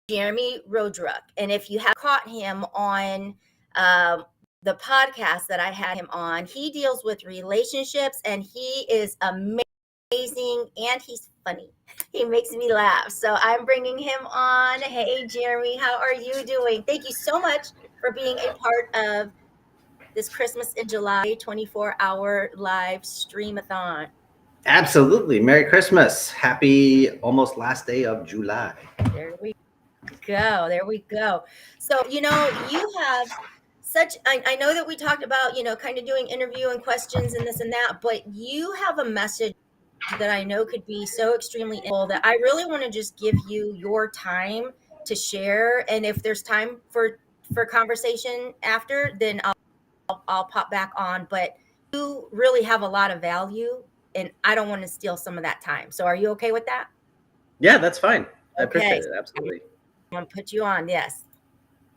Jeremy Roadruck. And if you have caught him on um, the podcast that I had him on, he deals with relationships and he is amazing and he's funny. He makes me laugh. So I'm bringing him on. Hey, Jeremy, how are you doing? Thank you so much for being a part of this Christmas in July 24-hour live stream-a-thon. Absolutely. Merry Christmas. Happy almost last day of July. There we go. There we go. So, you have I know that we talked about, kind of doing interview and questions and this and that, but you have a message that I know could be so extremely impactful that I really want to just give you your time to share. And if there's time for conversation after, then I'll pop back on. But you really have a lot of value, and I don't want to steal some of that time. So, are you okay with that? Yeah, that's fine. I Okay, appreciate it. Absolutely. I'm gonna put you on. Yes.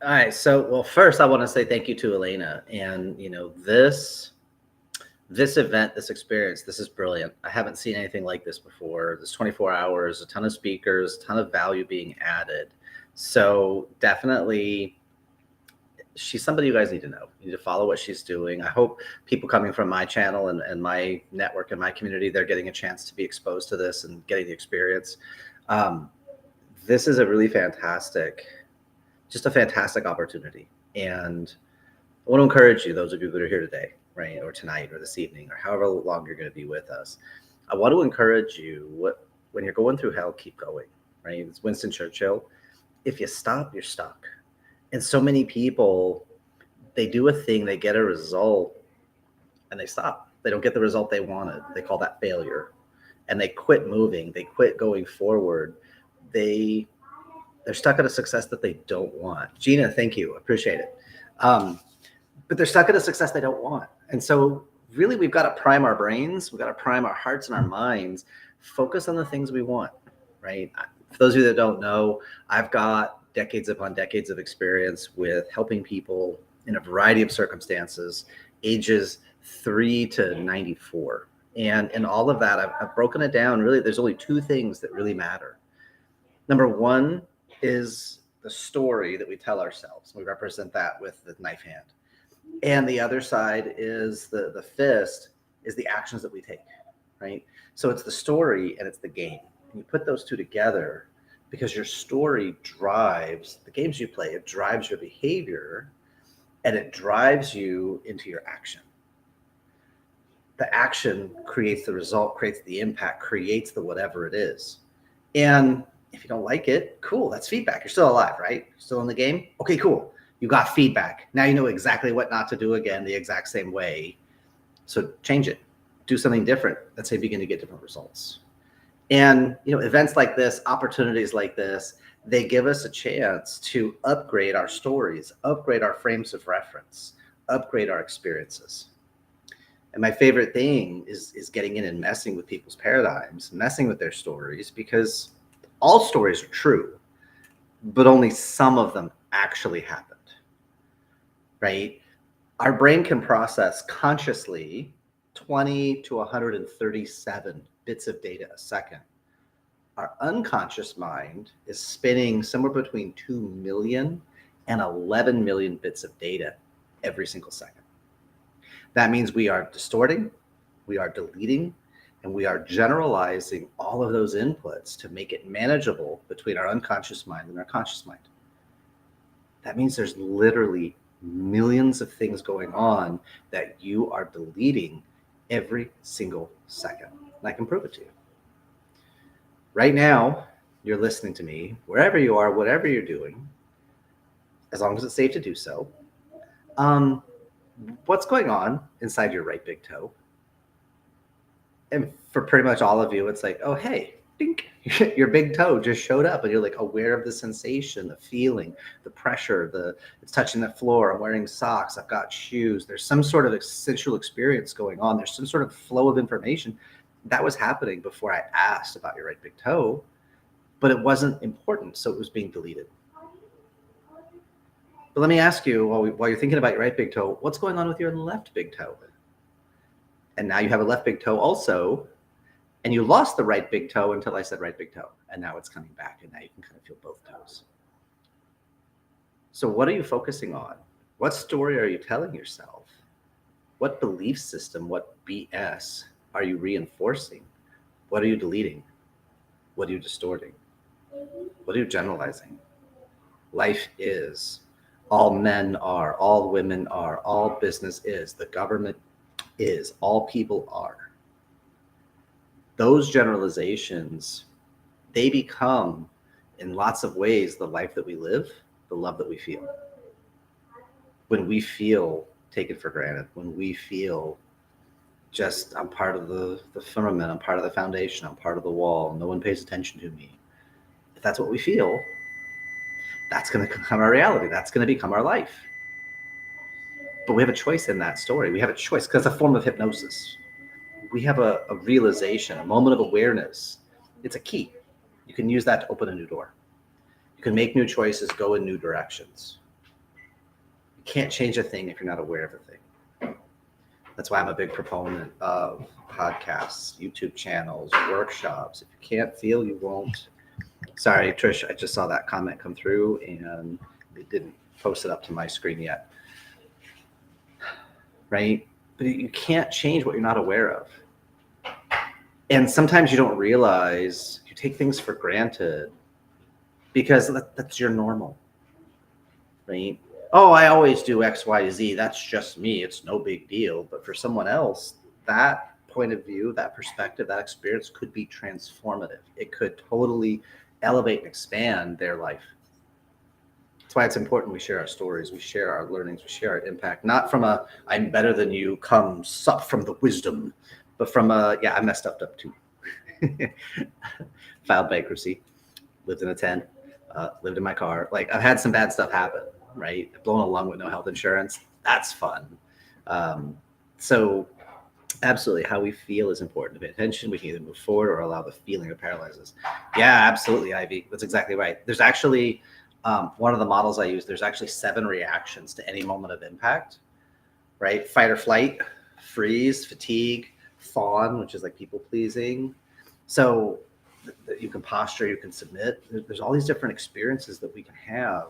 All right. So, well, first I want to say thank you to Elena. And, this event, this experience, this is brilliant. I haven't seen anything like this before. This 24 hours, a ton of speakers, a ton of value being added. So definitely she's somebody you guys need to know. You need to follow what she's doing. I hope people coming from my channel and my network and my community, they're getting a chance to be exposed to this and getting the experience. This is a really fantastic opportunity. And I want to encourage you, those of you that are here today, right, or tonight or this evening or however long you're going to be with us. I want to encourage you, when you're going through hell, keep going, right? It's Winston Churchill. If you stop, you're stuck. And so many people, they do a thing, they get a result, and they stop. They don't get the result they wanted. They call that failure. And they quit moving. They quit going forward. They're stuck at a success that they don't want. Gina, thank you. Appreciate it. But they're stuck at a success they don't want. And so really, we've got to prime our brains. We've got to prime our hearts and our minds. Focus on the things we want, right? For those of you that don't know, I've got decades upon decades of experience with helping people in a variety of circumstances, ages 3 to 94. And in all of that, I've broken it down. Really, there's only two things that really matter. Number one is the story that we tell ourselves. We represent that with the knife hand. And the other side is the fist, is the actions that we take, right? So it's the story and it's the game. And you put those two together, because your story drives the games you play. It drives your behavior and it drives you into your action. The action creates the result, creates the impact, creates the whatever it is. And if you don't like it, cool, that's feedback. You're still alive, right? Still in the game? Okay, cool. You got feedback. Now you know exactly what not to do again the exact same way. So change it. Do something different. That's how you begin to get different results. And events like this, opportunities like this, they give us a chance to upgrade our stories, upgrade our frames of reference, upgrade our experiences. And my favorite thing is getting in and messing with people's paradigms, messing with their stories, because all stories are true, but only some of them actually happened, right? Our brain can process consciously 20 to 137 bits of data a second. Our unconscious mind is spinning somewhere between 2 million and 11 million bits of data every single second. That means we are distorting, we are deleting, and we are generalizing all of those inputs to make it manageable between our unconscious mind and our conscious mind. That means there's literally millions of things going on that you are deleting every single second. And I can prove it to you. Right now, you're listening to me, wherever you are, whatever you're doing, as long as it's safe to do so. What's going on inside your right big toe? And for pretty much all of you, it's like, oh, hey, dink, your big toe just showed up, and you're like aware of the sensation, the feeling, the pressure, it's touching the floor. I'm wearing socks. I've got shoes. There's some sort of sensual experience going on. There's some sort of flow of information that was happening before I asked about your right big toe, but it wasn't important, so it was being deleted. But let me ask you, while you're thinking about your right big toe, what's going on with your left big toe? And now you have a left big toe also, and you lost the right big toe until I said right big toe, and now it's coming back, and now you can kind of feel both toes. So what are you focusing on? What story are you telling yourself? What belief system, what BS are you reinforcing? What are you deleting? What are you distorting? What are you generalizing? Life is. All men are. All women are. All business is. The government is. All people are. Those generalizations, they become, in lots of ways, the life that we live, the love that we feel. When we feel taken for granted, when we feel just I'm part of the firmament, I'm part of the foundation, I'm part of the wall, no one pays attention to me. If that's what we feel, that's going to become our reality. That's going to become our life. But we have a choice in that story. We have a choice because it's a form of hypnosis. We have a realization, a moment of awareness. It's a key. You can use that to open a new door. You can make new choices, go in new directions. You can't change a thing if you're not aware of a thing. That's why I'm a big proponent of podcasts, YouTube channels, workshops. If you can't feel, you won't. Sorry, Trish, I just saw that comment come through and it didn't post it up to my screen yet. Right? But you can't change what you're not aware of. And sometimes you don't realize, you take things for granted because that's your normal, right? Oh, I always do X, Y, Z. That's just me. It's no big deal. But for someone else, that point of view, that perspective, that experience could be transformative. It could totally elevate and expand their life. That's why it's important we share our stories, we share our learnings, we share our impact, not from a I'm better than you, come sup from the wisdom, but from a, yeah, I messed up too. Filed bankruptcy, lived in a tent, lived in my car. Like I've had some bad stuff happen, right? Blown a lung with no health insurance. That's fun. So absolutely, how we feel is important. To pay attention, we can either move forward or allow the feeling to paralyze us. Yeah, absolutely, Ivy. That's exactly right. There's actually one of the models I use. There's actually 7 reactions to any moment of impact, right? Fight or flight, freeze, fatigue, fawn, which is like people pleasing. So you can posture, you can submit. There's all these different experiences that we can have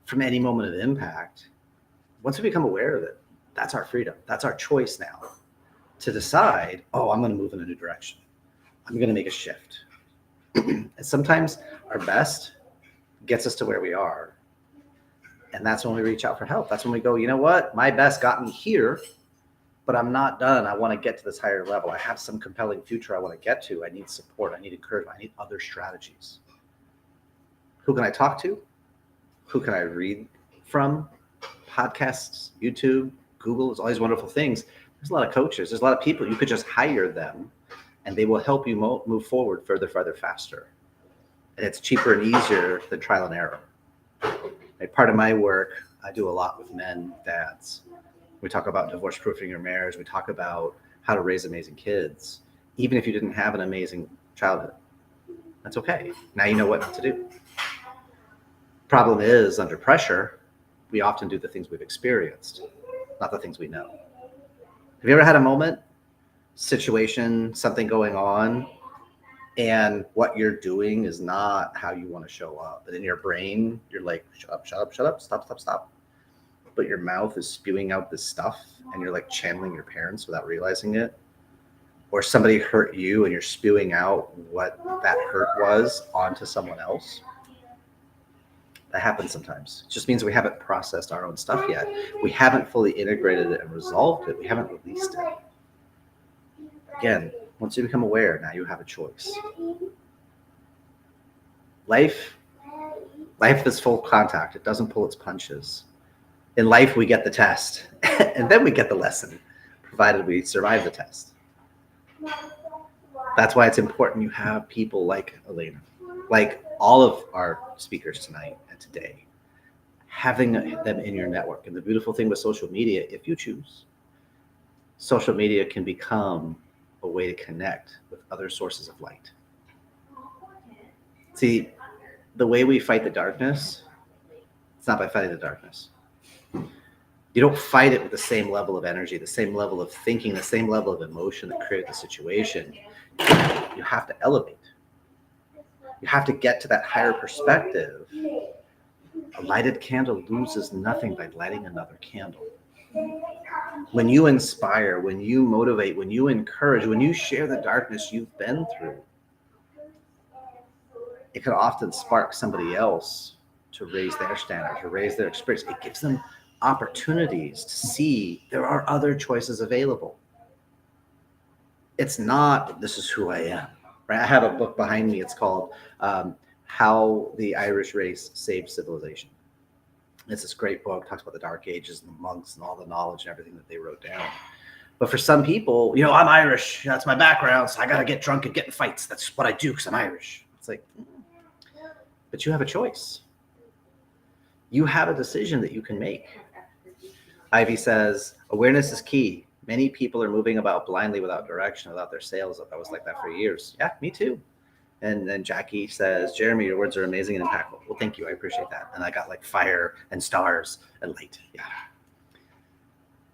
from any moment of impact. Once we become aware of it, that's our freedom. That's our choice now to decide, oh, I'm going to move in a new direction. I'm going to make a shift. And sometimes our best gets us to where we are. And that's when we reach out for help. That's when we go, you know what? My best got me here, but I'm not done. I want to get to this higher level. I have some compelling future I want to get to. I need support. I need encouragement. I need other strategies. Who can I talk to? Who can I read from? Podcasts, YouTube, Google, all these wonderful things. There's a lot of coaches. There's a lot of people. You could just hire them and they will help you move forward further, faster. And it's cheaper and easier than trial and error. Like part of my work, I do a lot with men, dads. We talk about divorce proofing your marriage. We talk about how to raise amazing kids. Even if you didn't have an amazing childhood, that's okay. Now you know what not to do. Problem is, under pressure, we often do the things we've experienced, not the things we know. Have you ever had a moment, situation, something going on, and what you're doing is not how you want to show up? And in your brain, you're like, shut up, stop. But your mouth is spewing out this stuff, and you're like channeling your parents without realizing it. Or somebody hurt you, and you're spewing out what that hurt was onto someone else. That happens sometimes. It just means we haven't processed our own stuff yet. We haven't fully integrated it and resolved it. We haven't released it. Again, once you become aware, now you have a choice. Life is full contact. It doesn't pull its punches. In life, we get the test, and then we get the lesson, provided we survive the test. That's why it's important you have people like Elena, like all of our speakers tonight and today, having them in your network. And the beautiful thing with social media, if you choose, social media can become a way to connect with other sources of light. See, the way we fight the darkness, it's not by fighting the darkness. You don't fight it with the same level of energy, the same level of thinking, the same level of emotion that created the situation. You have to elevate. You have to get to that higher perspective A lighted candle loses nothing by lighting another candle. When you inspire, when you motivate, when you encourage, when you share the darkness you've been through, it can often spark somebody else to raise their standard, to raise their experience. It gives them opportunities to see there are other choices available. It's not, this is who I am, right? I have a book behind me. It's called How the Irish Race Saved Civilization. It's this great book, talks about the Dark Ages and the monks and all the knowledge and everything that they wrote down. But for some people, I'm Irish. That's my background. So I got to get drunk and get in fights. That's what I do because I'm Irish. It's like, but you have a choice. You have a decision that you can make. Ivy says, awareness is key. Many people are moving about blindly without direction, without their sails up. I was like that for years. Yeah, me too. And then Jackie says, Jeremy, your words are amazing and impactful. Well, thank you. I appreciate that. And I got like fire and stars and light. Yeah.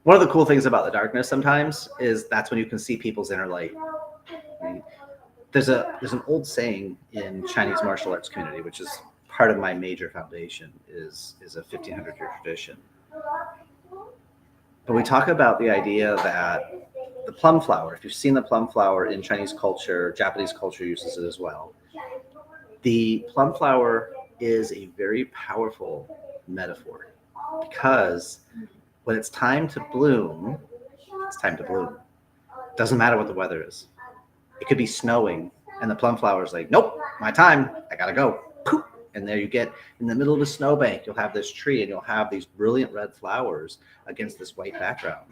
One of the cool things about the darkness sometimes is that's when you can see people's inner light. I mean, there's an old saying in Chinese martial arts community, which is part of my major foundation, is a 1500-year tradition. But we talk about the idea that the plum flower, if you've seen the plum flower in Chinese culture, Japanese culture uses it as well. The plum flower is a very powerful metaphor because when it's time to bloom, it's time to bloom. Doesn't matter what the weather is. It could be snowing and the plum flower is like, nope, my time, I gotta go. Poof. And there you get in the middle of the snowbank, you'll have this tree and you'll have these brilliant red flowers against this white background.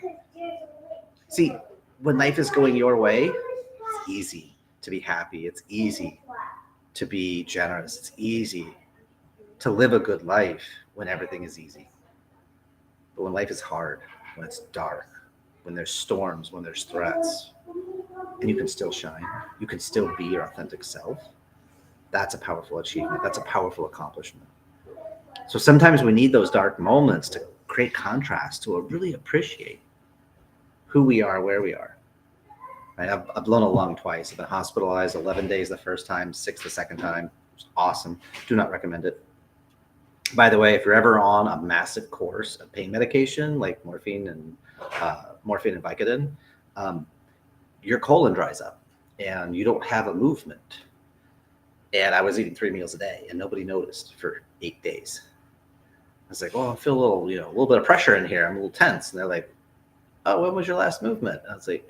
See, when life is going your way, it's easy to be happy. It's easy to be generous. It's easy to live a good life when everything is easy. But when life is hard, when it's dark, when there's storms, when there's threats, and you can still shine, you can still be your authentic self, that's a powerful achievement. That's a powerful accomplishment. So sometimes we need those dark moments to create contrast, to really appreciate who we are, where we are. Right? I've blown a lung twice. I've been hospitalized 11 days the first time, 6 the second time. It was awesome. Do not recommend it. By the way, if you're ever on a massive course of pain medication like morphine and Vicodin, your colon dries up and you don't have a movement. And I was eating 3 meals a day and nobody noticed for 8 days. I was like, well, I feel a little bit of pressure in here. I'm a little tense. And they're like, oh, when was your last movement? And I was like,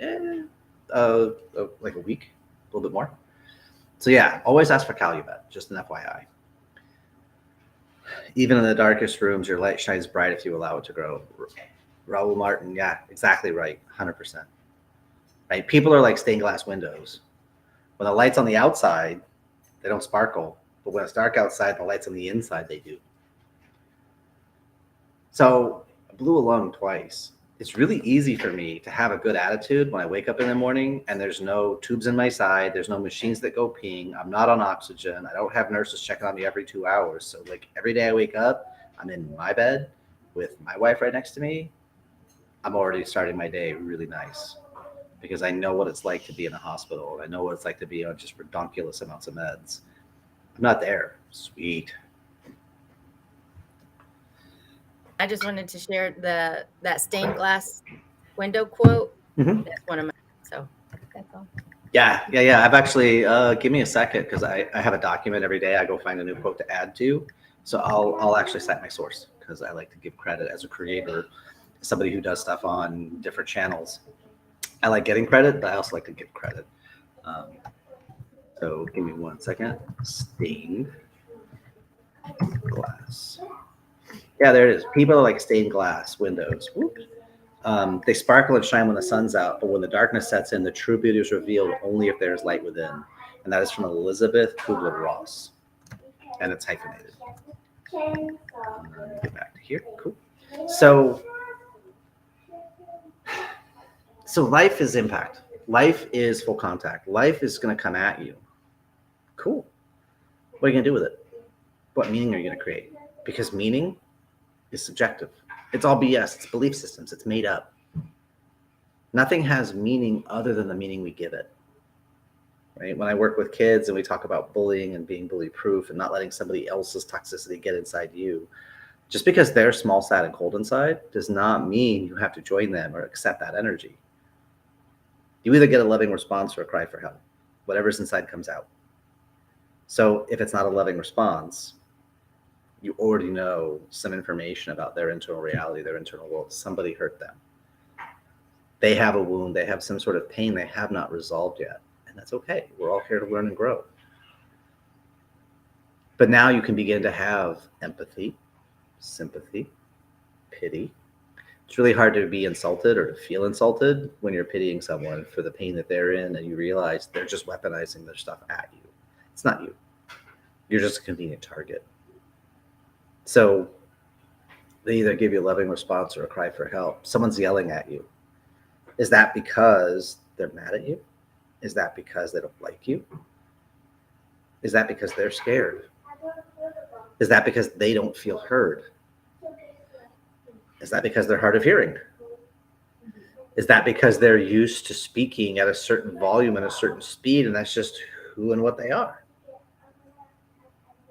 like a week, a little bit more. So yeah, always ask for Calumet, just an FYI. Even in the darkest rooms, your light shines bright if you allow it to grow. Raul Martin, yeah, exactly right, 100%. Right? People are like stained glass windows. When the light's on the outside, they don't sparkle. But when it's dark outside, the lights on the inside, they do. So I blew a lung twice. It's really easy for me to have a good attitude when I wake up in the morning and there's no tubes in my side. There's no machines that go peeing. I'm not on oxygen. I don't have nurses checking on me every 2 hours. So like every day I wake up, I'm in my bed with my wife right next to me. I'm already starting my day really nice because I know what it's like to be in a hospital. I know what it's like to be on just redonkulous amounts of meds. I'm not there. Sweet. I just wanted to share that stained glass window quote. Mm-hmm. That's one of my, so that's all. Yeah. I've actually, give me a second because I have a document every day. I go find a new quote to add to. So I'll actually cite my source because I like to give credit as a creator, somebody who does stuff on different channels. I like getting credit, but I also like to give credit. So give me 1 second. Stained glass. Yeah, there it is. People are like stained glass windows. They sparkle and shine when the sun's out, but when the darkness sets in, the true beauty is revealed only if there is light within. And that is from Elizabeth Kubler-Ross. And it's hyphenated. Get back to here. Cool. So life is impact. Life is full contact. Life is going to come at you. Cool. What are you going to do with it? What meaning are you going to create? Because meaning is subjective. It's all BS. It's belief systems. It's made up. Nothing has meaning other than the meaning we give it. right? When I work with kids and we talk about bullying and being bully proof and not letting somebody else's toxicity get inside you, just because they're small, sad, and cold inside does not mean you have to join them or accept that energy. You either get a loving response or a cry for help. Whatever's inside comes out. So if it's not a loving response, you already know some information about their internal reality, their internal world. Somebody hurt them. They have a wound. They have some sort of pain they have not resolved yet. And that's okay. We're all here to learn and grow. But now you can begin to have empathy, sympathy, pity. It's really hard to be insulted or to feel insulted when you're pitying someone for the pain that they're in and you realize they're just weaponizing their stuff at you. It's not you. You're just a convenient target. So they either give you a loving response or a cry for help. Someone's yelling at you. Is that because they're mad at you? Is that because they don't like you? Is that because they're scared? Is that because they don't feel heard? Is that because they're hard of hearing? Is that because they're used to speaking at a certain volume and a certain speed, and that's just who and what they are?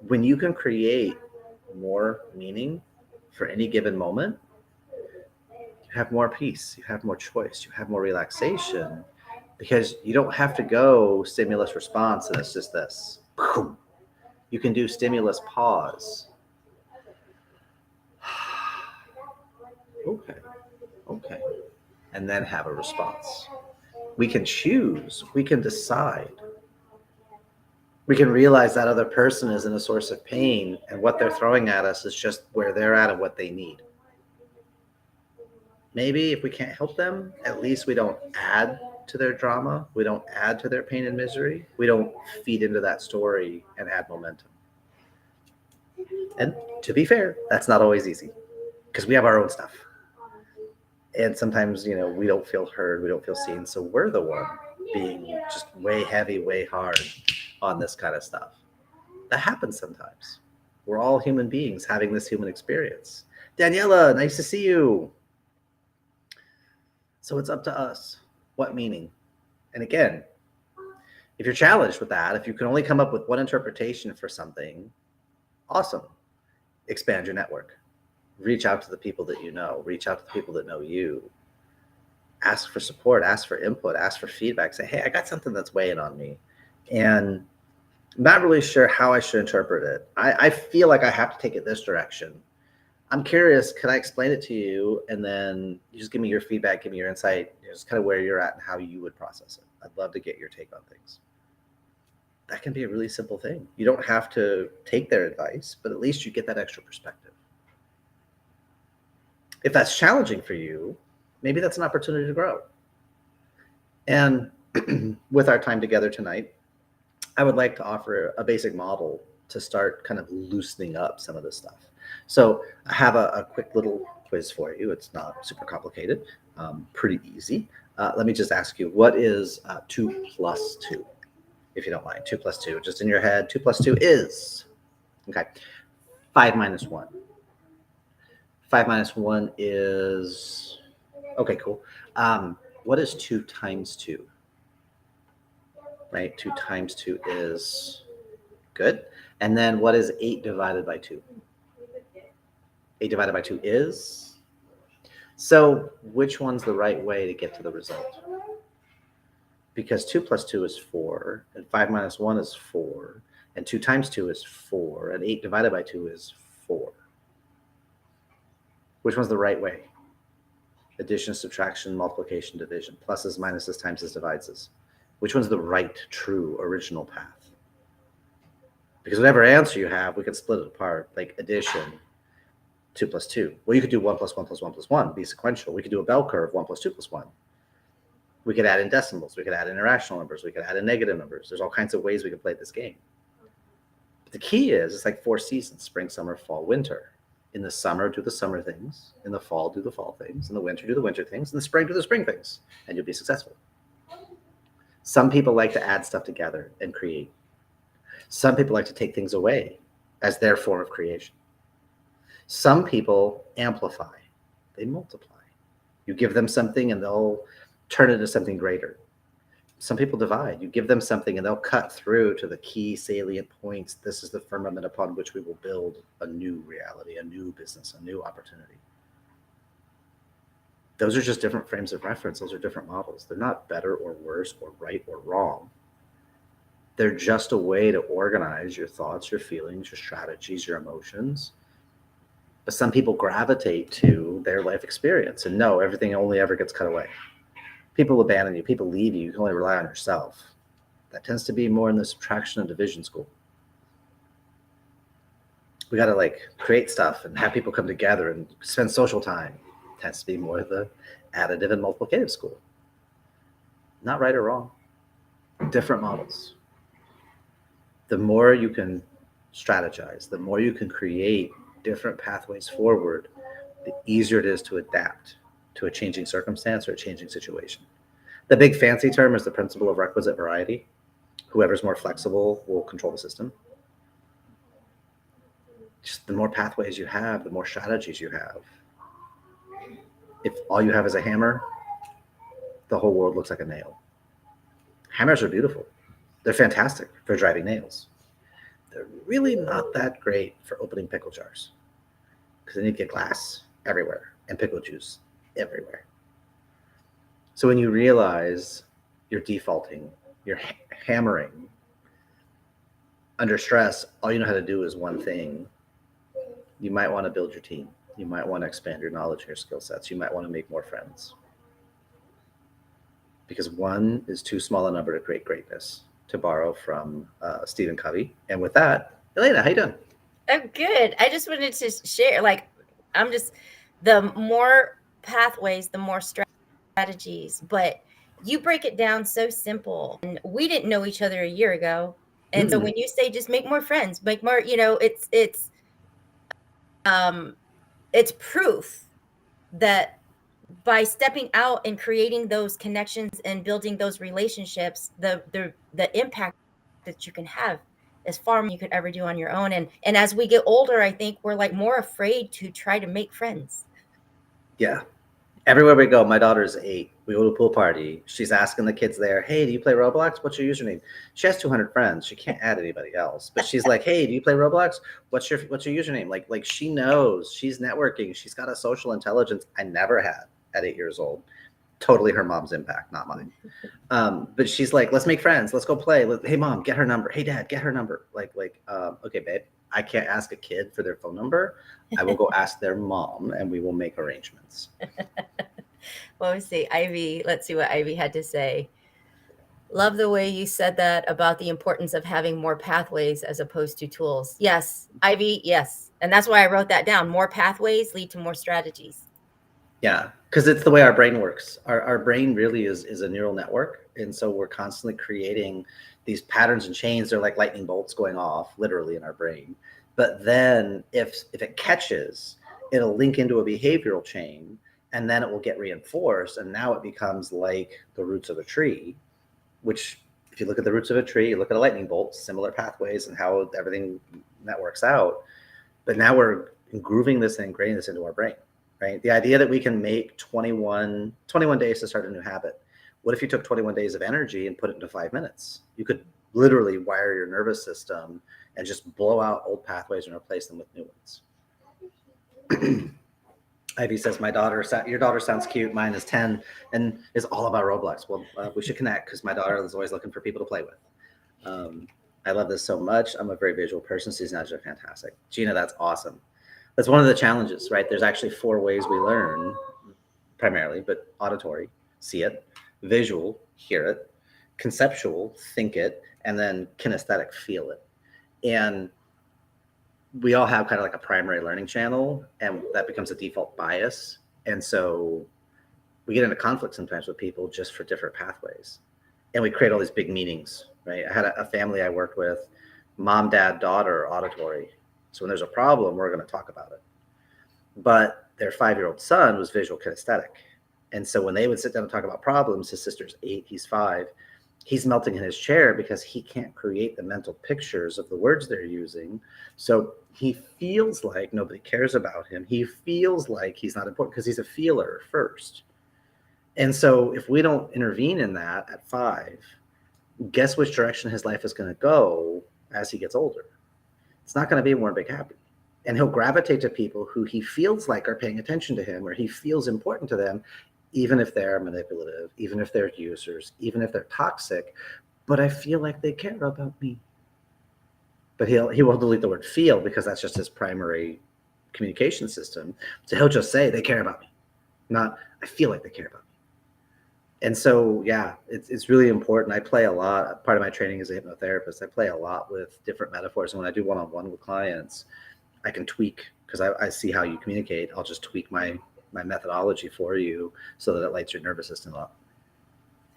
When you can create more meaning for any given moment, you have more peace, you have more choice, you have more relaxation, because you don't have to go stimulus response and it's just this. You can do stimulus pause. Okay. And then have a response. We can choose, we can decide. We can realize that other person isn't a source of pain and what they're throwing at us is just where they're at and what they need. Maybe if we can't help them, at least we don't add to their drama. We don't add to their pain and misery. We don't feed into that story and add momentum. And to be fair, that's not always easy because we have our own stuff. And sometimes, we don't feel heard, we don't feel seen. So we're the one being just way heavy, way hard on this kind of stuff. That happens sometimes. We're all human beings having this human experience. Daniela, nice to see you. So it's up to us. What meaning? And again, if you're challenged with that, if you can only come up with one interpretation for something, awesome. Expand your network. Reach out to the people that you know. Reach out to the people that know you. Ask for support. Ask for input. Ask for feedback. Say, hey, I got something that's weighing on me. And I'm not really sure how I should interpret it. I feel like I have to take it this direction. I'm curious, could I explain it to you? And then you just give me your feedback, give me your insight, just kind of where you're at and how you would process it. I'd love to get your take on things. That can be a really simple thing. You don't have to take their advice, but at least you get that extra perspective. If that's challenging for you, maybe that's an opportunity to grow. And with our time together tonight, I would like to offer a basic model to start kind of loosening up some of this stuff. So I have a quick little quiz for you. It's not super complicated, pretty easy. Let me just ask you, what is 2 plus 2? If you don't mind, 2 plus 2, just in your head, 2 plus 2 is, okay, 5 minus 1. 5 minus 1 is, okay, cool. What is 2 times 2? Right, 2 times 2 is, good. And then what is 8 divided by 2? 8 divided by 2 is, so which one's the right way to get to the result? Because 2 plus 2 is 4, and 5 minus 1 is 4, and 2 times 2 is 4, and 8 divided by 2 is 4. Which one's the right way? Addition, subtraction, multiplication, division. Pluses, minuses, timeses, divides. Which one's the right, true, original path? Because whatever answer you have, we can split it apart, like addition, 2 plus 2. Well, you could do 1 plus 1 plus 1 plus 1, be sequential. We could do a bell curve, 1 plus 2 plus 1. We could add in decimals. We could add in irrational numbers. We could add in negative numbers. There's all kinds of ways we can play this game. But the key is, it's like 4 seasons, spring, summer, fall, winter. In the summer, do the summer things. In the fall, do the fall things. In the winter, do the winter things. In the spring, do the spring things. And you'll be successful. Some people like to add stuff together and create. Some people like to take things away as their form of creation. Some people amplify. They multiply. You give them something and they'll turn it into something greater. Some people divide. You give them something and they'll cut through to the key salient points. This is the firmament upon which we will build a new reality, a new business, a new opportunity. Those are just different frames of reference. Those are different models. They're not better or worse or right or wrong. They're just a way to organize your thoughts, your feelings, your strategies, your emotions. But some people gravitate to their life experience and know everything only ever gets cut away. People abandon you, people leave you, you can only rely on yourself. That tends to be more in the subtraction and division school. We got to like create stuff and have people come together and spend social time. Tends to be more the additive and multiplicative school. Not right or wrong, different models. The more you can strategize, the more you can create different pathways forward, the easier it is to adapt to a changing circumstance or a changing situation. The big fancy term is the principle of requisite variety. Whoever's more flexible will control the system. Just the more pathways you have, the more strategies you have. If all you have is a hammer, the whole world looks like a nail. Hammers are beautiful. They're fantastic for driving nails. They're really not that great for opening pickle jars, because then you get glass everywhere and pickle juice everywhere. So when you realize you're defaulting, you're hammering, under stress, all you know how to do is one thing, you might want to build your team. You might want to expand your knowledge and your skill sets. You might want to make more friends. Because one is too small a number to create greatness, to borrow from Stephen Covey. And with that, Elena, how you doing? I'm good. I just wanted to share, like, the more pathways, the more strategies, but you break it down so simple. And we didn't know each other a year ago. And so when you say just make more friends, make more, it's proof that by stepping out and creating those connections and building those relationships, the impact that you can have is far more than you could ever do on your own. And as we get older, I think we're like more afraid to try to make friends. Yeah. Everywhere we go, my daughter's 8. We go to a pool party. She's asking the kids there, hey, do you play Roblox? What's your username? She has 200 friends. She can't add anybody else. But she's like, hey, do you play Roblox? What's your username? Like she knows. She's networking. She's got a social intelligence I never had at 8 years old. Totally her mom's impact, not mine. But she's like, let's make friends. Let's go play. Hey, mom, get her number. Hey, dad, get her number. Okay, babe, I can't ask a kid for their phone number. I will go ask their mom and we will make arrangements. Well, let's see, Ivy. Let's see what Ivy had to say. Love the way you said that about the importance of having more pathways as opposed to tools. Yes, Ivy, yes. And that's why I wrote that down. More pathways lead to more strategies. Yeah, because it's the way our brain works. Our brain really is a neural network. And so we're constantly creating these patterns and chains. They're like lightning bolts going off literally in our brain. But then if it catches, it'll link into a behavioral chain and then it will get reinforced. And now it becomes like the roots of a tree, which if you look at the roots of a tree, you look at a lightning bolt, similar pathways and how everything networks out. But now we're grooving this and ingraining this into our brain. Right? The idea that we can make 21 days to start a new habit. What if you took 21 days of energy and put it into 5 minutes? You could literally wire your nervous system and just blow out old pathways and replace them with new ones. Ivy says, your daughter sounds cute. Mine is 10 and is all about Roblox. Well, we should connect because my daughter is always looking for people to play with. I love this so much. I'm a very visual person. So these are fantastic. Gina, that's awesome. That's one of the challenges, right? There's actually 4 ways we learn primarily, but auditory, see it, visual, hear it, conceptual, think it, and then kinesthetic, feel it. And we all have kind of like a primary learning channel, and that becomes a default bias. And so we get into conflict sometimes with people just for different pathways. And we create all these big meanings, right? I had a family I worked with, mom, dad, daughter, auditory. So when there's a problem, we're going to talk about it. But their 5-year-old son was visual kinesthetic. And so when they would sit down and talk about problems, his sister's 8, he's 5, he's melting in his chair because he can't create the mental pictures of the words they're using. So he feels like nobody cares about him. He feels like he's not important because he's a feeler first. And so if we don't intervene in that at 5, guess which direction his life is going to go as he gets older? It's not going to be more big happy. And he'll gravitate to people who he feels like are paying attention to him, or he feels important to them, even if they're manipulative, even if they're users, even if they're toxic. But I feel like they care about me. But he will delete the word feel, because that's just his primary communication system. So he'll just say they care about me, not I feel like they care about me. And so, yeah, it's really important. I play a lot. Part of my training as a hypnotherapist, I play a lot with different metaphors. And when I do one-on-one with clients, I can tweak, because I see how you communicate. I'll just tweak my methodology for you so that it lights your nervous system up.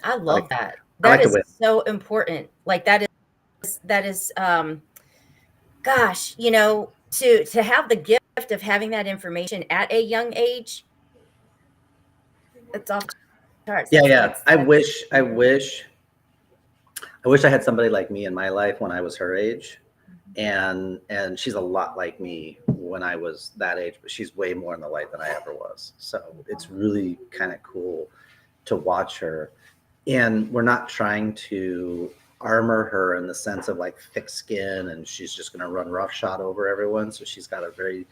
I love that. I like That to is win. so important. Like that is gosh, you know, to have the gift of having that information at a young age, it's off the charts. Yeah. I wish I had somebody like me in my life when I was her age. And she's a lot like me when I was that age, but she's way more in the light than I ever was. So it's really kind of cool to watch her. And we're not trying to armor her in the sense of like thick skin and she's just going to run roughshod over everyone. So she's got a very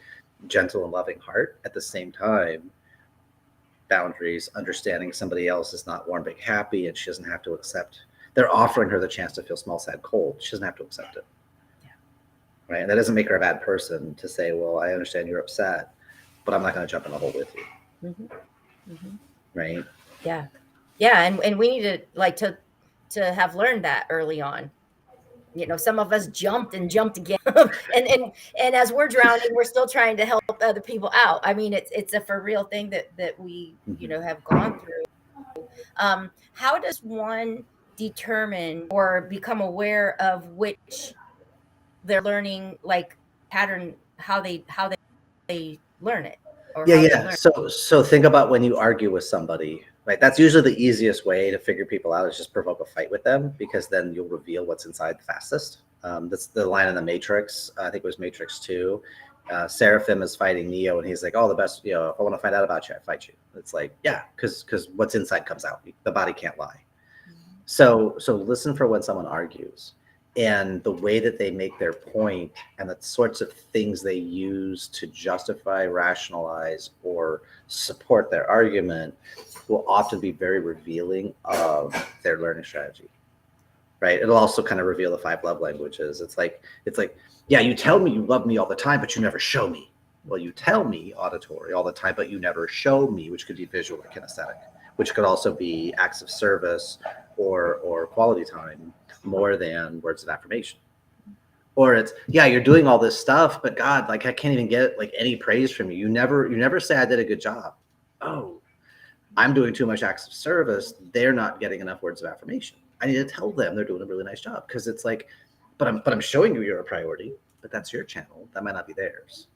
gentle and loving heart. At the same time, boundaries, understanding somebody else is not warm, big, happy, and she doesn't have to accept. They're offering her the chance to feel small, sad, cold. She doesn't have to accept it. Right? And that doesn't make her a bad person to say, well, I understand you're upset, but I'm not going to jump in the hole with you. Mm-hmm. Mm-hmm. Right? Yeah. Yeah. And we need to like to have learned that early on. You know, some of us jumped again. and as we're drowning, we're still trying to help other people out. I mean, it's a for real thing that we, you know, have gone through. How does one determine or become aware of which they're learning, like pattern, how they learn it, or how they Yeah. learn? So think about when you argue with somebody, right? That's usually the easiest way to figure people out, is just provoke a fight with them, because then you'll reveal what's inside the fastest. That's the line in the Matrix. I think it was Matrix 2. Seraphim is fighting Neo, and he's like, "Oh, the best. You know, if I want to find out about you, I fight you." It's like, yeah, because what's inside comes out. The body can't lie. So listen for when someone argues, and the way that they make their point and the sorts of things they use to justify, rationalize, or support their argument will often be very revealing of their learning strategy. Right? It'll also kind of reveal the 5 love languages. It's like, yeah, you tell me you love me all the time, but you never show me. Well, you tell me auditory all the time, but you never show me, which could be visual or kinesthetic, which could also be acts of service or quality time more than words of affirmation. Or it's, yeah, you're doing all this stuff, but God, like I can't even get like any praise from you. You never say I did a good job. Oh, I'm doing too much acts of service. They're not getting enough words of affirmation. I need to tell them they're doing a really nice job, because it's like, but I'm showing you you're a priority, but that's your channel. That might not be theirs.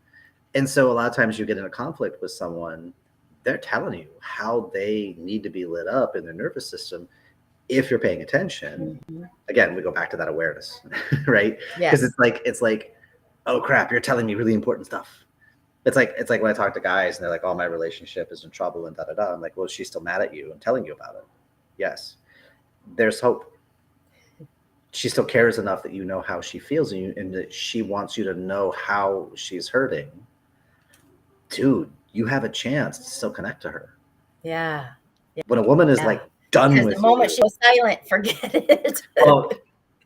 And so a lot of times you get in a conflict with someone, they're telling you how they need to be lit up in their nervous system. If you're paying attention, again, we go back to that awareness, right? Because it's like, oh crap, you're telling me really important stuff. It's like when I talk to guys and they're like, oh, my relationship is in trouble and da-da-da. I'm like, well, she's still mad at you and telling you about it. Yes. There's hope. She still cares enough that you know how she feels, and that she wants you to know how she's hurting. Dude, you have a chance to still connect to her. Yeah. When a woman is like done because with the moment you, she was silent, forget it. well,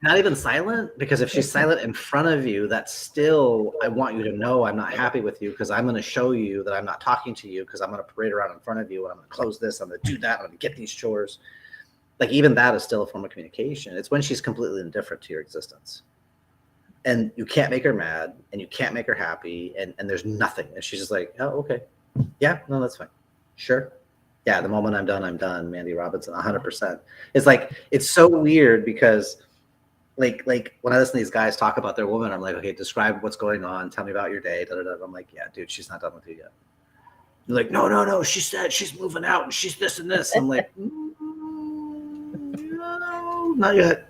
not even silent, because if she's silent in front of you, that's still, I want you to know I'm not happy with you, because I'm going to show you that I'm not talking to you, because I'm going to parade around in front of you, and I'm going to close this, I'm going to do that, I'm going to get these chores. Like even that is still a form of communication. It's when she's completely indifferent to your existence. And you can't make her mad, and you can't make her happy, and there's nothing. And she's just like, oh, okay. Yeah, no, that's fine. Sure. Yeah, the moment I'm done, Mandy Robinson, 100%. It's like, it's so weird, because like when I listen to these guys talk about their woman, I'm like, okay, describe what's going on. Tell me about your day. Da, da, da. I'm like, yeah, dude, she's not done with you yet. You're like, no. She said she's moving out and she's this and this. I'm like, no, not yet.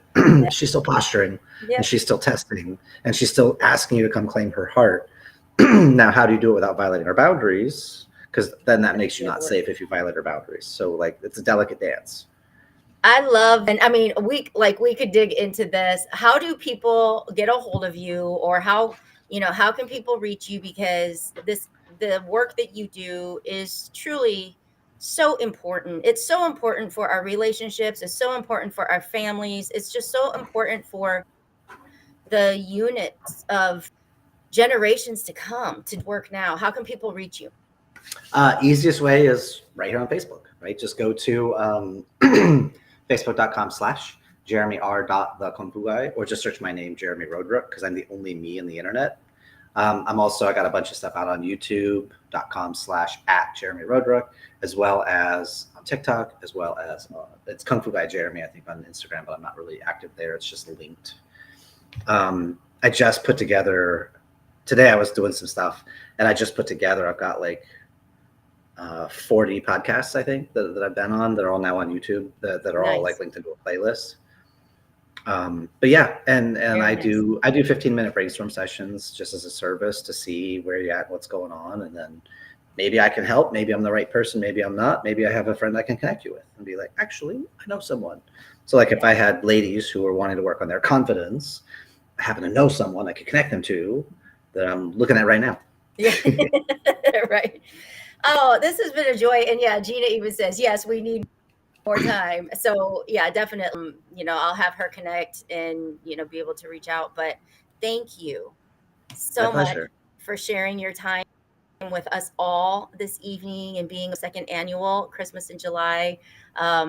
She's still posturing, and she's still testing, and she's still asking you to come claim her heart. Now, how do you do it without violating her boundaries? because then that makes you not safe if you violate her boundaries. So like it's a delicate dance. I love, and I mean, we could dig into this. How do people get a hold of you, or how can people reach you? Because the work that you do is truly so important. It's so important for our relationships. It's so important for our families. It's just so important for the units of generations to come to work now. How can people reach you? Easiest way is right here on Facebook, right? Just go to facebook.com/Jeremy R. Kung Fu Guy, or just search my name, Jeremy Roadruck, because I'm the only me in the internet. I got a bunch of stuff out on youtube.com/@Jeremy Roadruck, as well as on TikTok, as well as it's Kung Fu Guy Jeremy, I think, on Instagram, but I'm not really active there. It's just linked. I just put together, today I was doing some stuff, and I just put together, I've got like 40 podcasts, I think, that I've been on. They're all now on YouTube that are all like linked into a playlist. But yeah, and I do 15-minute brainstorm sessions just as a service to see where you're at, what's going on, and then maybe I can help. Maybe I'm the right person. Maybe I'm not. Maybe I have a friend I can connect you with and be like, actually, I know someone. So like if I had ladies who were wanting to work on their confidence, I happen to know someone I could connect them to that I'm looking at right now. Yeah, right. Oh, this has been a joy. And yeah, Gina even says, yes, we need more time. So yeah, definitely, I'll have her connect and, be able to reach out. But thank you so much for sharing your time with us all this evening and being a second annual Christmas in July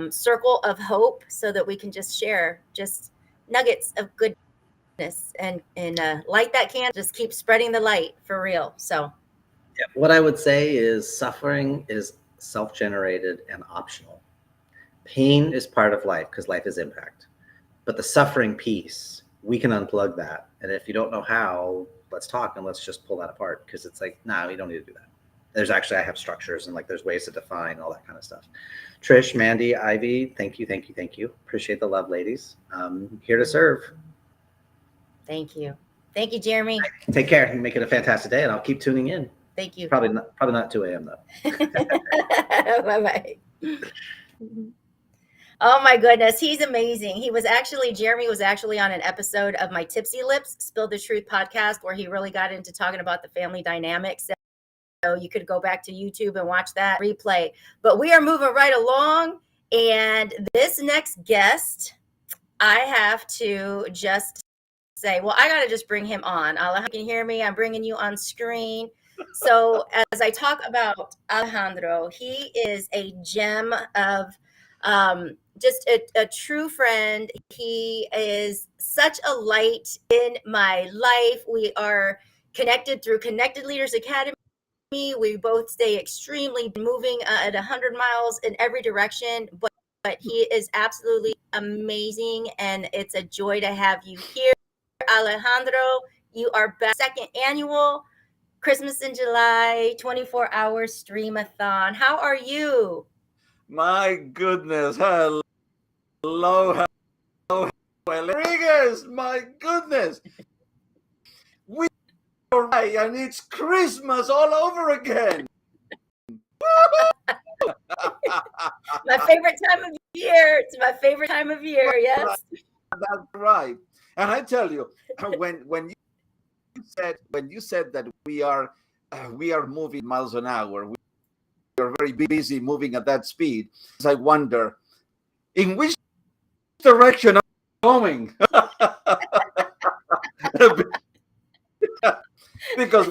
Circle of Hope, so that we can just share just nuggets of goodness and light that candle, just keep spreading the light for real. So yeah, what I would say is suffering is self-generated and optional. Pain is part of life because life is impact. But the suffering piece, we can unplug that. And if you don't know how, let's talk and let's just pull that apart, because it's like, no, you don't need to do that. There's actually, I have structures and like there's ways to define all that kind of stuff. Trish, Mandy, Ivy, thank you. Appreciate the love, ladies. Here to serve. Thank you, Jeremy. Take care and make it a fantastic day, and I'll keep tuning in. Thank you. Probably not 2 a.m. though. Bye-bye. Oh my goodness, he's amazing. Jeremy was actually on an episode of my Tipsy Lips Spill the Truth podcast, where he really got into talking about the family dynamics. So you could go back to YouTube and watch that replay. But we are moving right along. And this next guest, I have to just say, well, I got to just bring him on. Alejandro, you can hear me. I'm bringing you on screen. So as I talk about Alejandro, he is a gem of just a true friend. He is such a light in my life. We are connected through Connected Leaders Academy. We both stay extremely moving at 100 miles in every direction, but he is absolutely amazing, and it's a joy to have you here. Alejandro, you are back. Second annual Christmas in July 24-hour STREAM-A-THON. How are you? My goodness. Hello, Rodriguez. My goodness. We are right, and it's Christmas all over again. My favorite time of year. It's my favorite time of year. Yes. That's right. And I tell you, when you said that we are moving miles an hour, we are very busy moving at that speed. I wonder, in which direction are we going? Because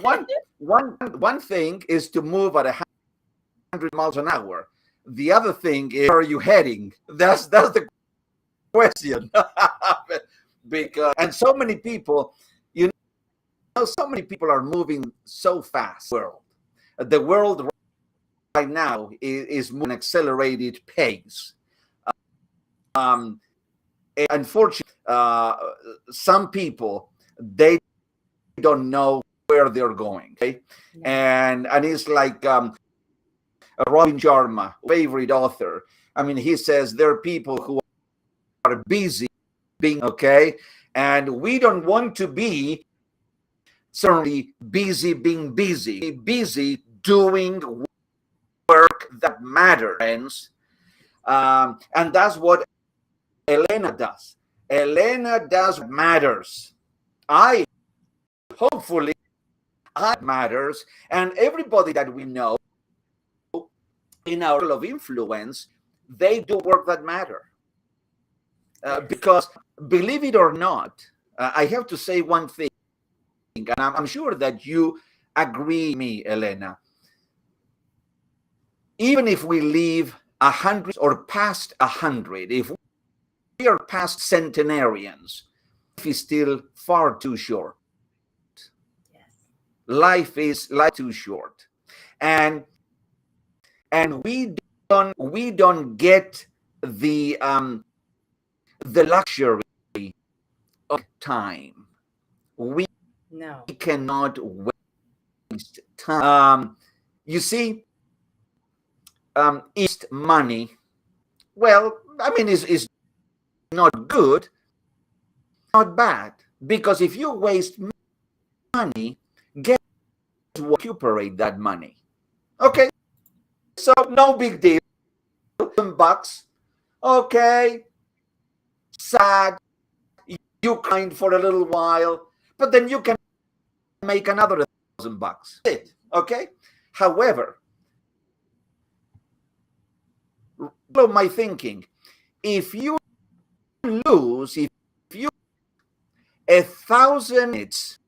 one thing is to move at 100 miles an hour. The other thing is, where are you heading? That's the question. Because and so many people, so many people are moving so fast. The world right now is moving at an accelerated pace. Unfortunately, some people, they don't know where they're going. Okay? And it's like Robin Sharma, favorite author. I mean, he says there are people who are busy being okay, and we don't want to be certainly busy being busy doing that matters, friends. And that's what Elena does. Elena does what matters. Hopefully, I matters. And everybody that we know in our role of influence, they do work that matter. Because believe it or not, I have to say one thing, and I'm sure that you agree with me, Elena. Even if we live 100 or past 100, if we are past centenarians, life is still far too short. Yes. Life is too short, and we don't get the luxury of time. We cannot waste time. You see, is money. Well, I mean, is not good, not bad, because if you waste money, guess what? Recuperate that money. Okay, so no big deal. $1,000. Okay, sad. You crying for a little while, but then you can make another $1,000. Okay. However, follow my thinking. If you lose, if you 1,000 minutes,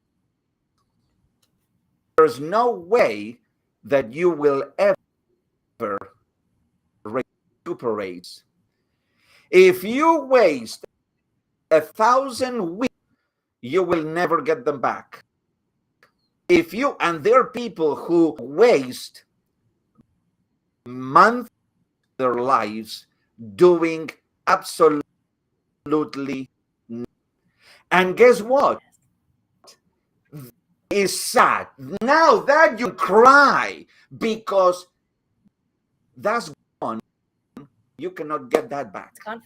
there's no way that you will ever recuperate. If you waste 1,000 weeks, you will never get them back. And there are people who waste months of their lives doing absolutely nothing. And guess what? It's sad. Now that you cry because that's gone, you cannot get that back. It's gone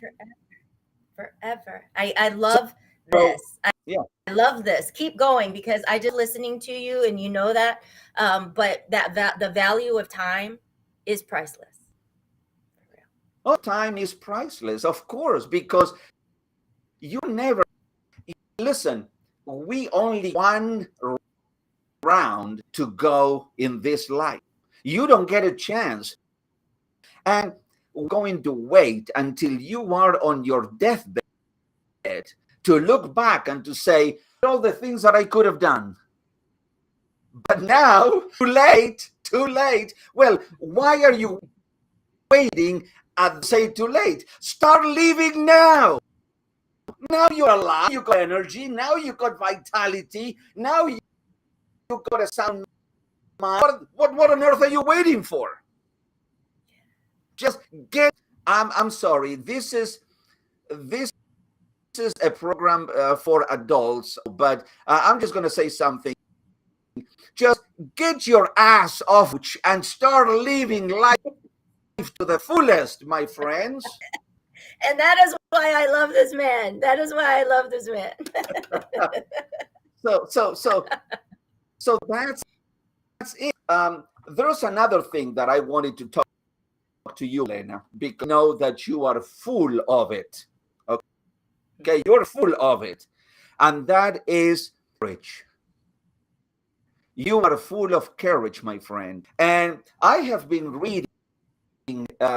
forever. I love this. I love this. Keep going, because I just listening to you, and you know that. But the value of time is priceless. Oh, time is priceless, of course, because you never listen. We only one round to go in this life. You don't get a chance, and we're going to wait until you are on your deathbed to look back and to say all the things that I could have done. But now, too late. Well, why are you waiting and say too late? Start living now. Now you're alive, you got energy, now you got vitality, now you got a sound mind. What on earth are you waiting for? Just get. I'm sorry. This is a program for adults, but I'm just going to say something. Just get your ass off and start living life to the fullest, my friends. And that is why I love this man. That is why I love this man. So that's it. There's another thing that I wanted to talk to you, Elena, because I know that you are full of it. Okay, you're full of it, and that is courage. You are full of courage, my friend. And I have been reading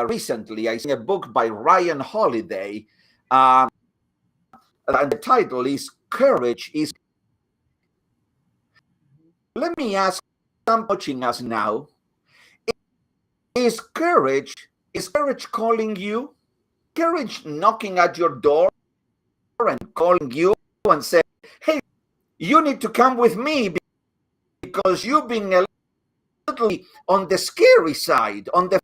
recently. I see a book by Ryan Holiday, and the title is "Courage is." Let me ask some watching us now: Is courage calling you? Courage knocking at your door and calling you and saying, "Hey, you need to come with me because you've been a little on the scary side, on the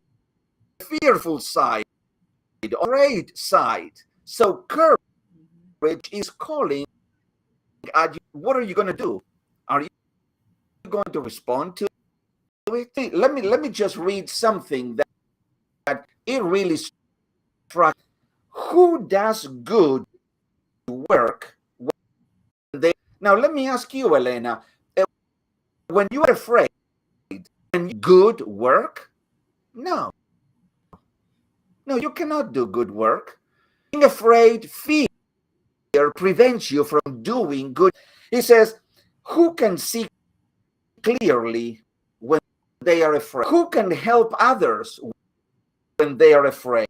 fearful side, on the afraid side." So courage is calling at you. What are you going to do? Are you going to respond to it? Let me just read something that it really struck. Who does good work when they? Now let me ask you, Elena. When you are afraid, can you good work? No. No, you cannot do good work. Being afraid, fear prevents you from doing good. He says, who can see clearly when they are afraid? Who can help others when they are afraid?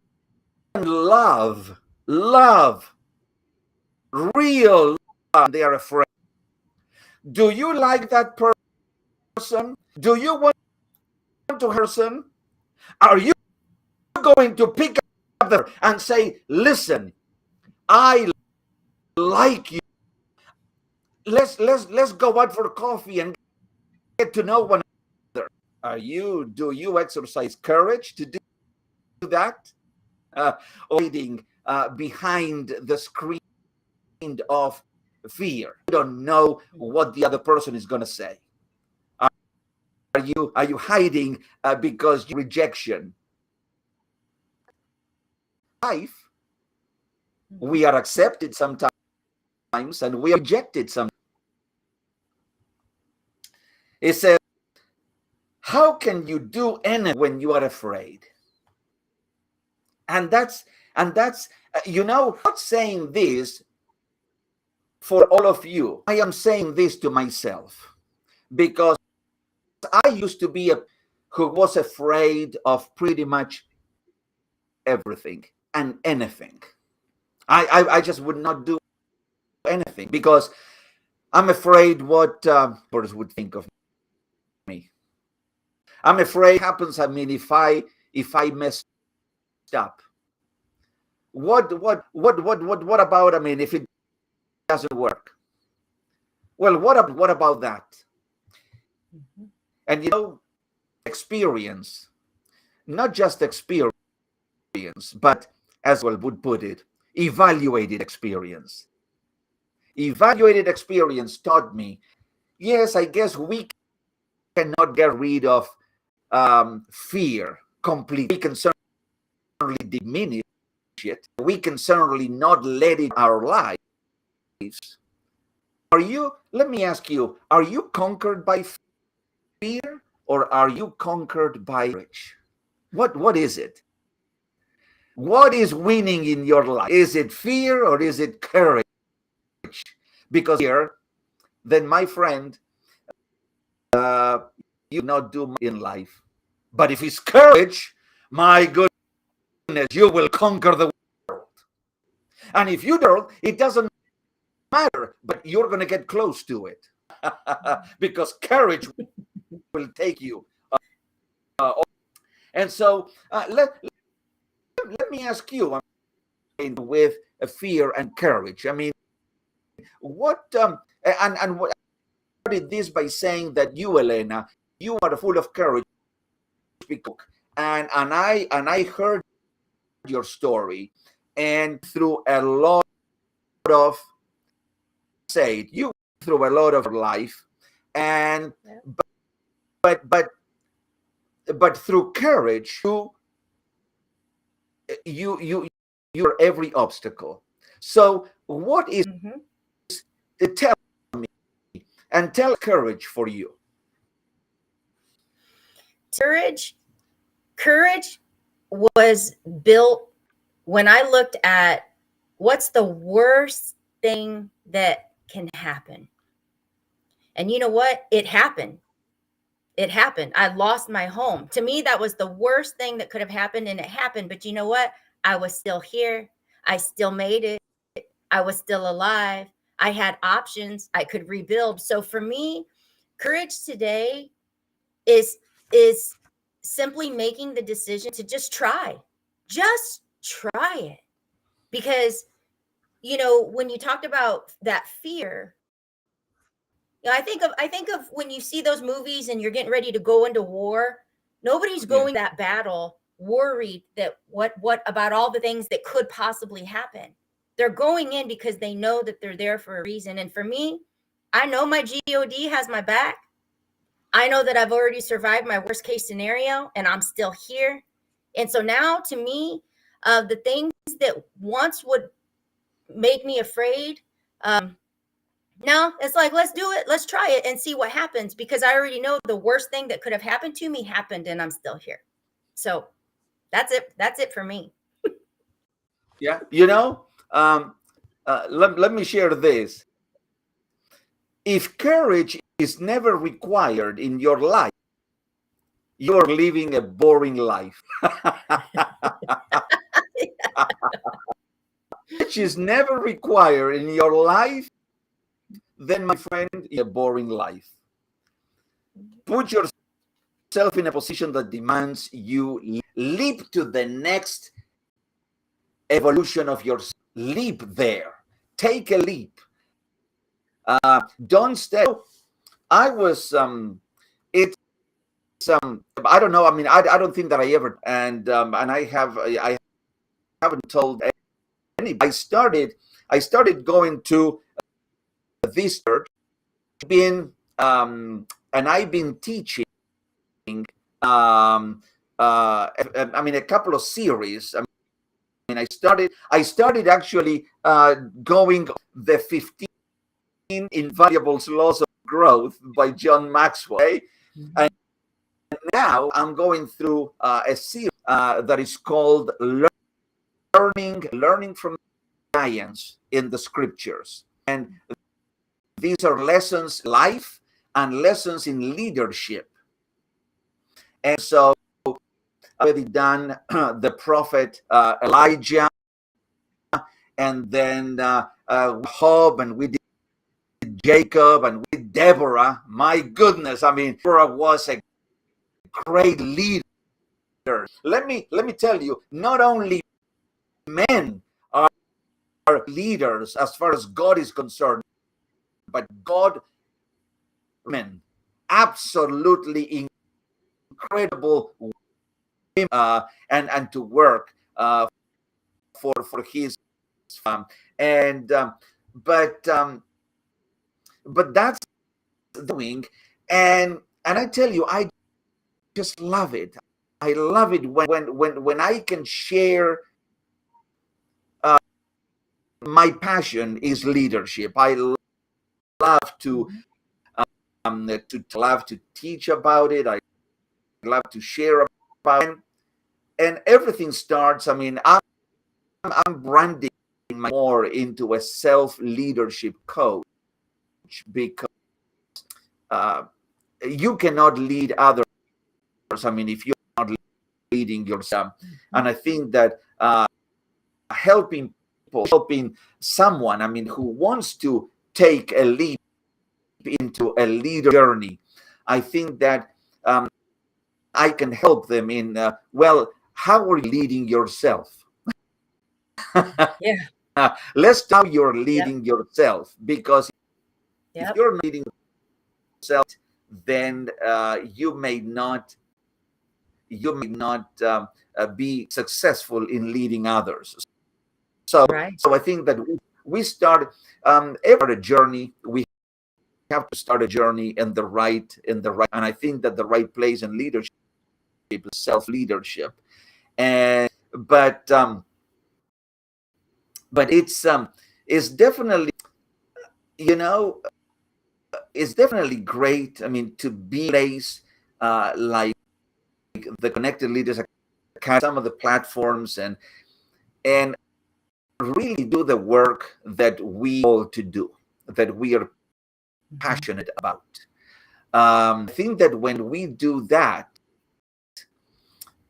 And love, real love, when they are afraid. Do you like that person? Do you want to person? Are you going to pick up and say, listen, I like you. Let's go out for coffee and get to know one another. Do you exercise courage to do that? Or hiding behind the screen of fear? You don't know what the other person is going to say. Are you hiding because you rejection? Life, we are accepted sometimes and we are rejected sometimes. It says, how can you do anything when you are afraid? And that's I'm not saying this for all of you. I am saying this to myself because I used to be who was afraid of pretty much everything and anything. I just would not do anything because I'm afraid what others would think of me. I'm afraid happens. I mean, if I mess up, what about? I mean, if it doesn't work, well, what about that? Mm-hmm. And experience, not just experience, but as well would put it, evaluated experience. Evaluated experience taught me, yes, I guess we cannot get rid of fear completely. We can certainly diminish it. We can certainly not let it in our lives. Let me ask you, are you conquered by fear or are you conquered by courage? What is it? What is winning in your life? Is it fear or is it courage? Because here, then my friend, you not do much in life. But if it's courage, my goodness, you will conquer the world. And if you don't, it doesn't matter, but you're going to get close to it. Because courage will take you. And so let me ask you, I mean, with fear and courage, I mean, what and what I started this by saying that you, Elena, you are full of courage, and I heard your story, and through a lot of you through a lot of life, and but through courage, you're every obstacle. So what is tell me and tell courage for you? Courage was built when I looked at what's the worst thing that can happen. And you know what? It happened. It happened. I lost my home. To me, that was the worst thing that could have happened, and it happened. But you know what? I was still here. I still made it. I was still alive. I had options. I could rebuild. So for me, courage today is simply making the decision to just try it. Because when you talked about that fear, I think of when you see those movies and you're getting ready to go into war. Nobody's going to that battle worried that what about all the things that could possibly happen. They're going in because they know that they're there for a reason. And for me, I know my God has my back. I know that I've already survived my worst case scenario and I'm still here. And so now, to me, the things that once would make me afraid, no, it's like, let's do it. Let's try it and see what happens, because I already know the worst thing that could have happened to me happened and I'm still here. So that's it. That's it for me. Yeah, let me share this. If courage is never required in your life, you're living a boring life. Courage is never required in your life, then, my friend, a boring life. Put yourself in a position that demands you leap to the next evolution of yourself. Leap there. Take a leap. Don't stay. I was it's I don't know. I mean, I don't think that I ever and I haven't told anybody. I started going to this church, been and I've been teaching. I mean, a couple of series. I mean, I started actually going the 15 Invariables Laws of Growth by John Maxwell. Okay? And now I'm going through a series that is called Learning from Giants in the Scriptures. And these are lessons in life and lessons in leadership. And so I've already done the prophet Elijah, and then Job, and we did Jacob, and we did Deborah. My goodness, I mean, Deborah was a great leader. Let me tell you, not only men are leaders as far as God is concerned, but God, men, absolutely incredible women, and to work for his and but that's doing, and I tell you, I just love it. I love it when I can share. My passion is leadership. I love to love to teach about it. I love to share about it, and everything starts. I mean, I'm branding more into a self-leadership coach, because you cannot lead others. I mean, if you're not leading yourself, and I think that helping someone, I mean, who wants to take a leap into a leader journey, I think that I can help them in, well, how are you leading yourself? Yeah. Let's talk how you're leading yourself, because if you're leading yourself, then you may not be successful in leading others. So I think that we start every journey. We have to start a journey in the right, and I think that the right place in leadership is self-leadership. And but it's definitely, it's definitely great. I mean, to be in a place like the Connected Leaders Academy, some of the platforms, and really do the work that we all to do, that we are passionate about. I think that when we do that,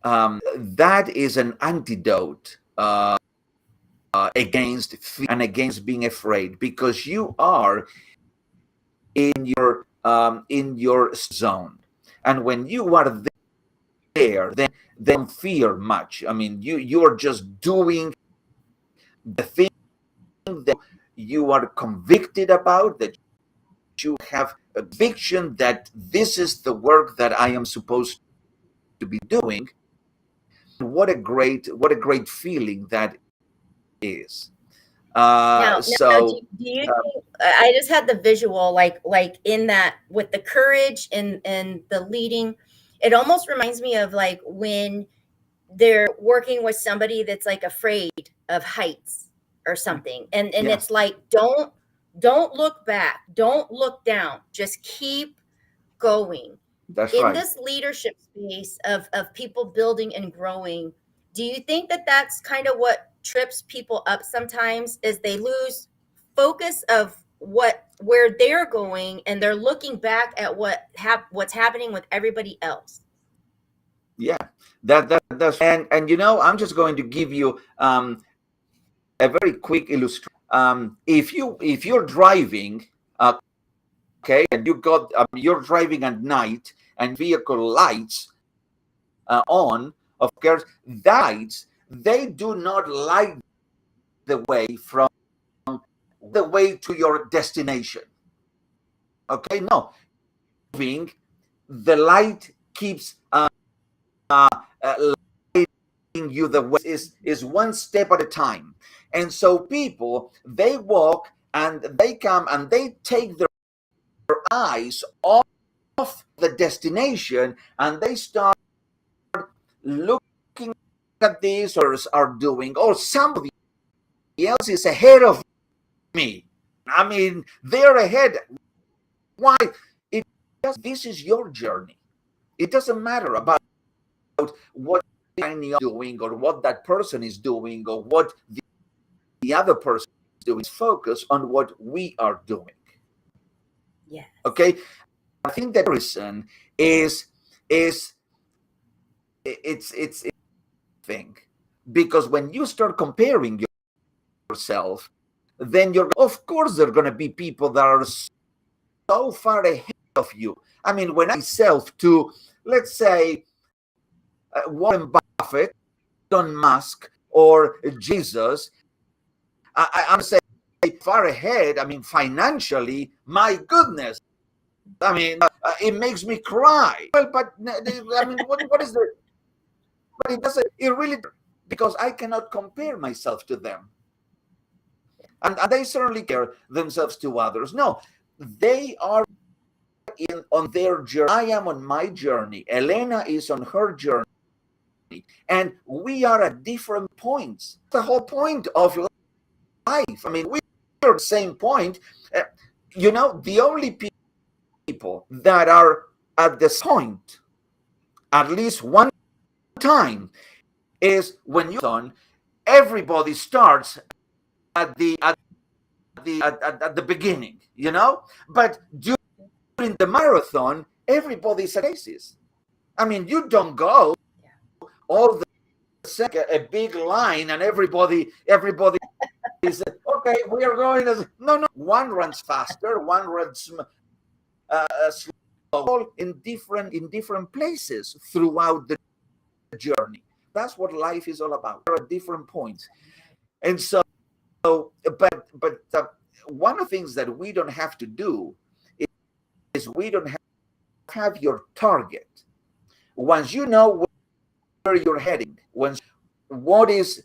that is an antidote against fear and against being afraid, because you are in your zone, and when you are there, then don't fear much. I mean, you are just doing the thing that you are convicted about, that you have a conviction that this is the work that I am supposed to be doing. What a great feeling that is. Now, do you think, I just had the visual, like in that, with the courage and the leading, it almost reminds me of like when they're working with somebody that's like afraid of heights or something, and it's like, don't look back, don't look down, just keep going. That's in right. this leadership space of people building and growing. Do you think that that's kind of what trips people up sometimes is they lose focus of where they're going, and they're looking back at what's happening with everybody else. Yeah, that's and you know, I'm just going to give you a very quick illustration. If you're driving, okay, and you're driving at night and vehicle lights on, of course, lights, they do not light the way from the way to your destination. Okay, no, moving, the light keeps lighting you the way is one step at a time. And so people, they walk and they come and they take their eyes off the destination, and they start looking at this, or are doing, or somebody else is ahead of me. I mean, they're ahead. Why? This is your journey. It doesn't matter about what you're doing, or what that person is doing, or what the other person is doing. Focus on what we are doing. Yeah. Okay. I think that reason is it's thing, because when you start comparing yourself, then of course there are going to be people that are so far ahead of you. I mean, when I myself to, let's say, Warren Buffett, Elon Musk, or Jesus, I'm saying far ahead. I mean, financially, my goodness. I mean, it makes me cry. Well, but I mean, what is the? But it doesn't. It really, because I cannot compare myself to them, and they certainly compare themselves to others. No, they are on their journey. I am on my journey. Elena is on her journey, and we are at different points. The whole point of life. I mean, we are at the same point. You know, the only people that are at this point, at least one time, is when you're on. Everybody starts at the beginning, you know. But during the marathon, everybody's at races. I mean, you don't go all the second a big line and everybody is okay. We are going as no. One runs faster, one runs slow, in different places throughout the journey. That's what life is all about. There are different points, and so, but one of the things that we don't have to do is we don't have your target. Once you know where you're heading, what is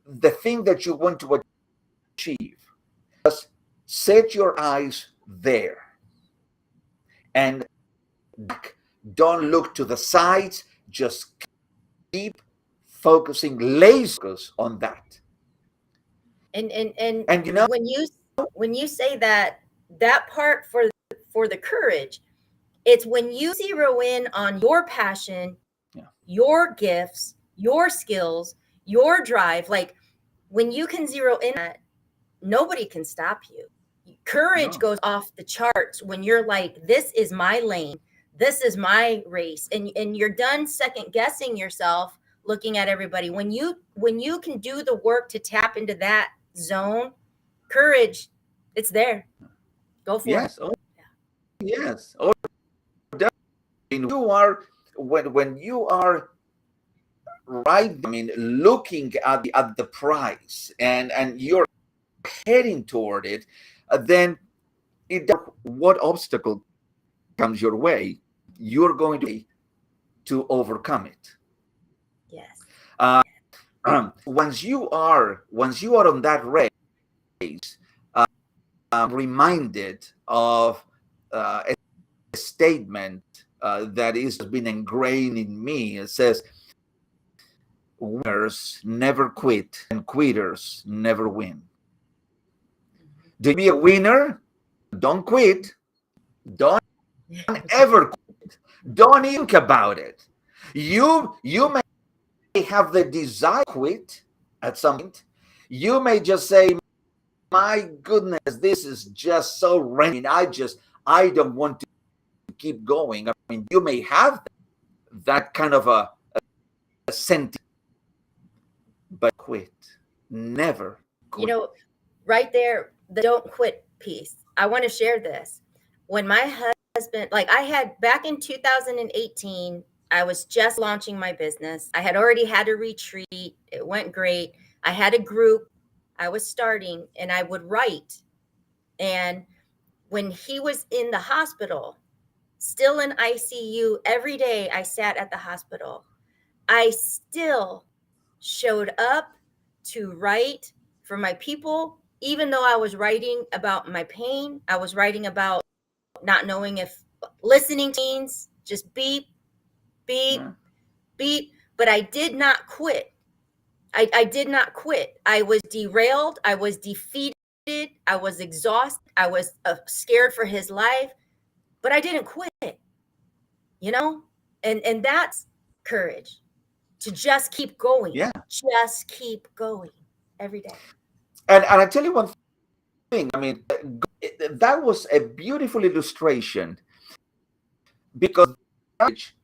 the thing that you want to achieve, just set your eyes there, and don't look to the sides. Just keep focusing, laser on that. And you know, when you say that part for the courage, it's when you zero in on your passion, your gifts, your skills, your drive. Like when you can zero in on that, nobody can stop you. Courage goes off the charts when you're like, this is my lane, this is my race, and you're done second guessing yourself, looking at everybody. When you can do the work to tap into that zone, courage, it's there. Go for it. Oh, yes. Oh, definitely. You are when you are right. I mean, looking at the prize, and you're heading toward it, then what obstacle comes your way, you're going to overcome it. Yes. Once you are on that race, reminded of a statement that has been ingrained in me. It says, winners never quit and quitters never win. To be a winner, don't quit. Don't ever quit. Don't think about it. You may have the desire to quit at some point, You may just say, my goodness, this is just so raining. I don't want to keep going. I mean, you may have that kind of a sentiment, but quit. Never quit. You know, right there, the don't quit piece. I want to share this. When my husband, like I had back in 2018, I was just launching my business. I had already had a retreat. It went great. I had a group I was starting, and I would write. And when he was in the hospital, still in ICU, every day I sat at the hospital, I still showed up to write for my people, even though I was writing about my pain. I was writing about not knowing if listening means just beep, beep, beep. But I did not quit. I did not quit. I was derailed. I was defeated. I was exhausted. I was scared for his life, but I didn't quit, you know? And that's courage, to just keep going. Yeah. Just keep going every day. And I tell you one thing, I mean, that was a beautiful illustration, because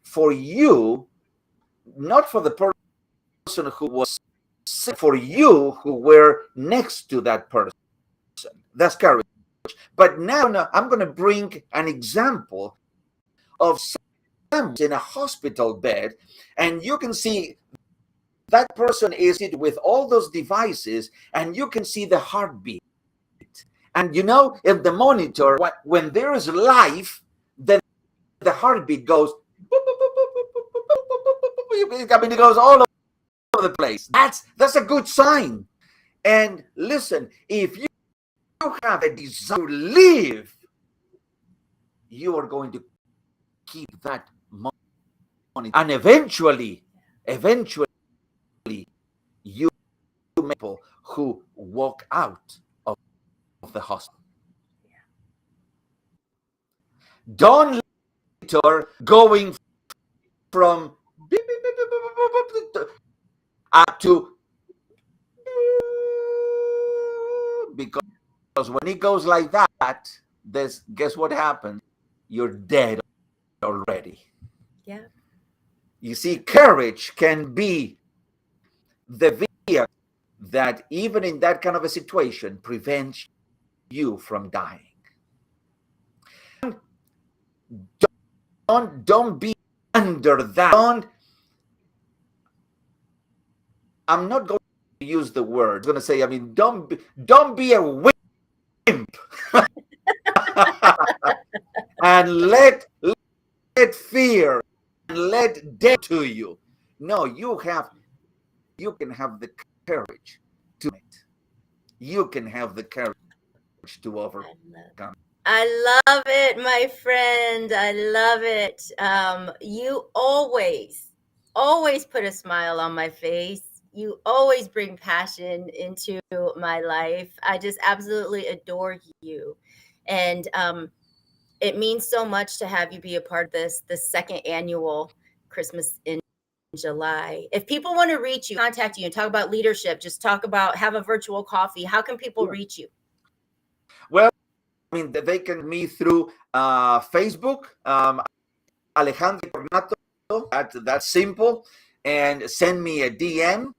for you, not for the person who was sick, for you who were next to that person. That's courage. But now I'm going to bring an example of someone in a hospital bed, and you can see that person is with all those devices, and you can see the heartbeat. And you know, in the monitor, when there is life, then the heartbeat goes, I mean, it goes all over the place. That's a good sign. And listen, if you have a desire to live, you are going to keep that money, and eventually you people who walk out of the hospital. Don't let going from up to, because when it goes like that, guess what happens? You're dead already. Yeah. You see, courage can be the vehicle that, even in that kind of a situation, prevents you from dying. Don't be under that. I'm not going to use the word. I'm going to say, I mean, don't be a wimp. And let fear and let death to you. No, you can have the courage to it. You can have the courage to overcome. I love it, my friend. I love it. You always put a smile on my face. You always bring passion into my life. I just absolutely adore you. And it means so much to have you be a part of the second annual Christmas in July. If people want to reach you, contact you, and talk about leadership, just talk about, have a virtual coffee, how can people reach you? Well, I mean, they can meet through Facebook, Alejandro Tornato. That's simple. And send me a DM,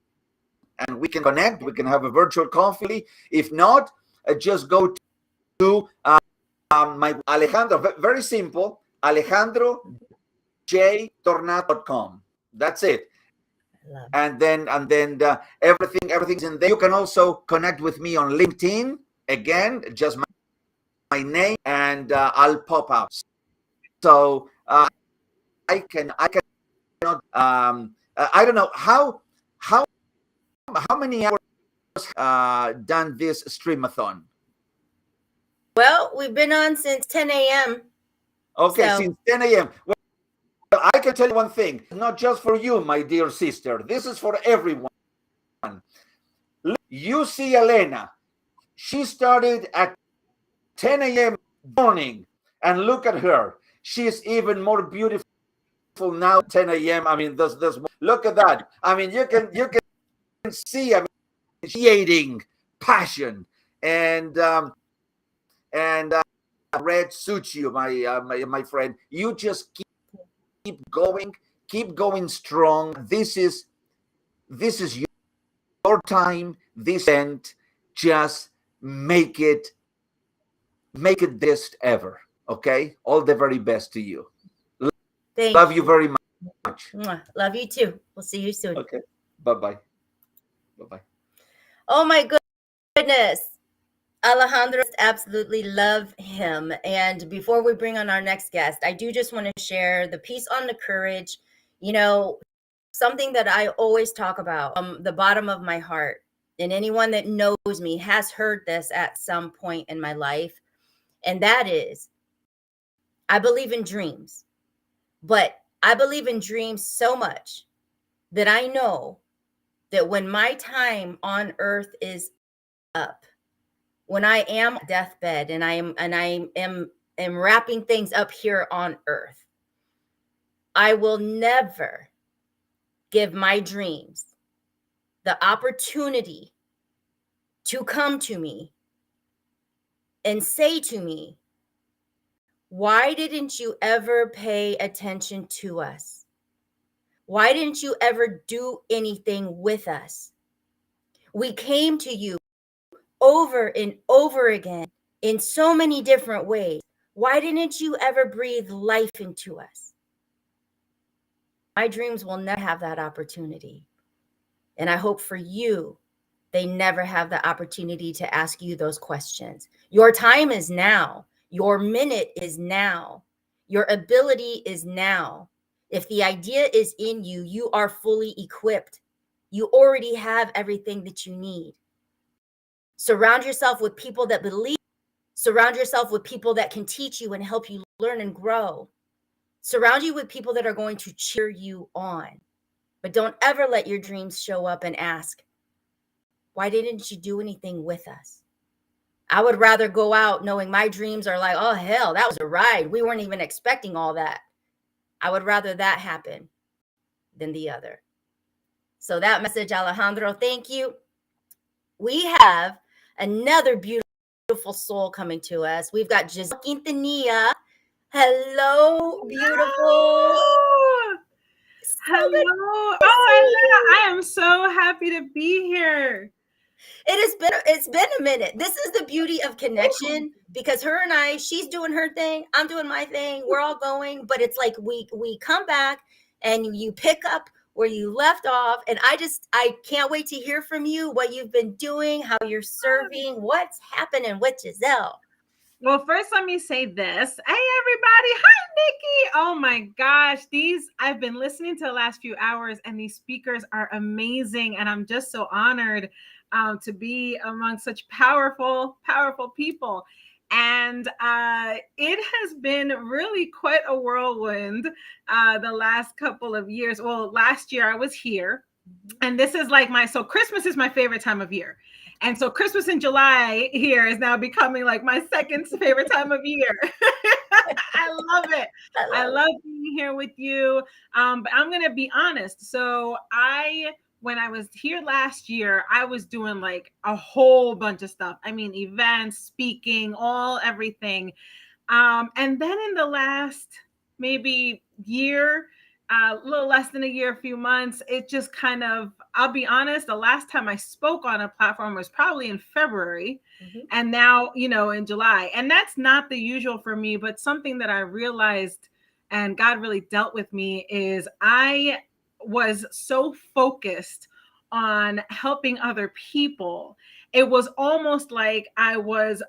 and we can connect. We can have a virtual coffee. If not, just go to my Alejandro. Very simple. AlejandroJTornato.com. That's it. And then everything's in there. You can also connect with me on LinkedIn. Again, just my name, and I'll pop out. So I cannot. I don't know how many hours done this STREAM-A-THON. Well, we've been on since 10 a.m. Okay, so, since 10 a.m. Well, I can tell you one thing, not just for you, my dear sister. This is for everyone. You see Elena. She started at 10 a.m. morning, and look at her. She's even more beautiful now, 10 a.m. I mean, there's look at that. I mean, you can see, I initiating passion. And red suits you, my friend. You just keep going strong. This is your time. This end. Just make it best ever. Okay. All the very best to you. Love you very much. Love you too. We'll see you soon. Okay. Bye-bye. Bye-bye. Oh my goodness. Alejandro, absolutely love him. And before we bring on our next guest, I do just want to share the piece on the courage. You know, something that I always talk about from the bottom of my heart. And anyone that knows me has heard this at some point in my life. And that is, I believe in dreams. But I believe in dreams so much that I know that when my time on earth is up, when I am deathbed and I am wrapping things up here on earth, I will never give my dreams the opportunity to come to me and say to me, why didn't you ever pay attention to us? Why didn't you ever do anything with us? We came to you over and over again in so many different ways. Why didn't you ever breathe life into us? My dreams will never have that opportunity. And I hope for you, they never have the opportunity to ask you those questions. Your time is now. Your minute is now. Your ability is now. If the idea is in you, you are fully equipped. You already have everything that you need. Surround yourself with people that believe. Surround yourself with people that can teach you and help you learn and grow. Surround you with people that are going to cheer you on. But don't ever let your dreams show up and ask, why didn't you do anything with us? I would rather go out knowing my dreams are like, oh, hell, that was a ride. We weren't even expecting all that. I would rather that happen than the other. So that message, Alejandro, thank you. We have another beautiful soul coming to us. We've got Giselle Quintanilla. Hello, beautiful. Oh, hello. Oh, I am so happy to be here. It's been a minute. This is the beauty of connection, because her and I, she's doing her thing, I'm doing my thing, we're all going, but it's like we come back and you pick up where you left off, and I can't wait to hear from you, what you've been doing, how you're serving, what's happening with Giselle. Well, first, let me say this. Hey, everybody. Hi, Nikki. Oh, my gosh. I've been listening to the last few hours, and these speakers are amazing. And I'm just so honored to be among such powerful, powerful people. And it has been really quite a whirlwind the last couple of years. Well, last year I was here, and this is like so Christmas is my favorite time of year. And so Christmas in July here is now becoming like my second favorite time of year. I love it. I love being here with you. But I'm going to be honest. So when I was here last year, I was doing like a whole bunch of stuff. I mean, events, speaking, everything. And then in the last maybe year, a little less than a year, a few months, it just kind of, I'll be honest, the last time I spoke on a platform was probably in February. Mm-hmm. And now, in July. And that's not the usual for me, but something that I realized and God really dealt with me is I was so focused on helping other people. It was almost like I was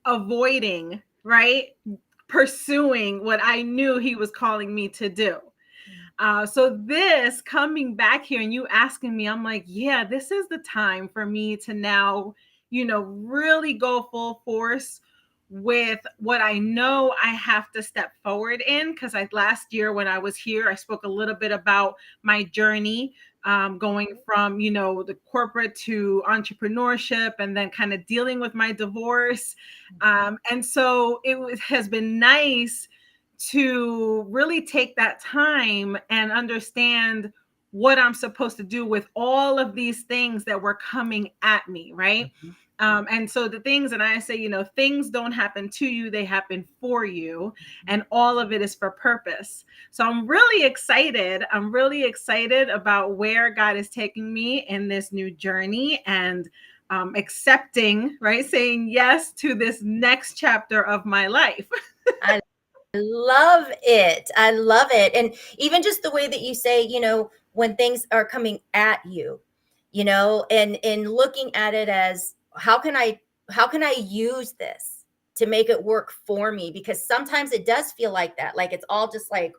avoiding, right? Pursuing what I knew He was calling me to do. So this coming back here and you asking me, I'm like, yeah, this is the time for me to now, really go full force with what I know I have to step forward in. Because last year when I was here, I spoke a little bit about my journey going from, the corporate to entrepreneurship, and then kind of dealing with my divorce. And so has been nice to really take that time and understand what I'm supposed to do with all of these things that were coming at me, right? And so the things, and I say, things don't happen to you, they happen for you. And all of it is for purpose. So I'm really excited. I'm really excited about where God is taking me in this new journey, and accepting, right? Saying yes to this next chapter of my life. I love it. I love it. And even just the way that you say, when things are coming at you, and looking at it as how can I use this to make it work for me? Because sometimes it does feel like that. Like it's all just like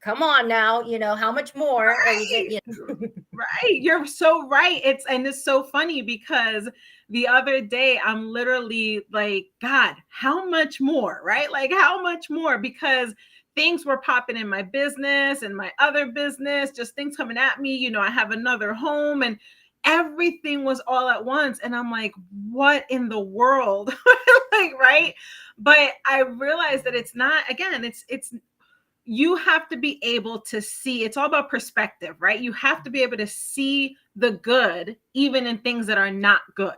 come on now, how much more are you getting? Right. You're so right. It's so funny because the other day I'm literally like, God, how much more? Right? Like how much more? Because things were popping in my business and my other business, just things coming at me. I have another home and everything was all at once. And I'm like, what in the world? Like, right. But I realized that it's not, again, it's you have to be able to see. It's all about perspective, right? You have to be able to see the good even in things that are not good.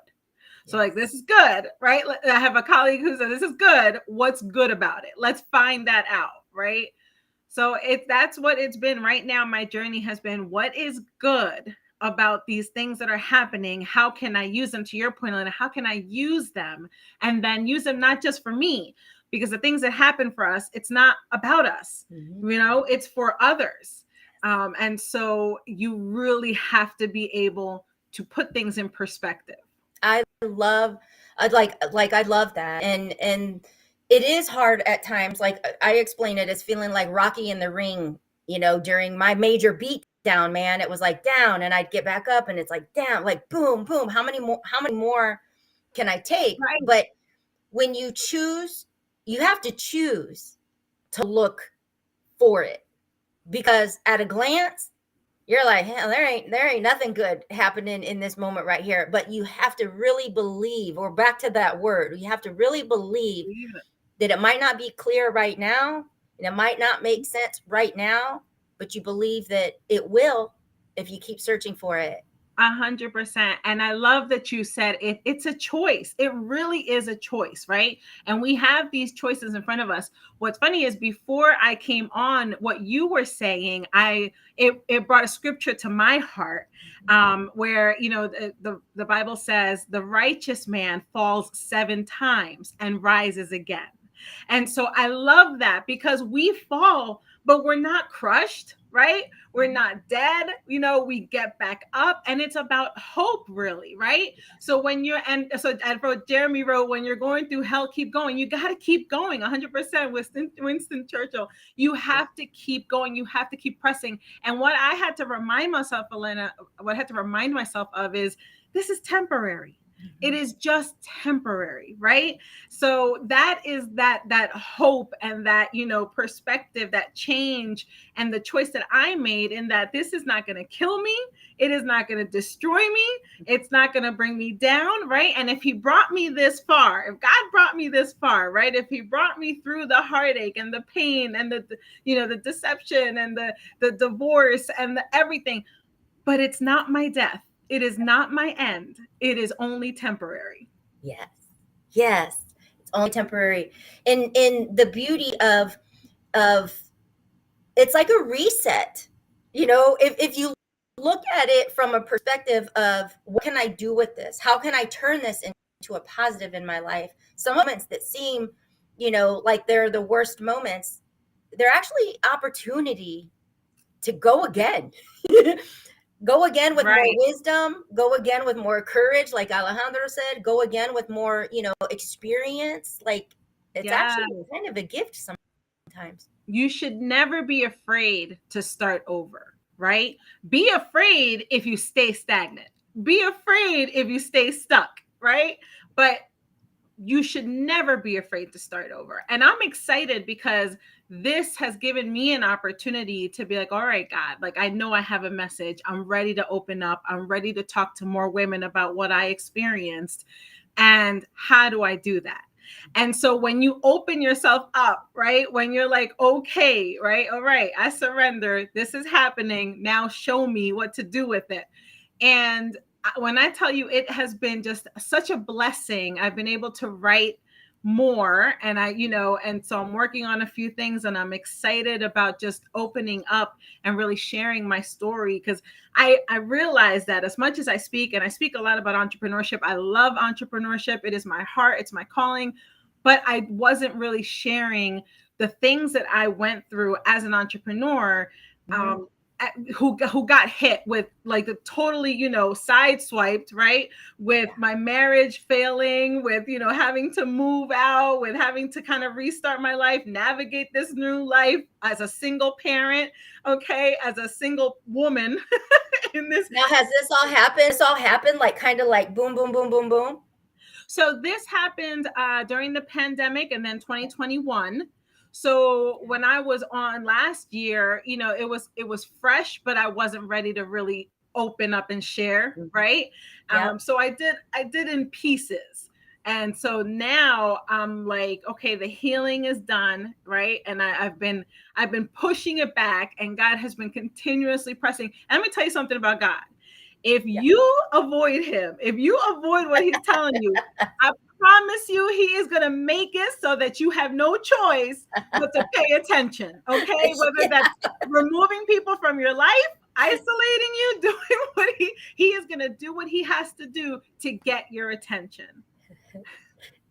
So like, this is good, right? I have a colleague who said, this is good. What's good about it? Let's find that out, right? So that's what it's been right now. My journey has been, what is good about these things that are happening? How can I use them? To your point, Elena, how can I use them? And then use them not just for me, because the things that happen for us, it's not about us, it's for others. And so you really have to be able to put things in perspective. I love I love that. And it is hard at times. Like I explain it as feeling like Rocky in the ring, during my major beat down, man. It was like down and I'd get back up and it's like down, like boom, boom. How many more can I take? Right. But when you choose, you have to choose to look for it, because at a glance, you're like, hell, there ain't nothing good happening in this moment right here. But you have to really believe, or back to that word, you have to really believe that it might not be clear right now, and it might not make sense right now, but you believe that it will if you keep searching for it. 100%. And I love that you said it's a choice. It really is a choice, right? And we have these choices in front of us. What's funny is before I came on, what you were saying, it brought a scripture to my heart, where the Bible says the righteous man falls 7 times and rises again. And so I love that, because we fall, but we're not crushed, right? We're not dead. We get back up, and it's about hope, really, right? So Jeremy wrote, when you're going through hell, keep going. You got to keep going. 100%. Winston Churchill. You have to keep going. You have to keep pressing. And what I had to remind myself, Elena, what I had to remind myself of is, this is temporary. It is just temporary, right? So that is that hope and that, perspective, that change, and the choice that I made, in that this is not going to kill me. It is not going to destroy me. It's not going to bring me down, right? And if he brought me this far, if God brought me this far, right? If he brought me through the heartache and the pain and the deception and the divorce and everything, but it's not my death. It is not my end. It is only temporary. Yes, it's only temporary. And in the beauty of it's like a reset. If you look at it from a perspective of, what can I do with this? How can I turn this into a positive in my life? Some moments that seem, like they're the worst moments, they're actually opportunity to go again. Go again with more wisdom, go again with more courage, like Alejandro said, go again with more, experience. Like it's actually kind of a gift sometimes. You should never be afraid to start over, right? Be afraid if you stay stagnant. Be afraid if you stay stuck, right? But you should never be afraid to start over. And I'm excited because this has given me an opportunity to be like, all right, God, like, I know I have a message. I'm ready to open up. I'm ready to talk to more women about what I experienced. And how do I do that? And so when you open yourself up, right, when you're like, okay, right, all right, I surrender, this is happening, now show me what to do with it. And when I tell you, it has been just such a blessing. I've been able to write more, and and so I'm working on a few things, and I'm excited about just opening up and really sharing my story, because I realize that as much as I speak, and I speak a lot about entrepreneurship, I love entrepreneurship. It is my heart, it's my calling, but I wasn't really sharing the things that I went through as an entrepreneur. Who got hit with like the totally, sideswiped, right? With my marriage failing, with, having to move out, with having to kind of restart my life, navigate this new life as a single parent, okay, as a single woman in this. Now, has this all happened? This all happened like kind of like boom, boom, boom, boom, boom. So this happened during the pandemic, and then 2021. So when I was on last year, it was fresh, but I wasn't ready to really open up and share, right? Yep. So I did in pieces. And so now I'm like, okay, the healing is done, right? And I've been pushing it back, and God has been continuously pressing. And let me tell you something about God. If you avoid him, if you avoid what he's telling you, I promise you, he is going to make it so that you have no choice but to pay attention. Okay. Whether that's removing people from your life, isolating you, doing what he is going to do what he has to do to get your attention.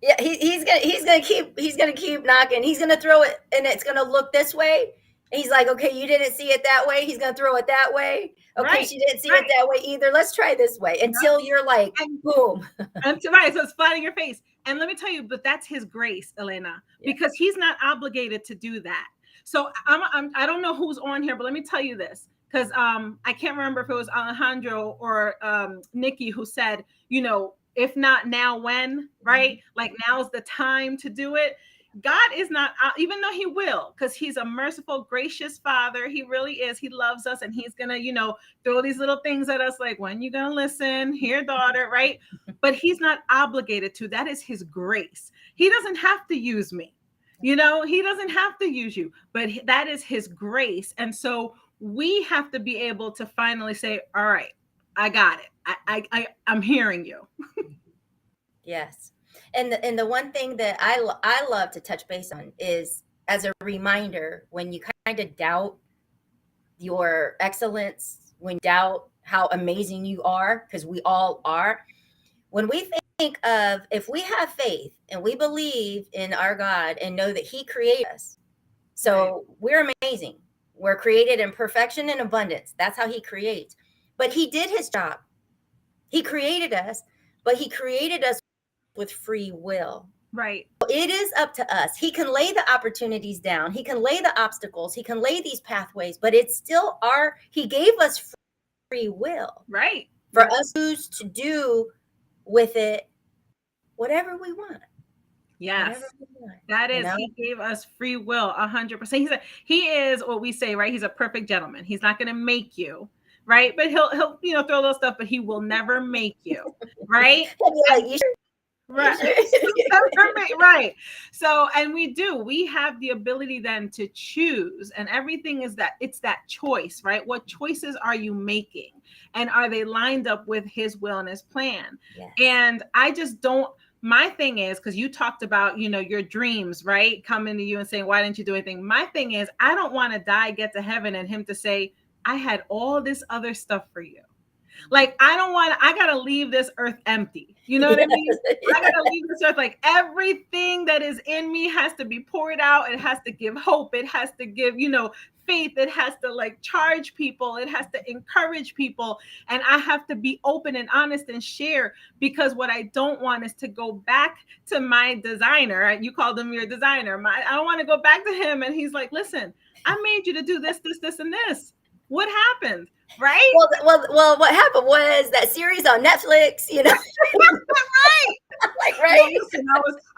Yeah. He's going to keep knocking. He's going to throw it, and it's going to look this way. He's like, okay, you didn't see it that way. He's going to throw it that way. Okay, right, she didn't see it that way either. Let's try this way until you're like, boom. Right, so it's flat in your face. And let me tell you, but that's his grace, Elena, because he's not obligated to do that. So I don't know who's on here, but let me tell you this, because I can't remember if it was Alejandro or Nikki who said, if not now, when, right? Like now's the time to do it. God is not, even though he will, because he's a merciful, gracious father. He really is. He loves us, and he's going to, throw these little things at us like, when you going to listen? Here, daughter, right? But he's not obligated to. That is his grace. He doesn't have to use me. He doesn't have to use you, but that is his grace. And so we have to be able to finally say, all right, I got it. I'm hearing you. Yes. And the one thing that I love to touch base on is, as a reminder, when you kind of doubt your excellence, when you doubt how amazing you are, because we all are, when we think of, if we have faith and we believe in our God and know that he created us, so we're amazing. We're created in perfection and abundance. That's how he creates. But he did his job. He created us, but he created us with free will. Right. It is up to us. He can lay the opportunities down. He can lay the obstacles. He can lay these pathways, but it's still he gave us free will. Right. For us to do with it whatever we want. Yes. That is, he gave us free will 100%. He is what we say, right? He's a perfect gentleman. He's not going to make you, right? But he'll throw a little stuff, but he will never make you, right? Right. Right. So, and we have the ability then to choose, and everything is that it's that choice, right? What choices are you making, and are they lined up with his will and his plan? Yes. And I just don't, my thing is, because you talked about, your dreams, right? Coming to you and saying, why didn't you do anything? My thing is, I don't want to die, get to heaven, and him to say, I had all this other stuff for you. Like, I got to leave this earth empty. You know what I mean? I got to leave this earth, like everything that is in me has to be poured out. It has to give hope. It has to give, faith. It has to like charge people. It has to encourage people. And I have to be open and honest and share, because what I don't want is to go back to my designer. You called him your designer. I don't want to go back to him. And he's like, listen, I made you to do this, this, this, and this. What happened? Right. Well, what happened was that series on Netflix, right. Like, right. Well, listen,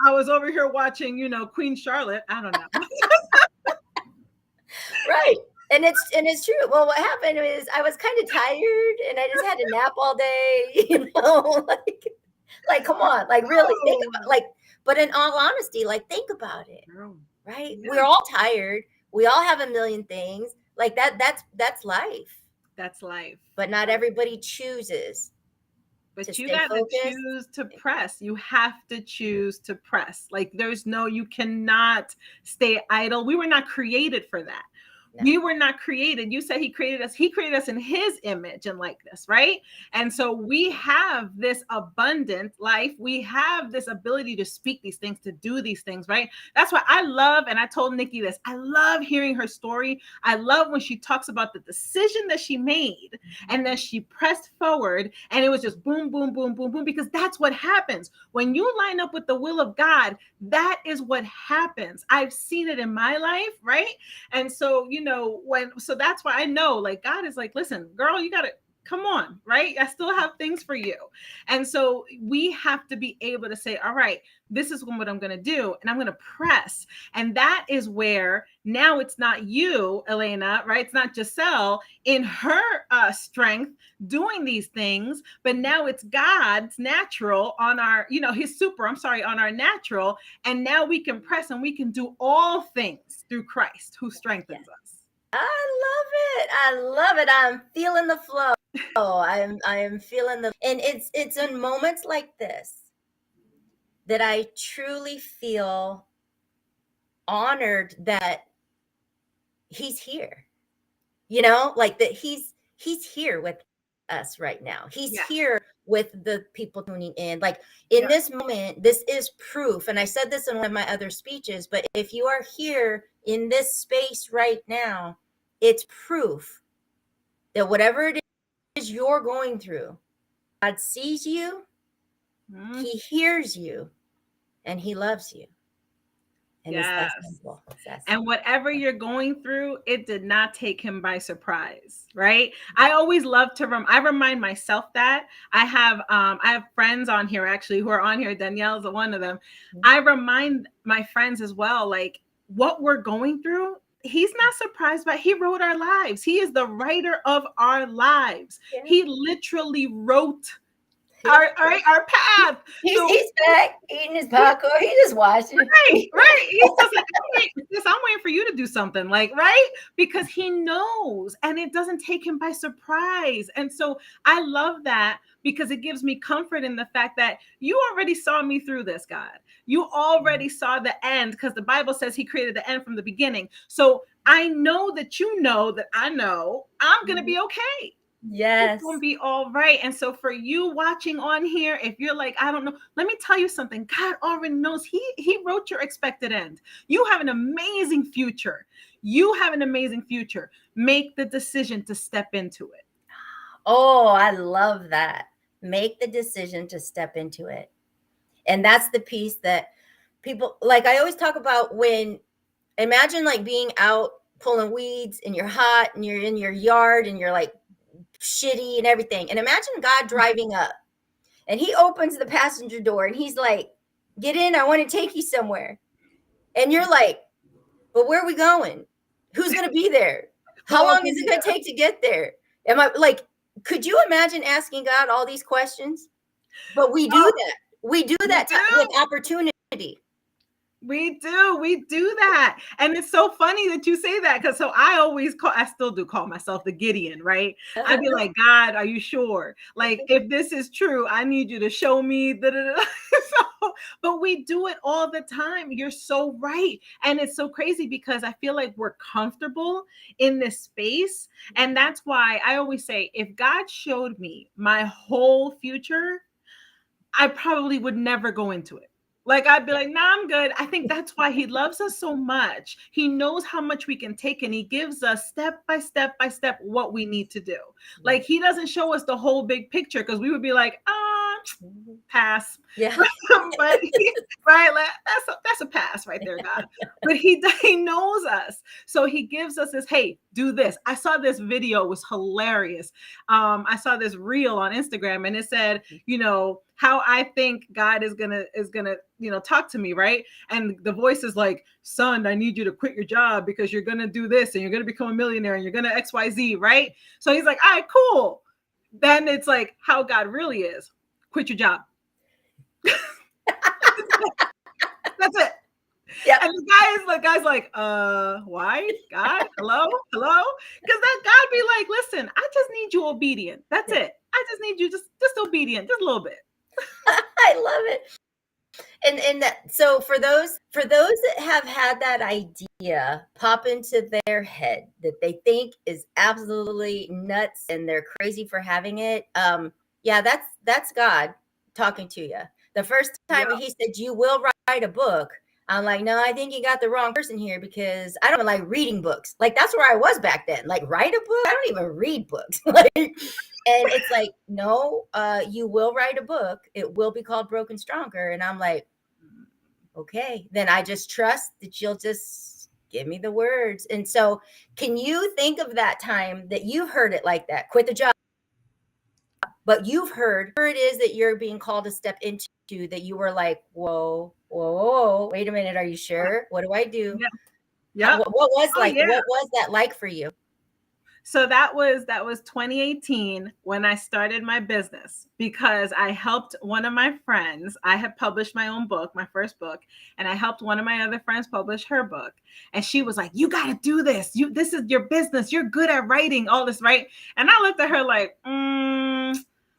I was over here watching, Queen Charlotte. I don't know. Right. And it's true. Well, what happened is I was kind of tired, and I just had to nap all day, like come on, like really think about, like, But in all honesty, like, think about it, Girl. right? Yeah. We're all tired. We all have a million things like that. That's life. That's life. But not everybody chooses But to you stay got to focused. choose to press. You have to choose to press. Like, you cannot stay idle. We were not created for that. No. We were not created. You said he created us in his image and likeness, right? And so we have this abundant life. We have this ability to speak these things, to do these things, right? That's why I love, and I told Nikki this, I love hearing her story. I love when she talks about the decision that she made and then she pressed forward and it was just boom, boom, boom, boom, boom, because that's what happens. When you line up with the will of God, that is what happens. I've seen it in my life, right? And so, so that's why I know, like, God is like, listen, girl, you got to come on, right? I still have things for you. And so we have to be able to say, all right, this is what I'm going to do. And I'm going to press. And that is where now it's not you, Elena, right? It's not Giselle in her strength doing these things, but now it's God's natural on our, his super, on our natural. And now we can press and we can do all things through Christ who strengthens us. I love it. I'm feeling the flow. I am feeling and it's in moments like this that I truly feel honored that he's here. Like that he's here with us right now. He's here with the people tuning in. Like in this moment, this is proof. And I said this in one of my other speeches, but if you are here in this space right now, it's proof that whatever it is you're going through, God sees you, he hears you, and he loves you. And it's that simple. And whatever you're going through, it did not take him by surprise, right? I always love to I remind myself that. I have friends on here actually who are on here. Danielle's one of them. I remind my friends as well, like, what we're going through, he's not surprised by. He wrote our lives. He is the writer of our lives. Yeah. He literally wrote our path. He's back eating his popcorn. He just watching. Right. He's just like, I'm waiting for you to do something, like, right? Because he knows, and it doesn't take him by surprise. And so I love that, because it gives me comfort in the fact that you already saw me through this, God. You already saw the end, because the Bible says he created the end from the beginning. So I know that you know that I know I'm going to be okay. Yes. It's going to be all right. And so for you watching on here, if you're like, I don't know, let me tell you something. God already knows. He wrote your expected end. You have an amazing future. Make the decision to step into it. Oh, I love that. Make the decision to step into it. And that's the piece that people, like, I always talk about, imagine like being out pulling weeds and you're hot and you're in your yard and you're like shitty and everything. And imagine God driving up and he opens the passenger door and he's like, get in, I want to take you somewhere. And you're like, but where are we going? Who's going to be there? How long is it going to take to get there? Am I like, could you imagine asking God all these questions? But we do that. We do that with opportunity. We do that. And it's so funny that you say that, because I still do call myself the Gideon, right? I'd be like, God, are you sure? Like, if this is true, I need you to show me. But we do it all the time. You're so right. And it's so crazy because I feel like we're comfortable in this space. And that's why I always say, if God showed me my whole future, I probably would never go into it. Like, I'd be like, nah, I'm good. I think that's why he loves us so much. He knows how much we can take, and he gives us step by step by step what we need to do. Like, he doesn't show us the whole big picture, because we would be like, pass. Yeah. But right, like, that's a pass right there, God. But he knows us. So he gives us this, hey, do this. I saw this video, it was hilarious. I saw this reel on Instagram, and it said, how I think God is gonna talk to me, right? And the voice is like, son, I need you to quit your job because you're gonna do this and you're gonna become a millionaire and you're gonna XYZ, right? So he's like, all right, cool. Then it's like how God really is. Quit your job. That's it. Yep. And the guy's like, why? God, hello? Because that God be like, listen, I just need you obedient. That's it. I just need you just obedient, just a little bit. I love it. And that, so for those that have had that idea pop into their head that they think is absolutely nuts and they're crazy for having it, yeah, that's God talking to you. The first time he said you will write a book, I'm like, no, I think you got the wrong person here, because I don't even like reading books. Like, that's where I was back then. Like, write a book? I don't even read books. Like, and it's like, no, you will write a book. It will be called Broken Stronger. And I'm like, okay, then I just trust that you'll just give me the words. And so can you think of that time that you've heard it like that? Quit the job. But you've heard it is that you're being called to step into, that you were like, whoa, wait a minute. Are you sure? What do I do? Yeah. What was what was that like for you? So that was 2018 when I started my business, because I helped one of my friends. I had published my own book, my first book, and I helped one of my other friends publish her book. And she was like, you got to do this. This is your business. You're good at writing all this, right? And I looked at her like,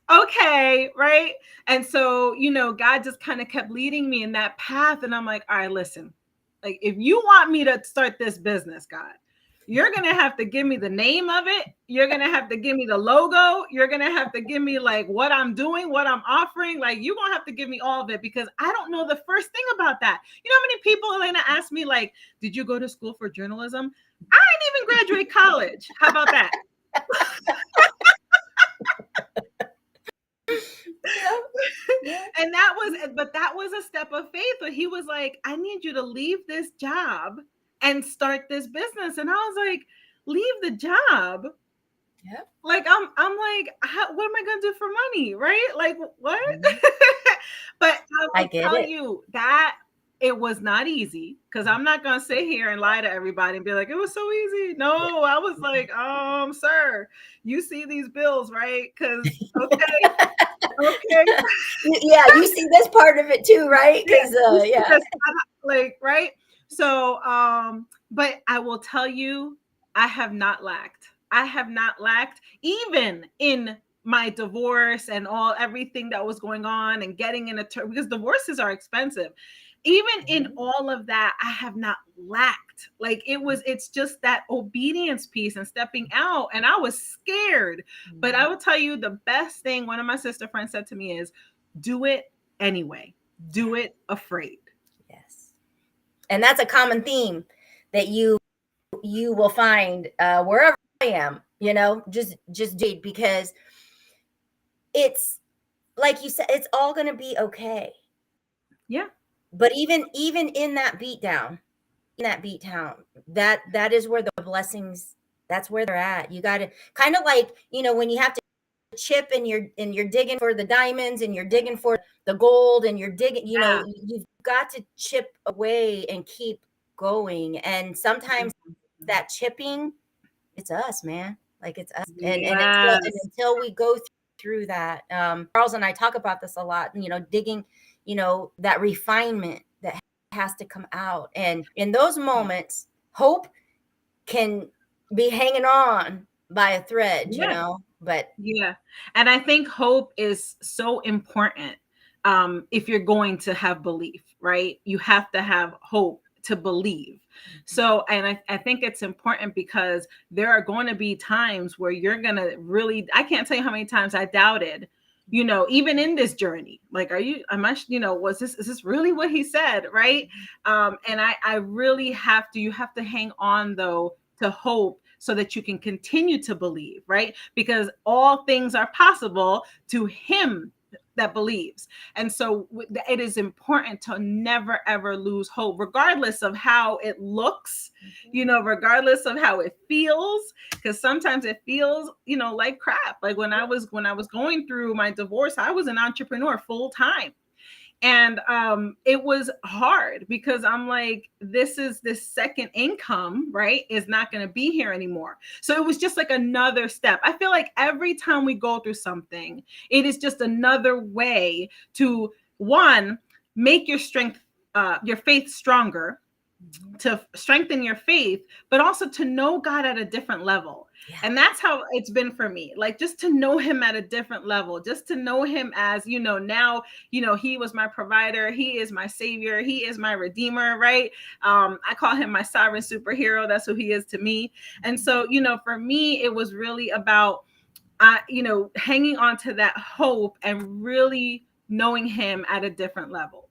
okay, right? And so, God just kind of kept leading me in that path. And I'm like, all right, listen, like, if you want me to start this business, God, you're going to have to give me the name of it. You're going to have to give me the logo. You're going to have to give me like what I'm doing, what I'm offering. Like, you're going to have to give me all of it, because I don't know the first thing about that. You know how many people, Elena, ask me like, did you go to school for journalism? I didn't even graduate college. How about that? And that was a step of faith, where he was like, I need you to leave this job and start this business. And I was like, leave the job? Yeah. Like, I'm like, what am I going to do for money? Right? Like, what? Mm-hmm. But I will tell you that it was not easy, because I'm not going to sit here and lie to everybody and be like, it was so easy. No, I was like, sir, you see these bills, right? Because, okay. Yeah, you see this part of it too, right? Because like, right. So, but I will tell you, I have not lacked. Even in my divorce and everything that was going on, and getting in because divorces are expensive. Even in all of that, I have not lacked. Like, it's just that obedience piece and stepping out. And I was scared, but I will tell you, the best thing one of my sister friends said to me is, do it anyway. Do it afraid. Yes. And that's a common theme that you will find wherever I am, just do it, because it's like you said, it's all going to be okay. Yeah. But even in that beatdown, that is where the blessings, that's where they're at. You got to kind of like, when you have to chip and you're digging for the diamonds, and you're digging for the gold, and you're digging, you've got to chip away and keep going. And sometimes that chipping, it's us, man. Like, it's us. And until we go through that, Charles and I talk about this a lot, digging, that refinement that has to come out. And in those moments, hope can be hanging on by a thread, but and I think hope is so important. If you're going to have belief, right? You have to have hope to believe. So, and I think it's important, because there are going to be times where you're going to really, I can't tell you how many times I doubted, even in this journey, like, is this really what he said? Right. And I really you have to hang on though to hope, so that you can continue to believe, right? Because all things are possible to him that believes. And so it is important to never, ever lose hope, regardless of how it looks, regardless of how it feels, because sometimes it feels, like crap. Like when I was going through my divorce, I was an entrepreneur full time. And it was hard, because I'm like, this second income, right, is not going to be here anymore. So it was just like another step. I feel like every time we go through something, it is just another way to, one, make your strength your faith stronger, to strengthen your faith, but also to know God at a different level. Yeah. And that's how it's been for me. Like, just to know him at a different level, just to know him as, now, he was my provider. He is my savior. He is my redeemer, right? I call him my sovereign superhero. That's who he is to me. And so, for me, it was really about, hanging on to that hope and really knowing him at a different level.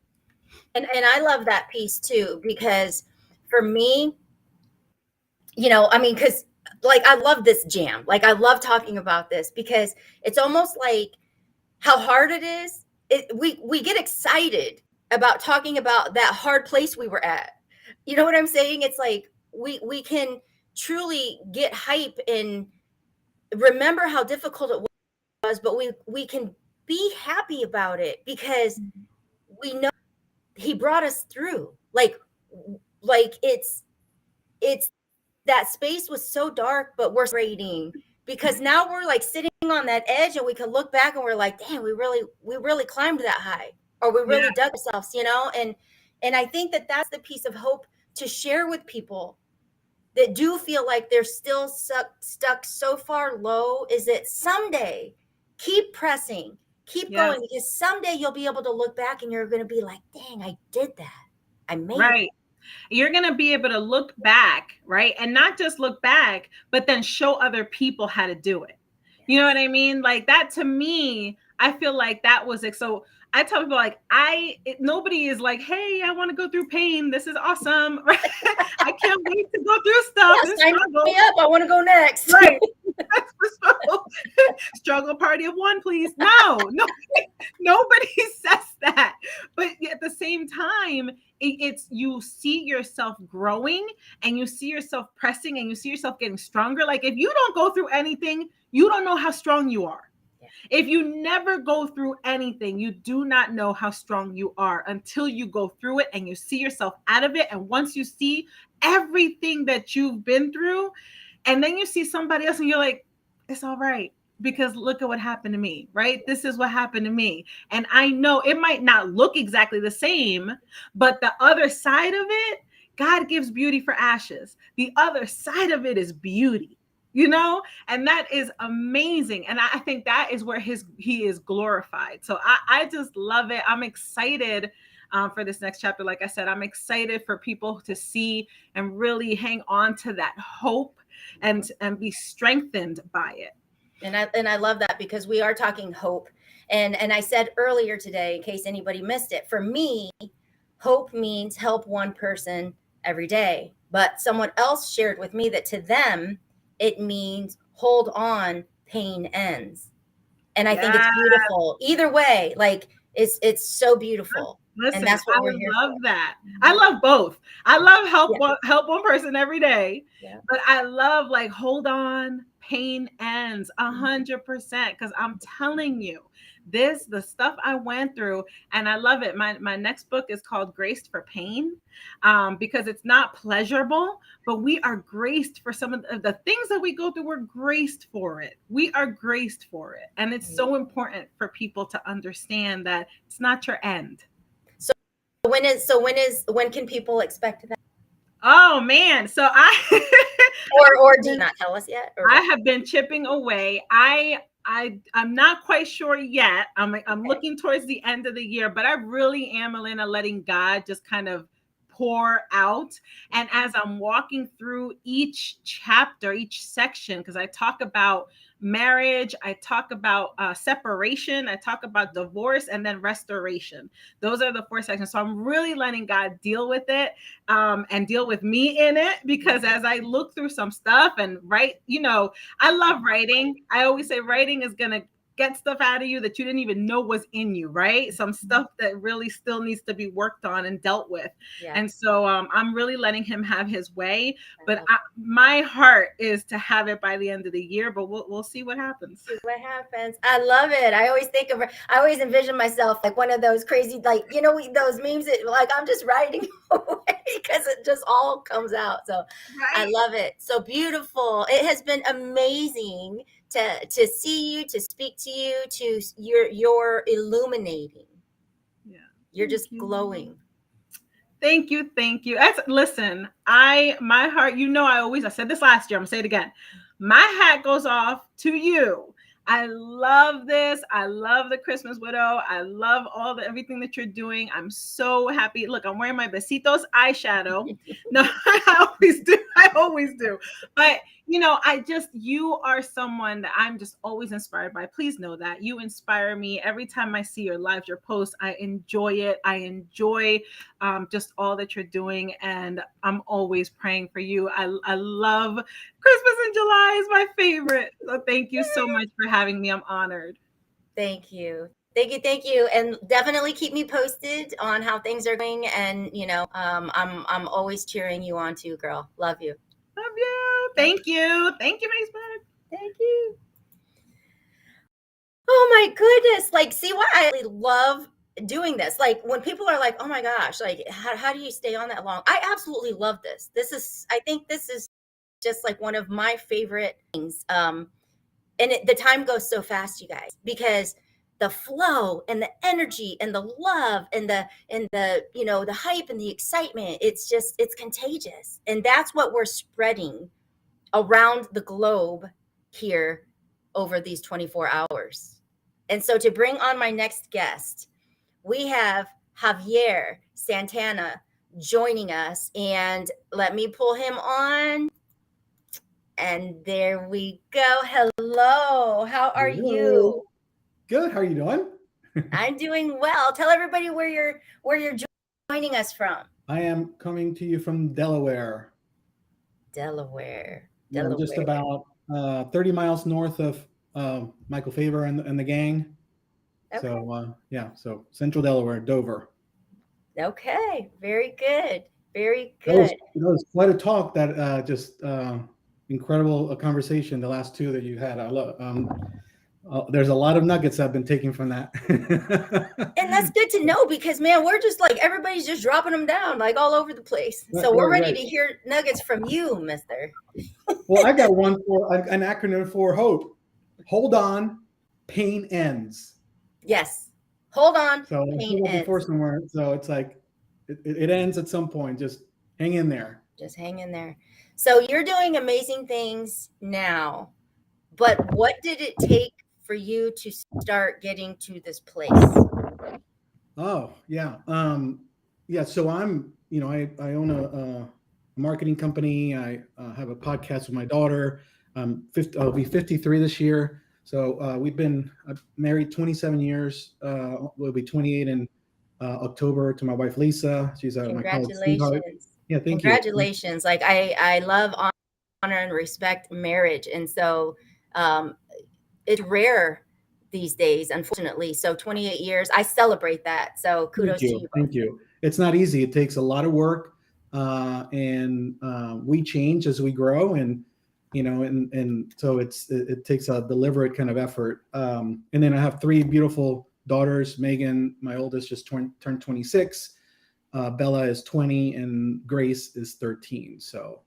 And I love that piece too, because for me, because like I love this jam. Like I love talking about this because it's almost like how hard it is. We get excited about talking about that hard place we were at. You know what I'm saying? It's like we can truly get hype and remember how difficult it was, but we can be happy about it because we know he brought us through. Like it's that space was so dark, but we're celebrating because now we're like sitting on that edge and we can look back and we're like, damn, we really climbed that high, or we really dug ourselves, and I think that that's the piece of hope to share with people that do feel like they're still stuck so far low, is that someday keep pressing, keep going, because someday you'll be able to look back and you're going to be like, dang, I did that. I made it. You're going to be able to look back, right? And not just look back, but then show other people how to do it. You know what I mean? Like that, to me, I feel like that was like, so I tell people like, nobody is like, hey, I want to go through pain. This is awesome. I can't wait to go through stuff. Yes, sign me up. I want to go next. Right. Struggle party of one, please. No, nobody says that. But at the same time, it's you see yourself growing and you see yourself pressing and you see yourself getting stronger. Like if you don't go through anything, you don't know how strong you are. If you never go through anything, you do not know how strong you are until you go through it and you see yourself out of it. And once you see everything that you've been through, and then you see somebody else and you're like, it's all right, because look at what happened to me, right? This is what happened to me. And I know it might not look exactly the same, but the other side of it, God gives beauty for ashes. The other side of it is beauty. And that is amazing. And I think that is where he is glorified. So I just love it. I'm excited for this next chapter. Like I said, I'm excited for people to see and really hang on to that hope and be strengthened by it. And I love that, because we are talking hope. And I said earlier today, in case anybody missed it, for me, hope means help one person every day. But someone else shared with me that to them, it means hold on, pain ends. And I think it's beautiful. Either way, like it's so beautiful. Listen, and that's what we're here love for. that. I love both. I love help one person every day, but I love like hold on, pain ends 100%. Because I'm telling you, the stuff I went through, and I love it. My next book is called Graced for Pain, because it's not pleasurable, but we are graced for some of the things that we go through. We're graced for it. We are graced for it. And it's so important for people to understand that it's not your end. When can people expect that? Oh man. So or do you not tell us yet? I have been chipping away. I'm not quite sure yet. I'm looking towards the end of the year, but I really am, Elena, letting God just kind of pour out. And as I'm walking through each chapter, each section, because I talk about marriage, I talk about separation, I talk about divorce, and then restoration. Those are the 4 sections. So I'm really letting God deal with it and deal with me in it, because as I look through some stuff and write, I love writing. I always say writing is going to get stuff out of you that you didn't even know was in you, right? Some stuff that really still needs to be worked on and dealt with. And so I'm really letting him have his way, but my heart is to have it by the end of the year, but we'll see what happens. I love it. I always envision myself like one of those crazy, like, those memes that like, I'm just writing away because it just all comes out. So I love it. So beautiful. It has been amazing to see you, to speak to you, you're illuminating. Yeah. You're just glowing. Thank you. Thank you. Listen, my heart, I said this last year, I'm gonna say it again. My hat goes off to you. I love this. I love the Christmas Widow. I love everything that you're doing. I'm so happy. Look, I'm wearing my Besitos eyeshadow. No, I always do. But you are someone that I'm just always inspired by. Please know that you inspire me every time I see your lives, your posts. I enjoy it. I enjoy just all that you're doing, and I'm always praying for you. I love Christmas in July is my favorite. So thank you so much for having me. I'm honored. Thank you. Thank you. And definitely keep me posted on how things are going. And I'm always cheering you on too, girl. Love you. Love you. Thank you. Thank you, Facebook. Thank you. Oh my goodness. Like, see why I really love doing this. Like when people are like, oh my gosh, like how do you stay on that long? I absolutely love this. I think this is just like one of my favorite things. And the time goes so fast, you guys, because the flow and the energy and the love and the the hype and the excitement, it's contagious. And that's what we're spreading around the globe here over these 24 hours. And so to bring on my next guest, we have Javier Santana joining us, and let me pull him on. And there we go. Hello. How are you? Good. How are you doing? I'm doing well. Tell everybody where you're joining us from. I am coming to you from Delaware. Delaware. I'm just about 30 miles north of Michael Faber and the gang. Okay. So so Central Delaware, Dover. Okay. Very good. Very good. That was quite a talk. That just incredible conversation. The last two that you had, I love. There's a lot of nuggets I've been taking from that. And that's good to know, because man, we're just like, everybody's just dropping them down like all over the place. So we're ready to hear nuggets from you, mister. Well, I got one for an acronym for HOPE. Hold on, pain ends. Yes. Hold on. So pain ends. Before somewhere. So it's like it ends at some point. Just hang in there. Just hang in there. So you're doing amazing things now, but what did it take for you to start getting to this place? Oh, yeah. So I'm, I own a marketing company. I have a podcast with my daughter. I'll be 53 this year. So I've married 27 years. We'll be 28 in October to my wife, Lisa. She's my college sweetheart. Yeah, thank you. Congratulations. Like I love, honor, and respect marriage. And so it's rare these days, unfortunately. So 28 years, I celebrate that. So kudos to you. Thank you. It's not easy. It takes a lot of work, and we change as we grow, and so it takes a deliberate kind of effort. And then I have three beautiful daughters. Megan, my oldest, just turned 26. Bella is 20, and Grace is 13. So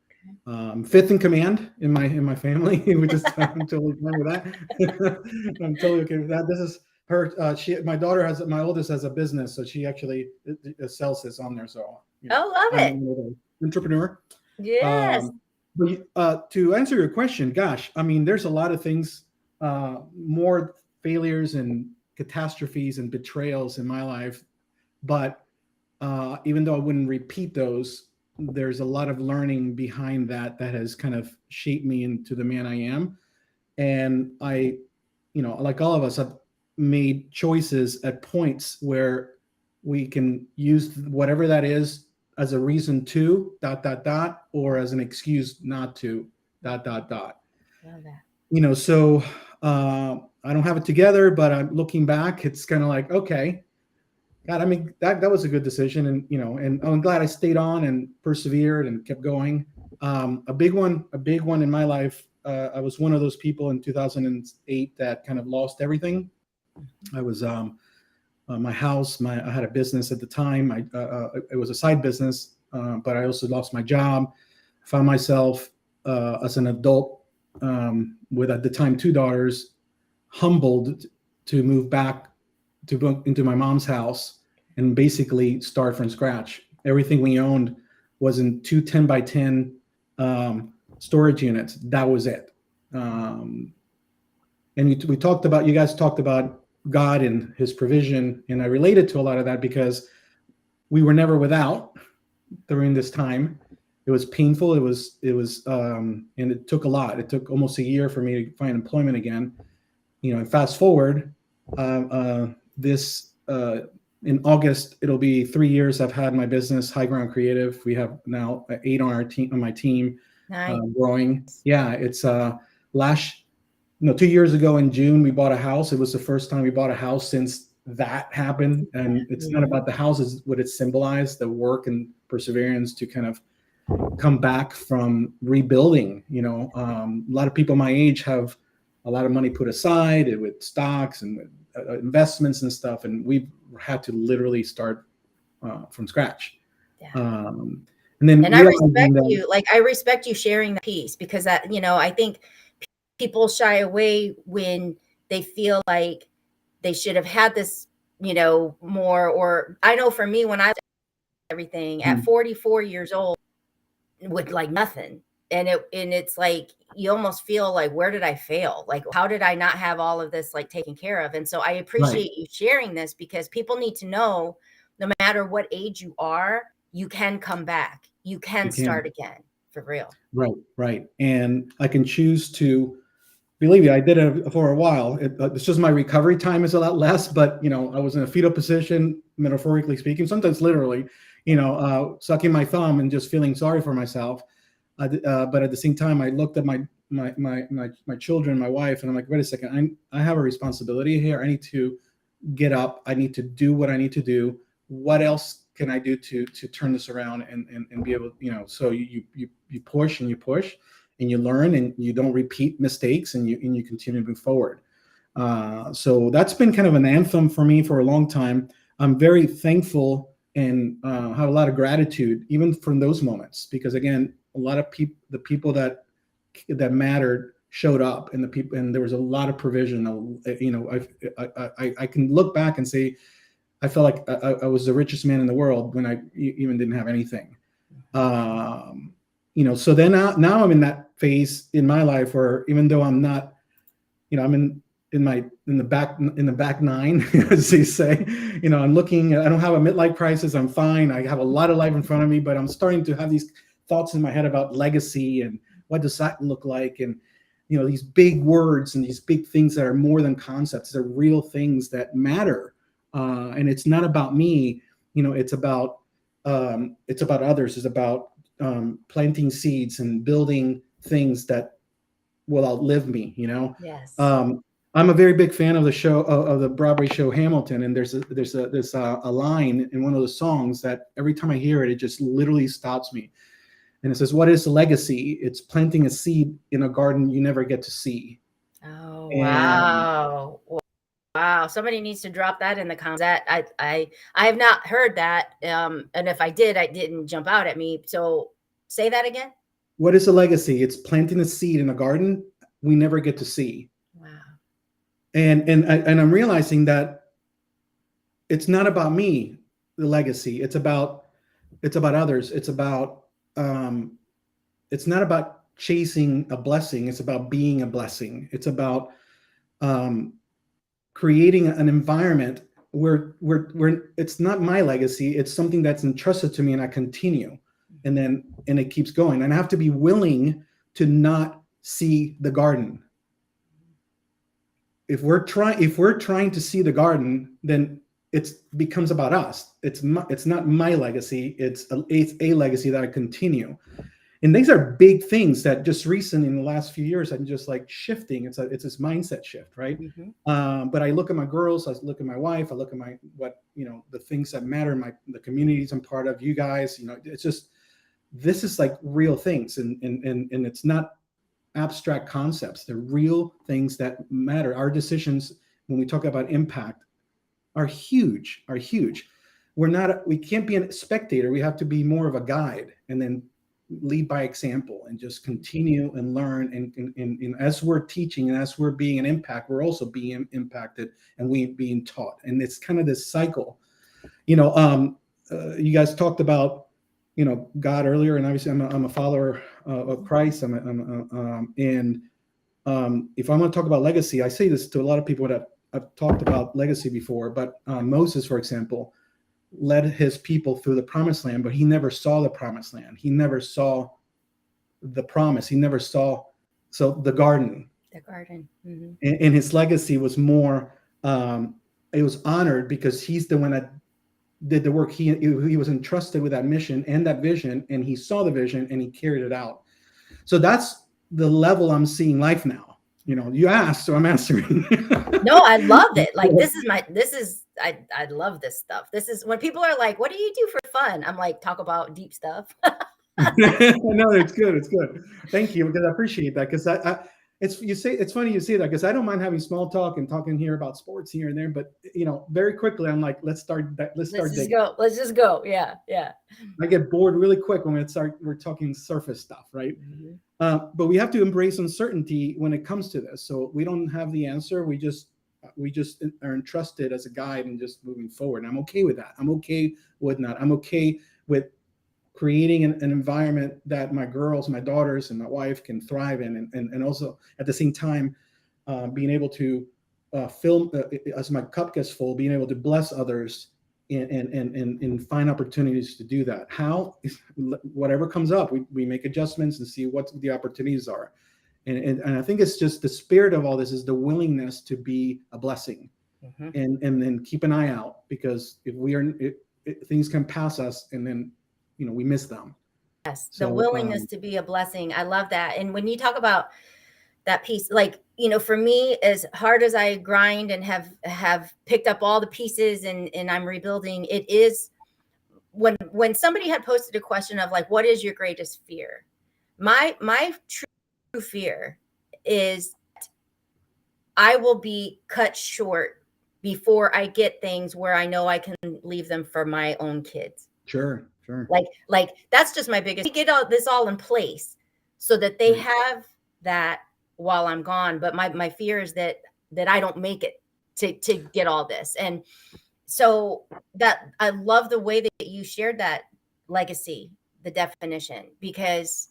fifth in command in my family, which is I'm totally fine with that. I'm totally okay with that. This is her. My oldest has a business, so she actually sells this on there. So love it. I'm an entrepreneur. Yes. But to answer your question, gosh, I mean, there's a lot of things, more failures and catastrophes and betrayals in my life, but even though I wouldn't repeat those, there's a lot of learning behind that has kind of shaped me into the man I am. And I, like all of us, have made choices at points where we can use whatever that is as a reason to ... or as an excuse not to ... Love that. So I don't have it together, but I'm looking back, it's kind of like, okay, God, I mean, that was a good decision. And, and I'm glad I stayed on and persevered and kept going. A big one in my life. I was one of those people in 2008 that kind of lost everything. I was, my house, I had a business at the time. It was a side business, but I also lost my job. Found myself as an adult with, at the time, 2 daughters, humbled to move back into my mom's house and basically start from scratch, Everything we owned was in 2 10 by 10 storage units. That was it. And we talked about, you guys talked about God and his provision. And I related to a lot of that because we were never without during this time. It was painful. It was, and it took a lot. It took almost a year for me to find employment again. And fast forward, in August, it'll be 3 years I've had my business, High Ground Creative. We have now 8 on our team, on my team, Nice. growing. Yeah, it's 2 years ago in June, we bought a house. It was the first time we bought a house since that happened. And it's not about the house, it's what it symbolized, the work and perseverance to kind of come back from rebuilding. A lot of people my age have a lot of money put aside with stocks and with investments and stuff, and we've had to literally start from scratch. Yeah. And I respect you. Like, I respect you sharing that piece, because that, I think people shy away when they feel like they should have had this, more. Or I know for me, when I everything at 44 years old with like nothing, and it's like you almost feel like, where did I fail? Like, how did I not have all of this like taken care of? And so I appreciate you sharing this, because people need to know, no matter what age you are, you can come back. You can start again, for real. Right. And I can choose to, believe me, I did it for a while. It's just my recovery time is a lot less, but I was in a fetal position, metaphorically speaking, sometimes literally, sucking my thumb and just feeling sorry for myself. But at the same time, I looked at my children, my wife, and I'm like, wait a second, I have a responsibility here. I need to get up. I need to do what I need to do. What else can I do to turn this around and be able, so you push and you push and you learn and you don't repeat mistakes and you continue to move forward. So that's been kind of an anthem for me for a long time. I'm very thankful and have a lot of gratitude even from those moments, because again, a lot of the people that mattered showed up, and there was a lot of provision. I can look back and say, I felt like I was the richest man in the world when I even didn't have anything. So then now I'm in that phase in my life where, even though I'm not, I'm in the back nine, as they say, I'm looking, I don't have a midlife crisis. I'm fine. I have a lot of life in front of me, but I'm starting to have these thoughts in my head about legacy and what does that look like? And, these big words and these big things that are more than concepts. They're real things that matter. And it's not about me, it's about others. It's about planting seeds and building things that will outlive me, Yes. I'm a very big fan of the show, of the Broadway show Hamilton, and there's a line in one of the songs that every time I hear it, it just literally stops me. And it says, "What is a legacy? It's planting a seed in a garden you never get to see." Oh, wow. Wow. Somebody needs to drop that in the comments. That I have not heard that. And if I did, it didn't jump out at me. So say that again. What is a legacy? It's planting a seed in a garden we never get to see. Wow. And I'm realizing that it's not about me, the legacy. It's about others. It's about it's not about chasing a blessing. It's about being a blessing. It's about creating an environment where it's not my legacy. It's something that's entrusted to me, and I continue, and it keeps going. And I have to be willing to not see the garden. If we're trying to see the garden, then it becomes about us. It's not my legacy. It's a legacy that I continue. And these are big things that just recent in the last few years, I'm just like shifting. It's this mindset shift, right? Mm-hmm. But I look at my girls, I look at my wife, I look at the things that matter, the communities I'm part of, you guys, it's just, this is like real things. And it's not abstract concepts. They're real things that matter. Our decisions, when we talk about impact, are huge. We can't be a spectator. We have to be more of a guide, and then lead by example and just continue and learn. And as we're teaching and as we're being an impact, we're also being impacted and we being taught. And it's kind of this cycle. you guys talked about, God earlier, and obviously I'm a follower of Christ. And if I'm going to talk about legacy, I say this to a lot of people that I've talked about legacy before, but Moses, for example, led his people through the promised land, but he never saw the promised land. He never saw the promise. He never saw the garden. The garden. Mm-hmm. And his legacy was more, it was honored because he's the one that did the work. He was entrusted with that mission and that vision, and he saw the vision and he carried it out. So that's the level I'm seeing life now. You asked, so I'm answering. No, I loved it. Like, I love this stuff. This is when people are like, what do you do for fun? I'm like, talk about deep stuff. No, it's good. It's good. Thank you, because I appreciate that. Because it's funny you say that, because I don't mind having small talk and talking here about sports here and there, but very quickly I'm like, let's start digging. Let's just go. Yeah. I get bored really quick when we're talking surface stuff, right? Mm-hmm. But we have to embrace uncertainty when it comes to this. So we don't have the answer. We just are entrusted as a guide and just moving forward. And I'm okay with that. I'm okay with not. I'm okay with creating an environment that my girls, my daughters, and my wife can thrive in, and also at the same time being able to film as my cup gets full, being able to bless others and find opportunities to do that. How? Whatever comes up, we make adjustments and see what the opportunities are. And I think it's just the spirit of all this is the willingness to be a blessing, mm-hmm. and then keep an eye out, because if things can pass us and then we miss them. Yes, the willingness to be a blessing. I love that. And when you talk about that piece, like, for me, as hard as I grind and have picked up all the pieces and I'm rebuilding, it is when somebody had posted a question of like, what is your greatest fear? My true fear is I will be cut short before I get things where I know I can leave them for my own kids. Sure. Like that's just my biggest. Get this all in place so that they have that while I'm gone. But my fear is that I don't make it to get all this. And so that I love the way that you shared that legacy, the definition, because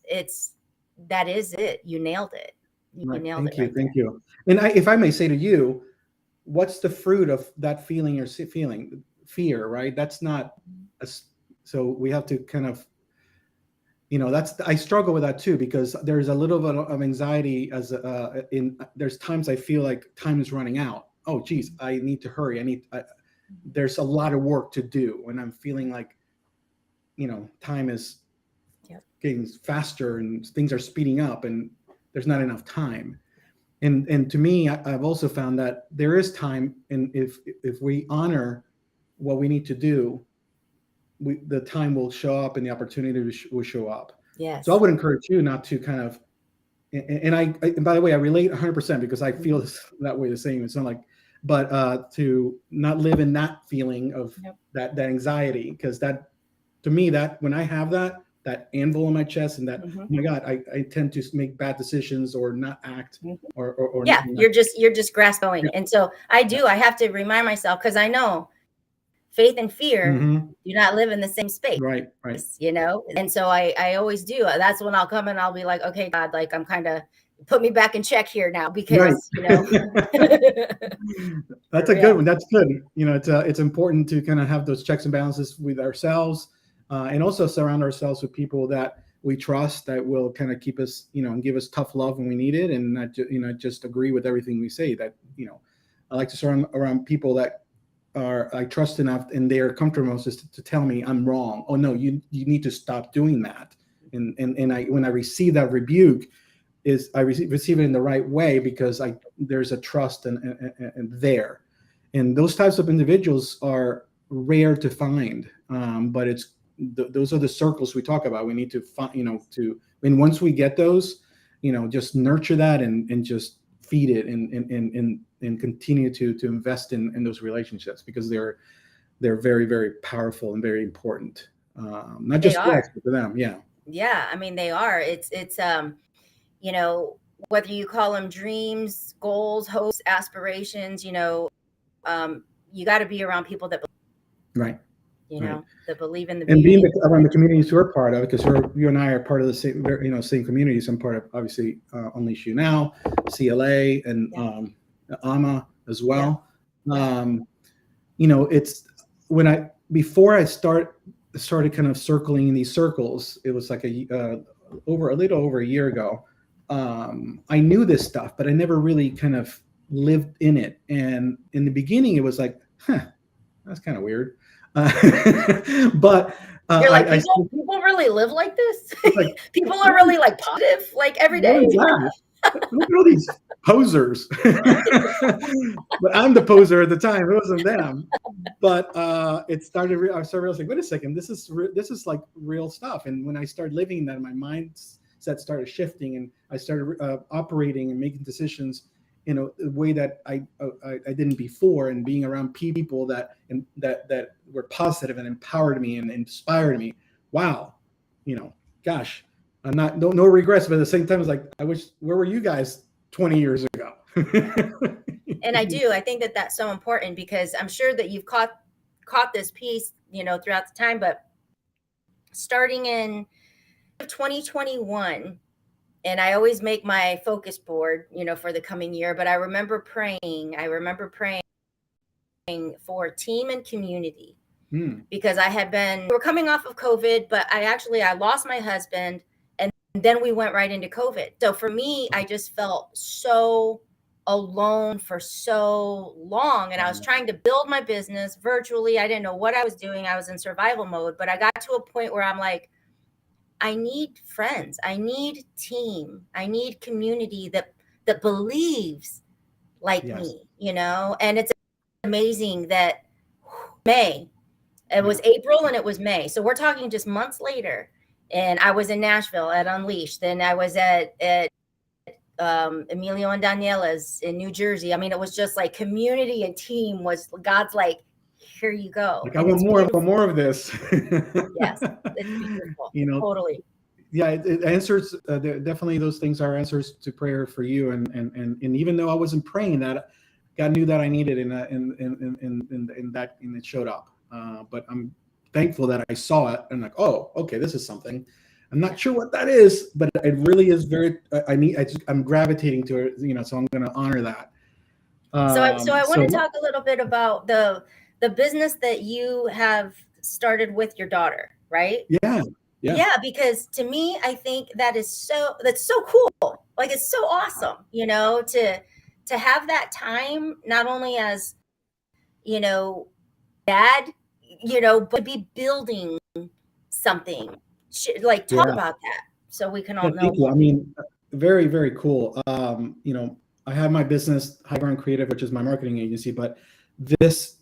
that is it. You nailed it. Thank you. And if I may say to you, what's the fruit of that feeling you're feeling? Fear, right? That's not so we have to kind of, I struggle with that too, because there's a little bit of anxiety there's times I feel like time is running out. Oh, geez, I need to hurry. There's a lot of work to do, and I'm feeling like, time is getting faster and things are speeding up and there's not enough time. And to me, I've also found that there is time, and if we honor what we need to do, the time will show up and the opportunity will show up. Yes. So I would encourage you not to kind of, and by the way, I relate 100% because I feel that way the same. It's not like, but to not live in that feeling of that anxiety, because that, to me, that when I have that anvil in my chest and that, oh my God, I tend to make bad decisions or not act or you're just grasping. Yeah. And so I have to remind myself, because I know faith and fear do not live in the same space. Right. And so I always do. That's when I'll come and I'll be like, okay, God, like I'm kind of put me back in check here now, because That's a good one. That's good. It's important to kind of have those checks and balances with ourselves, and also surround ourselves with people that we trust, that will kind of keep us, and give us tough love when we need it, and not just agree with everything we say. That I like to surround around people that I trust enough and they're comfortable to tell me I'm wrong. Oh no, you need to stop doing that. And when I receive that rebuke, I receive it in the right way, because there's a trust and there. And those types of individuals are rare to find. But those are the circles we talk about. We need to find, and once we get those, just nurture that and just feed it and continue to invest in those relationships, because they're very, very powerful and very important. Not just for us, but for them. Yeah. I mean, they are. It's whether you call them dreams, goals, hopes, aspirations, you got to be around people that. Right. you know, that believe in the And beauty. being around the communities we're part of, because you and I are part of the same, same communities. I'm part of, obviously, Unleash You Now, CLA, and AMA as well. It's before I started kind of circling in these circles. It was like a little over a year ago. I knew this stuff, but I never really kind of lived in it. And in the beginning, it was like, that's kind of weird. But you're like, people really live like this. Like, people are really like positive, like every day. Look at all these posers. But I'm the poser at the time. It wasn't them. But I started realizing, wait a second, this is like real stuff. And when I started living that, my mindset started shifting, and I started operating and making decisions in a way that I didn't before, and being around people that were positive and empowered me and inspired me. Wow, gosh, I'm no regrets, but at the same time, it's like, I wish, where were you guys 20 years ago? And I think that that's so important, because I'm sure that you've caught this piece, throughout the time, but starting in 2021. And I always make my focus board, for the coming year. But I remember praying for team and community, because we were coming off of COVID, but I lost my husband, and then we went right into COVID. So for me, I just felt so alone for so long. And I was trying to build my business virtually. I didn't know what I was doing. I was in survival mode, but I got to a point where I'm like, I need friends. I need team. I need community that believes like me, and it's amazing that it was April and it was May. So we're talking just months later, and I was in Nashville at Unleashed. Then I was at Emilio and Daniela's in New Jersey. I mean, it was just like community and team was God's like, here you go. Like, I want more of this. Yes, it's beautiful. Totally. Yeah, it answers. Definitely, those things are answers to prayer for you. And even though I wasn't praying that, God knew that I needed in that, and it showed up. But I'm thankful that I saw it, and like, oh, okay, this is something. I'm not sure what that is, but it really is very. I'm gravitating to it. So I'm going to honor that. So I want to talk a little bit about the business that you have started with your daughter, right? Yeah, because to me, I think that's so cool. Like, it's so awesome, to have that time, not only as, dad, but be building something. Like, talk about that so we can all know. Thank you. I mean, very, very cool. I have my business, High Ground Creative, which is my marketing agency, but this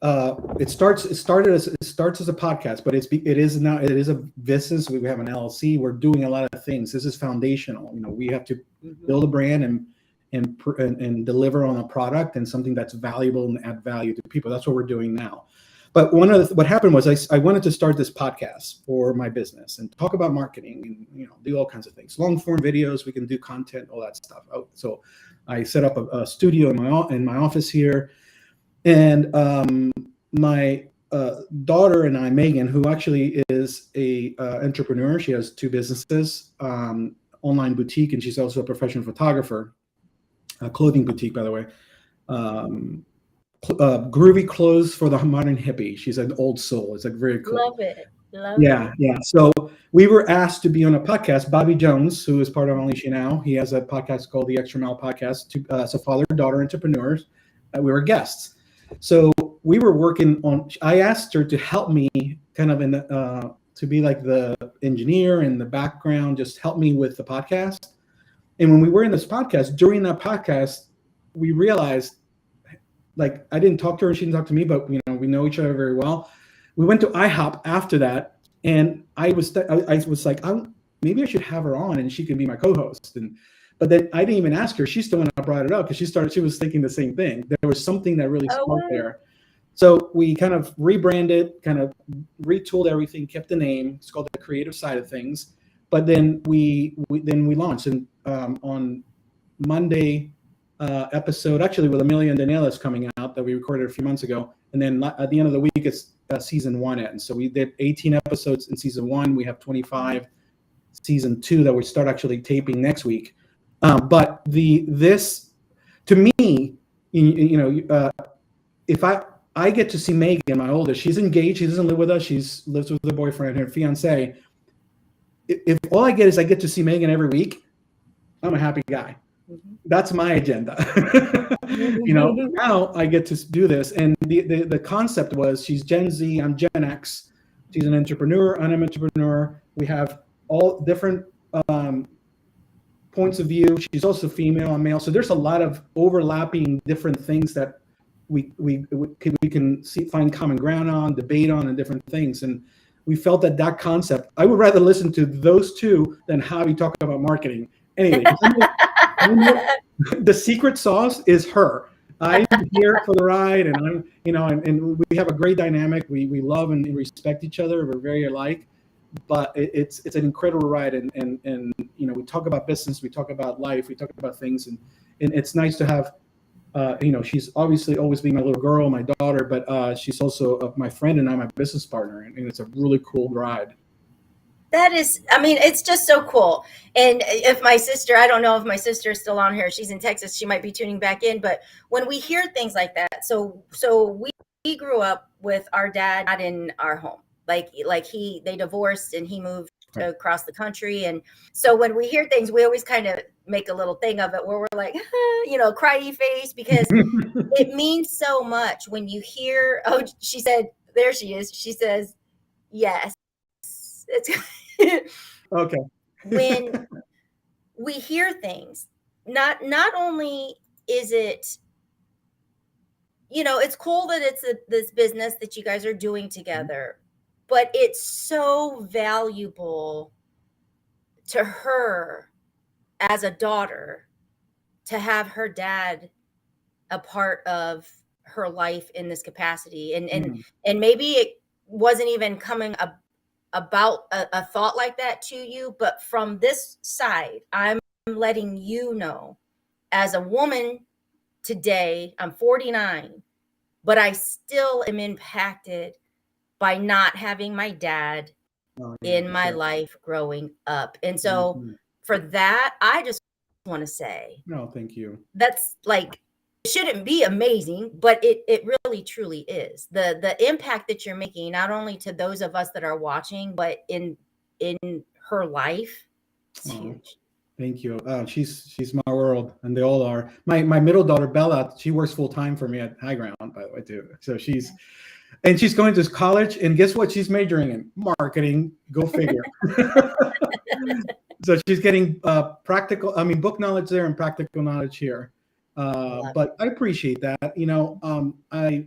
it started as a podcast, but it is a business. We have an LLC. We're doing a lot of things. This is foundational. We have to build a brand and deliver on a product and something that's valuable and add value to people. That's what we're doing now. But what happened was I wanted to start this podcast for my business and talk about marketing and do all kinds of things, long form videos. We can do content, all that stuff. So I set up a studio in my office here. And my daughter and I, Megan, who actually is a entrepreneur, she has two businesses, online boutique, and she's also a professional photographer, a clothing boutique, by the way. Groovy clothes for the modern hippie. She's an old soul. It's like very cool. Love it. Yeah. So we were asked to be on a podcast. Bobby Jones, who is part of Unleash You Now, he has a podcast called the Extra Mile Podcast. So father-daughter entrepreneurs. We were guests. So we were working on. I asked her to help me, kind of to be like the engineer in the background, just help me with the podcast. And when we were in this podcast, during that podcast, we realized, like, I didn't talk to her, she didn't talk to me, but we know each other very well. We went to IHOP after that, and I was like, maybe I should have her on, and she could be my co-host. But then I didn't even ask her. She's the one that brought it up, because she was thinking the same thing. There was something that really sparked there. So we kind of rebranded, kind of retooled everything, kept the name. It's called The Creative Side of Things. But then we launched, and on Monday episode, actually with Amelia and Daniela, is coming out, that we recorded a few months ago. And then at the end of the week, it's season 1 ends. So we did 18 episodes in season 1. We have 25 season 2 that we start actually taping next week. But this, to me, if I get to see Megan, my oldest, she's engaged. She doesn't live with us. She lives with her boyfriend, her fiance. If all I get is I get to see Megan every week, I'm a happy guy. That's my agenda. Now I get to do this. And the concept was, she's Gen Z, I'm Gen X. She's an entrepreneur, I'm an entrepreneur. We have all different points of view. She's also female and male. So there's a lot of overlapping different things that we can find common ground on, debate on, and different things. And we felt that concept, I would rather listen to those two than Javi talk about marketing. Anyway, the secret sauce is her. I'm here for the ride, and I'm, and we have a great dynamic. We love and respect each other. We're very alike, but it's an incredible ride. And we talk about business, we talk about life, we talk about things, and it's nice to have. She's obviously always been my little girl, my daughter, but she's also my friend and I'm my business partner, and it's a really cool ride. That is, it's just so cool. And if my sister, I don't know if my sister is still on here, she's in Texas, she might be tuning back in, but when we hear things like that, so we grew up with our dad not in our home. Like they divorced and he moved across the country. And so when we hear things, we always kind of make a little thing of it where we're like, cryy face, because it means so much when you hear, oh, she said, there she is. She says, yes. It's okay. When we hear things, not only is it, it's cool that it's this business that you guys are doing together, but it's so valuable to her as a daughter to have her dad a part of her life in this capacity. And maybe it wasn't even coming about a thought like that to you, but from this side, I'm letting you know, as a woman today, I'm 49, but I still am impacted by not having my dad in my life growing up. And so for that, I just want to say, no, thank you. That's like, it shouldn't be amazing, but it really truly is. The impact that you're making, not only to those of us that are watching, but in her life, it's huge. Thank you. She's my world, and they all are. My middle daughter Bella, she works full time for me at High Ground, by the way, too. So she's going to college, and guess what? She's majoring in marketing. Go figure. So she's getting book knowledge there and practical knowledge here. But I appreciate that. I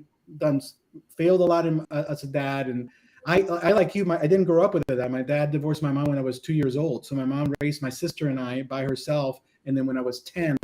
failed a lot as a dad, and I like you. I didn't grow up with that. My dad divorced my mom when I was 2 years old. So my mom raised my sister and I by herself. And then when I was 10,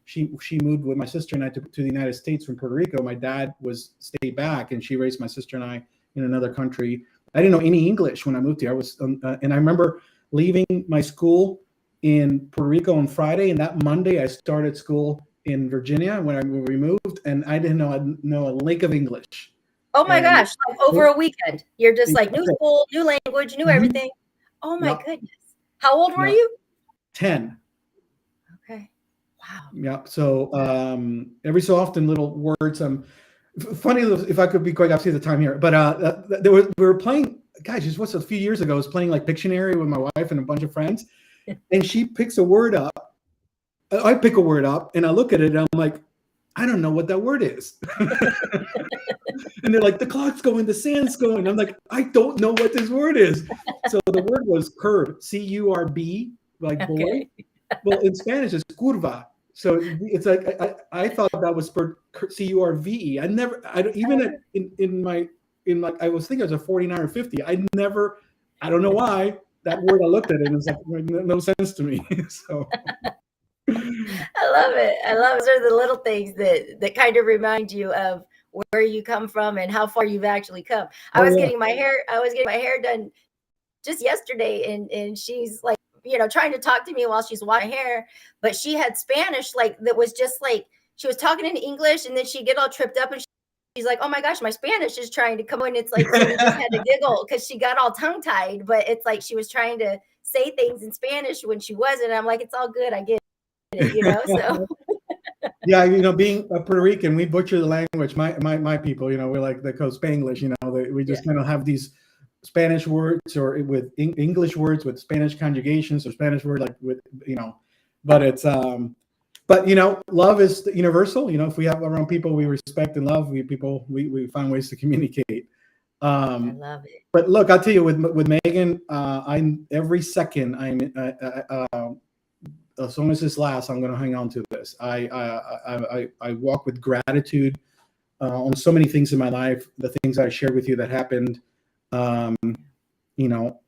she moved with my sister and I to the United States from Puerto Rico. My dad stayed back, and she raised my sister and I in another country. I didn't know any English when I moved here. I was, and I remember leaving my school in Puerto Rico on Friday, and that Monday I started school in Virginia when we moved, and I didn't know a lick of English. Oh my gosh, like over a weekend. You're just like, new school, new language, new everything. Oh my goodness. How old were you? 10. Okay. Wow. Yeah. So every so often little words. Funny if I could be quick, I'll see the time here. But we were playing, guys, just a few years ago, I was playing like Pictionary with my wife and a bunch of friends. And she picks a word up. I pick a word up and I look at it and I'm like, I don't know what that word is. And they're like, the clock's going, the sand's going. I'm like, I don't know what this word is. So the word was curb, C-U-R-B, like boy. Okay. Well, in Spanish, it's curva. So it's like, I thought that was for C-U-R-V-E. I was thinking it was a 49 or 50. I don't know why that word, I looked at it and it's like, no sense to me. So. I love it. Those are the little things that kind of remind you of where you come from and how far you've actually come. I was getting my hair done just yesterday, and she's like, trying to talk to me while she's washing my hair, but she had Spanish that was just like, she was talking in English, and then she'd get all tripped up and like, oh my gosh, my Spanish is trying to come in. It's like, so we just had to giggle because she got all tongue tied, but it's like she was trying to say things in Spanish when she wasn't. I'm like, it's all good. I get it, you know? So yeah, you know, being a Puerto Rican, we butcher the language. My people, you know, we're like, they call Spanglish, you know, we just kind of have these Spanish words or with English words with Spanish conjugations or Spanish word like with, you know, but it's, but you know, love is universal. You know, if we have around people we respect and love, we find ways to communicate. I love it. But look, I'll tell you, with Megan, I'm every second as long as this lasts, I'm going to hang on to this. I walk with gratitude on so many things in my life. The things I shared with you that happened. You know,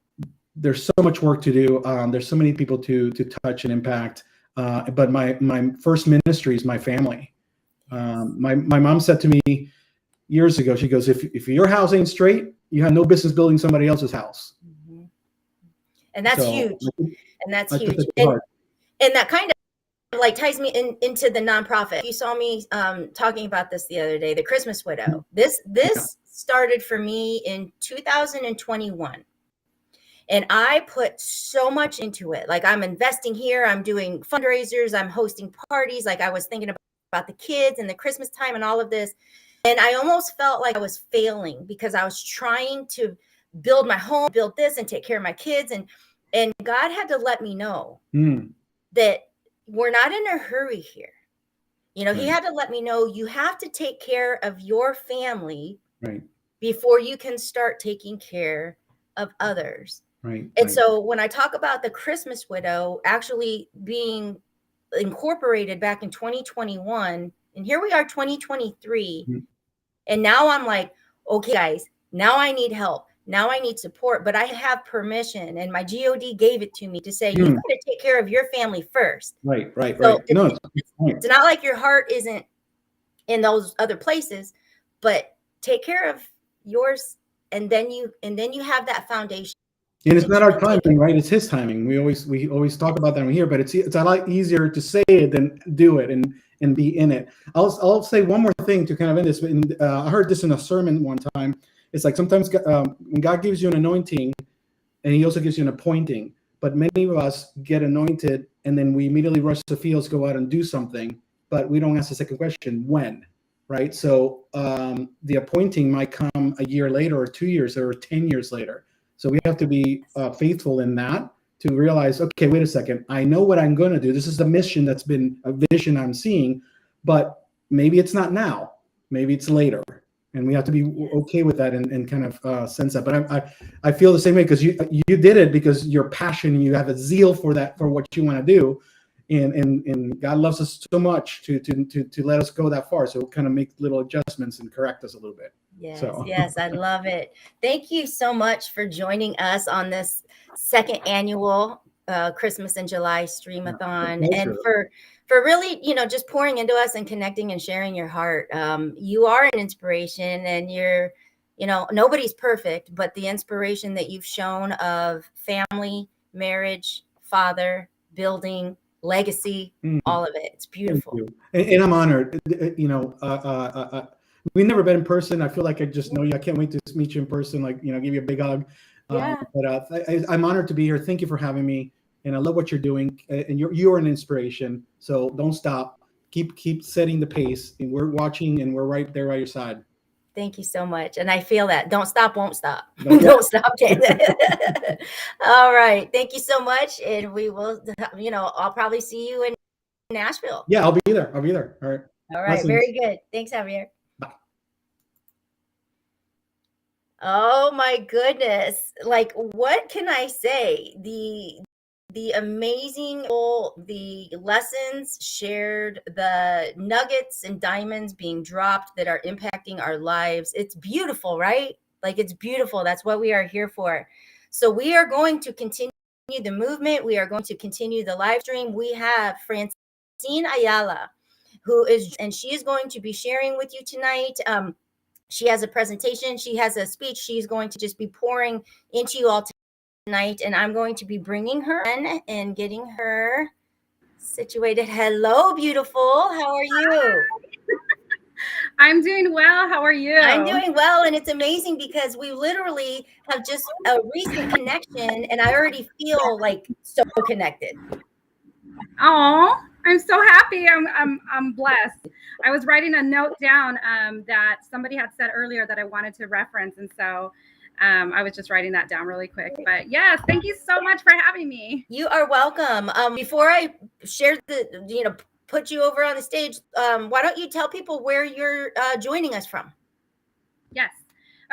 there's so much work to do. There's so many people to touch and impact. But my first ministry is my family. My mom said to me years ago, she goes, if your house ain't straight, you have no business building somebody else's house. Mm-hmm. And that's huge. And that's huge. And that kind of like ties me into the nonprofit. You saw me talking about this the other day, the Christmas Widow. This started for me in 2021. And I put so much into it. Like, I'm investing here, I'm doing fundraisers, I'm hosting parties. Like, I was thinking about the kids and the Christmas time and all of this. And I almost felt like I was failing because I was trying to build my home, build this and take care of my kids. And God had to let me know that we're not in a hurry here. You know, he had to let me know you have to take care of your family before you can start taking care of others. And so when I talk about the Christmas Widow actually being incorporated back in 2021, and here we are 2023, and now I'm like, okay, guys, now I need help. Now I need support, but I have permission, and my God gave it to me to say, you got to take care of your family first. Right. So it's not like your heart isn't in those other places, but take care of yours, and then you have that foundation. And it's not our timing, right? It's his timing. We always talk about that here, but it's a lot easier to say it than do it and be in it. I'll say one more thing to kind of end this. I heard this in a sermon one time. It's like sometimes when God gives you an anointing, and he also gives you an appointing, but many of us get anointed and then we immediately rush the fields, go out and do something, but we don't ask the second question, when, right? So the appointing might come a year later or 2 years or 10 years later. So we have to be faithful in that to realize, okay, wait a second. I know what I'm going to do. This is the mission that's been a vision I'm seeing, but maybe it's not now. Maybe it's later. And we have to be okay with that and kind of sense that. But I feel the same way because you did it because your passion, you have a zeal for that, for what you want to do. And God loves us so much to let us go that far. So kind of make little adjustments and correct us a little bit. Yes, I love it. Thank you so much for joining us on this second annual Christmas in July STREAM-A-THON, and for really, you know, just pouring into us and connecting and sharing your heart. You are an inspiration, and you're, you know, nobody's perfect, but the inspiration that you've shown of family, marriage, father, building, legacy, all of it. It's beautiful. And I'm honored. You know, we've never been in person. I feel like I just know you. I can't wait to meet you in person. Like, you know, give you a big hug. But I'm honored to be here. Thank you for having me. And I love what you're doing. And you're an inspiration. So don't stop. Keep setting the pace. And we're watching, and we're right there by your side. Thank you so much. And I feel that. Don't stop, won't stop. Don't stop. All right. Thank you so much. And we will, you know, I'll probably see you in Nashville. Yeah, I'll be there. All right. All right. Very good. Thanks, Javier. Bye. Oh my goodness. Like, what can I say? The amazing, the lessons shared, the nuggets and diamonds being dropped that are impacting our lives. It's beautiful, right? Like, it's beautiful. That's what we are here for. So we are going to continue the movement. We are going to continue the live stream. We have Francine Ayala, and she is going to be sharing with you tonight. She has a presentation. She has a speech. She's going to just be pouring into you all tonight, and I'm going to be bringing her in and getting her situated. Hello, beautiful. How are you? I'm doing well. How are you? I'm doing well, and it's amazing because we literally have just a recent connection, and I already feel like so connected. Oh, I'm so happy. I'm blessed. I was writing a note down that somebody had said earlier that I wanted to reference, and so I was just writing that down really quick. But yes, thank you so much for having me. You are welcome. Before I share put you over on the stage, why don't you tell people where you're joining us from? Yes.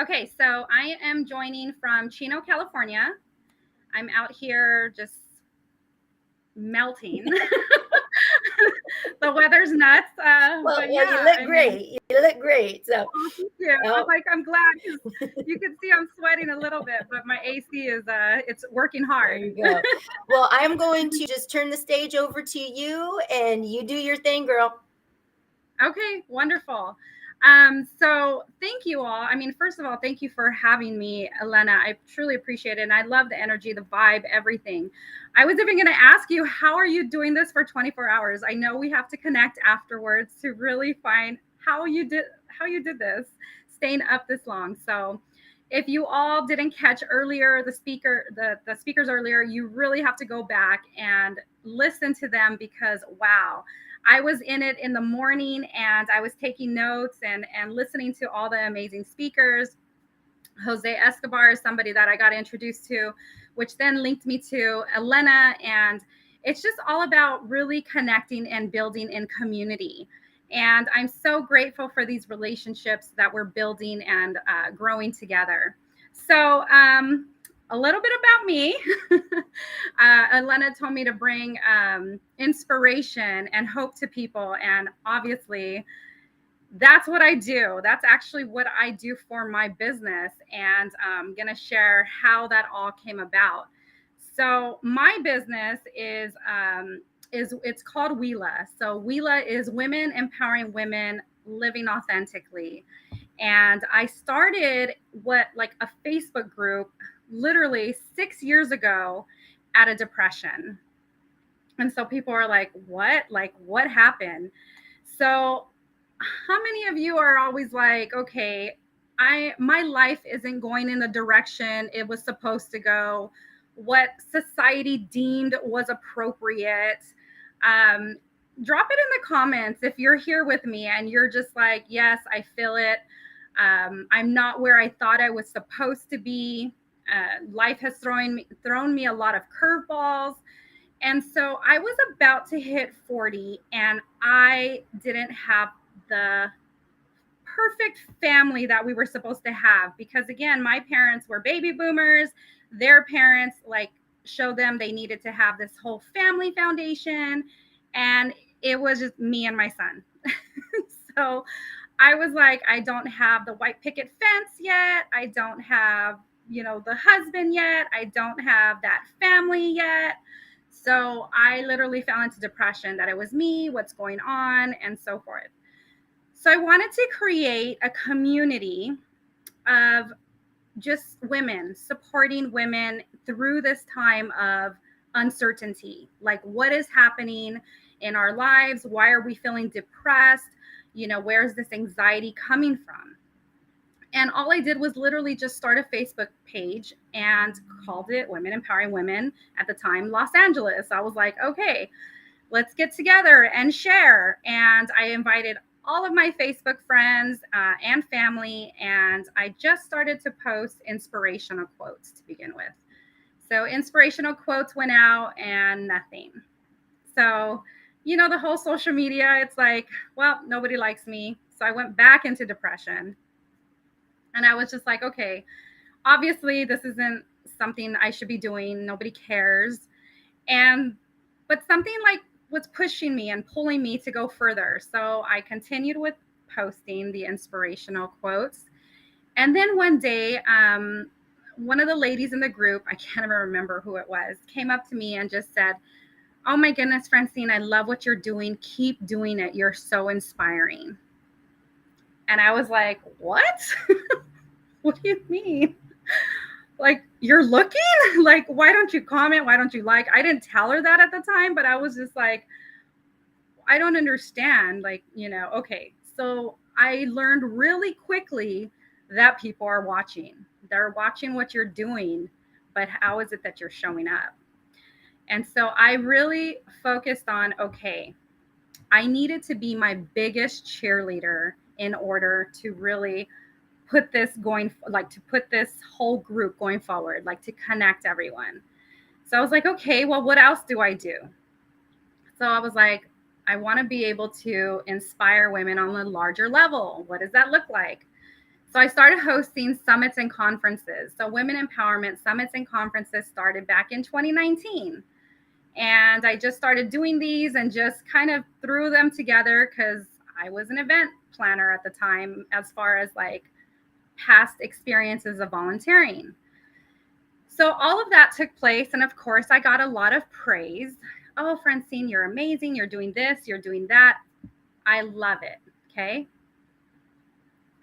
Okay, so I am joining from Chino, California. I'm out here just melting. The weather's nuts. Well, Yeah, you look great. You look great. So, thank you. I'm glad you can see I'm sweating a little bit, but my AC is it's working hard. There you go. Well, I'm going to just turn the stage over to you, and you do your thing, girl. Okay, wonderful. So thank you all. I mean, first of all, thank you for having me, Elena. I truly appreciate it. And I love the energy, the vibe, everything. I was even going to ask you, how are you doing this for 24 hours? I know we have to connect afterwards to really find how you did this, staying up this long. So if you all didn't catch earlier, the speakers earlier, you really have to go back and listen to them because, wow, I was in it in the morning and I was taking notes and listening to all the amazing speakers. Jose Escobar is somebody that I got introduced to, which then linked me to Elena. And it's just all about really connecting and building in community. And I'm so grateful for these relationships that we're building and growing together. So a little bit about me. Elena told me to bring inspiration and hope to people. And obviously, that's what I do. That's actually what I do for my business. And I'm going to share how that all came about. So my business is it's called WELA. So WELA is Women Empowering Women Living Authentically. And I started like a Facebook group literally 6 years ago out of depression. And so people are like, what? Like, what happened? So how many of you are always like, okay, my life isn't going in the direction it was supposed to go, what society deemed was appropriate? Drop it in the comments if you're here with me and you're just like, yes, I feel it. I'm not where I thought I was supposed to be. Life has thrown me a lot of curveballs. And so I was about to hit 40 and I didn't have the perfect family that we were supposed to have because, again, my parents were baby boomers. Their parents showed them they needed to have this whole family foundation, and it was just me and my son. So I was like, I don't have the white picket fence yet. I don't have, the husband yet. I don't have that family yet. So I literally fell into depression that it was me, what's going on, and so forth. So I wanted to create a community of just women, supporting women through this time of uncertainty. Like, what is happening in our lives? Why are we feeling depressed? Where's this anxiety coming from? And all I did was literally just start a Facebook page and called it Women Empowering Women, at the time, Los Angeles. I was like, okay, let's get together and share. And I invited all of my Facebook friends and family, and I just started to post inspirational quotes to begin with. So inspirational quotes went out and nothing. So, the whole social media, it's like, well, nobody likes me. So I went back into depression. And I was just like, okay, obviously this isn't something I should be doing. Nobody cares. But something was pushing me and pulling me to go further. So I continued with posting the inspirational quotes. And then one day, one of the ladies in the group, I can't even remember who it was, came up to me and just said, oh my goodness, Francine, I love what you're doing. Keep doing it. You're so inspiring. And I was like, what? What do you mean? Like, you're looking? Like, why don't you comment? Why don't you like? I didn't tell her that at the time, but I was just like, I don't understand. Like, okay. So I learned really quickly that people are watching. They're watching what you're doing, but how is it that you're showing up? And so I really focused on, okay, I needed to be my biggest cheerleader in order to really put this going, like to put this whole group going forward, like to connect everyone. So I was like, okay, well, what else do I do? So I was like, I want to be able to inspire women on a larger level. What does that look like? So I started hosting summits and conferences. So women empowerment summits and conferences started back in 2019. And I just started doing these and just kind of threw them together because I was an event planner at the time, as far as like past experiences of volunteering. So all of that took place. And of course, I got a lot of praise. Oh, Francine, you're amazing. You're doing this, you're doing that. I love it. Okay.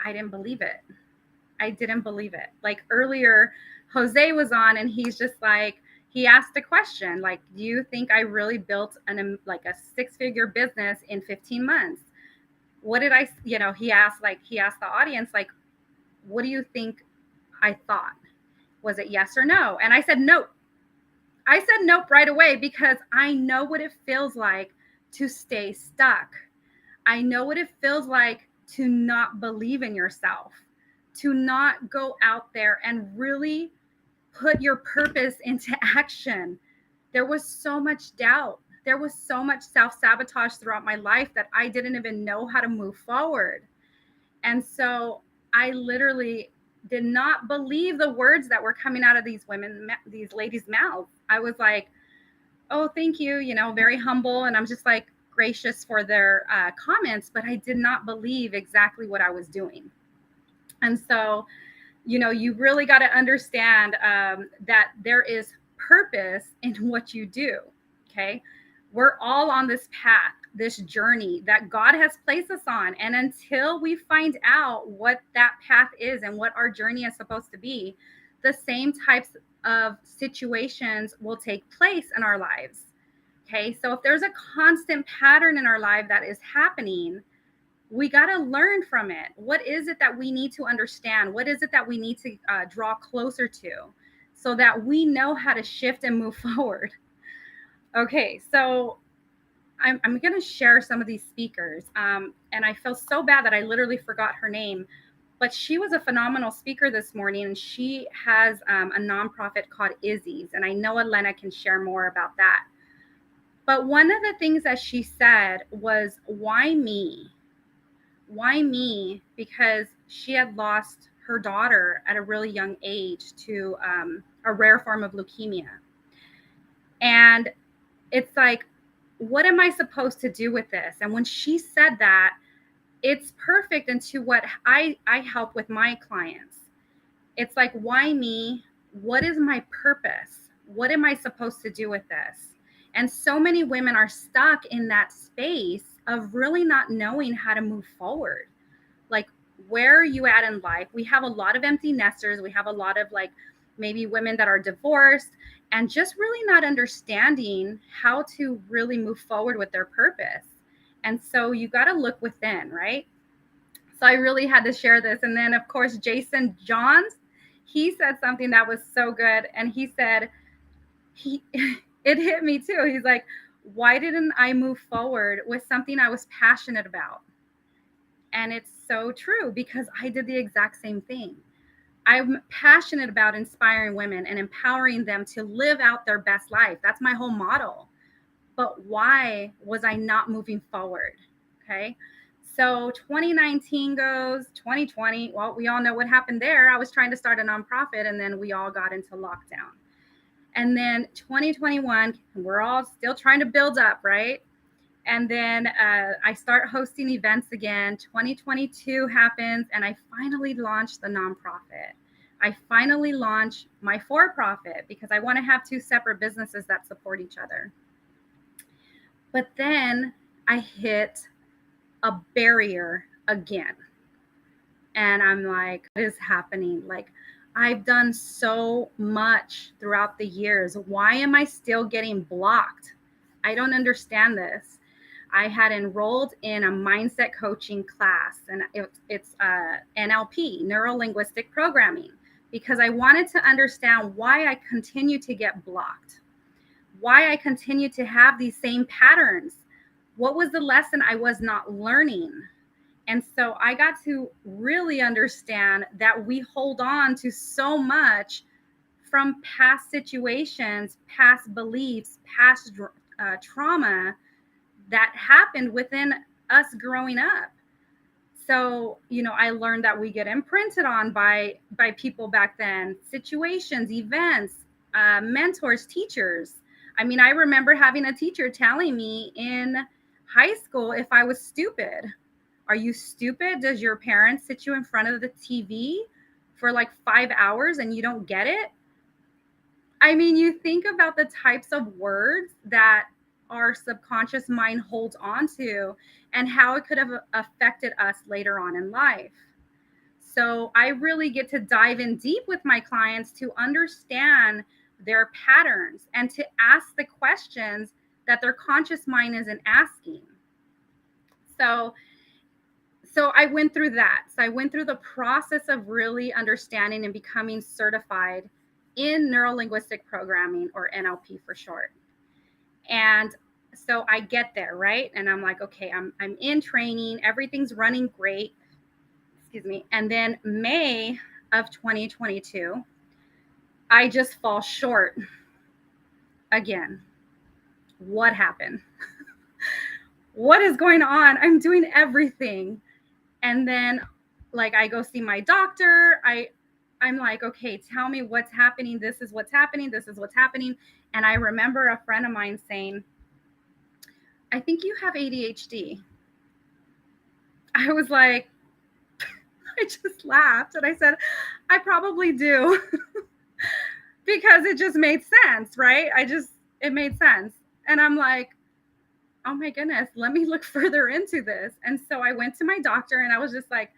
I didn't believe it. I didn't believe it. Like earlier, Jose was on and he's just like, he asked a question like, do you think I really built like a 6-figure business in 15 months? What did I, he asked the audience, like, what do you think I thought? Was it yes or no? And I said, nope. I said nope right away because I know what it feels like to stay stuck. I know what it feels like to not believe in yourself, to not go out there and really put your purpose into action. There was so much doubt. There was so much self-sabotage throughout my life that I didn't even know how to move forward. And so I literally did not believe the words that were coming out of these ladies' mouths. I was like, oh, thank you, very humble. And I'm just like gracious for their comments, but I did not believe exactly what I was doing. And so, you really got to understand that there is purpose in what you do. Okay. We're all on this path, this journey that God has placed us on. And until we find out what that path is and what our journey is supposed to be, the same types of situations will take place in our lives. Okay. So if there's a constant pattern in our life that is happening, we got to learn from it. What is it that we need to understand? What is it that we need to draw closer to so that we know how to shift and move forward? Okay, so I'm going to share some of these speakers. And I feel so bad that I literally forgot her name, but she was a phenomenal speaker this morning. And she has a nonprofit called Izzy's. And I know Elena can share more about that. But one of the things that she said was, why me? Why me? Because she had lost her daughter at a really young age to a rare form of leukemia. And it's like, what am I supposed to do with this? And when she said that, it's perfect into what I help with my clients. It's like, why me? What is my purpose? What am I supposed to do with this? And so many women are stuck in that space of really not knowing how to move forward. Like, where are you at in life? We have a lot of empty nesters. We have a lot of like maybe women that are divorced and just really not understanding how to really move forward with their purpose. And so you got to look within, right? So I really had to share this. And then of course, Jason Johns, he said something that was so good. And he said, it hit me too. He's like, why didn't I move forward with something I was passionate about? And it's so true because I did the exact same thing. I'm passionate about inspiring women and empowering them to live out their best life. That's my whole model. But why was I not moving forward? Okay. So 2019 goes, 2020. Well, we all know what happened there. I was trying to start a nonprofit and then we all got into lockdown. And then 2021, we're all still trying to build up, right? And then I start hosting events again. 2022 happens and I finally launched the nonprofit. I finally launched my for-profit because I want to have 2 separate businesses that support each other. But then I hit a barrier again. And I'm like, what is happening? Like, I've done so much throughout the years. Why am I still getting blocked? I don't understand this. I had enrolled in a mindset coaching class, and it's NLP, neuro linguistic programming, because I wanted to understand why I continue to get blocked, why I continue to have these same patterns. What was the lesson I was not learning? And so I got to really understand that we hold on to so much from past situations, past beliefs, past trauma that happened within us growing up. So, you know, I learned that we get imprinted on by people back then, situations, events, mentors, teachers. I mean, I remember having a teacher telling me in high school if I was stupid. Are you stupid? Does your parents sit you in front of the TV for like 5 hours and you don't get it? I mean, you think about the types of words that our subconscious mind holds on to and how it could have affected us later on in life. So I really get to dive in deep with my clients to understand their patterns and to ask the questions that their conscious mind isn't asking. So I went through that. So I went through the process of really understanding and becoming certified in neuro-linguistic programming, or NLP for short. And so I get there, right? And I'm like, okay, I'm in training, everything's running great. Excuse me. And then May of 2022, I just fall short again. What happened? What is going on? I'm doing everything. And then like I go see my doctor. I'm like, okay, tell me what's happening. This is what's happening. This is what's happening. And I remember a friend of mine saying, I think you have ADHD. I was like, I just laughed and I said, I probably do. Because it just made sense, right? It made sense. And I'm like, oh my goodness, let me look further into this. And so I went to my doctor and I was just like,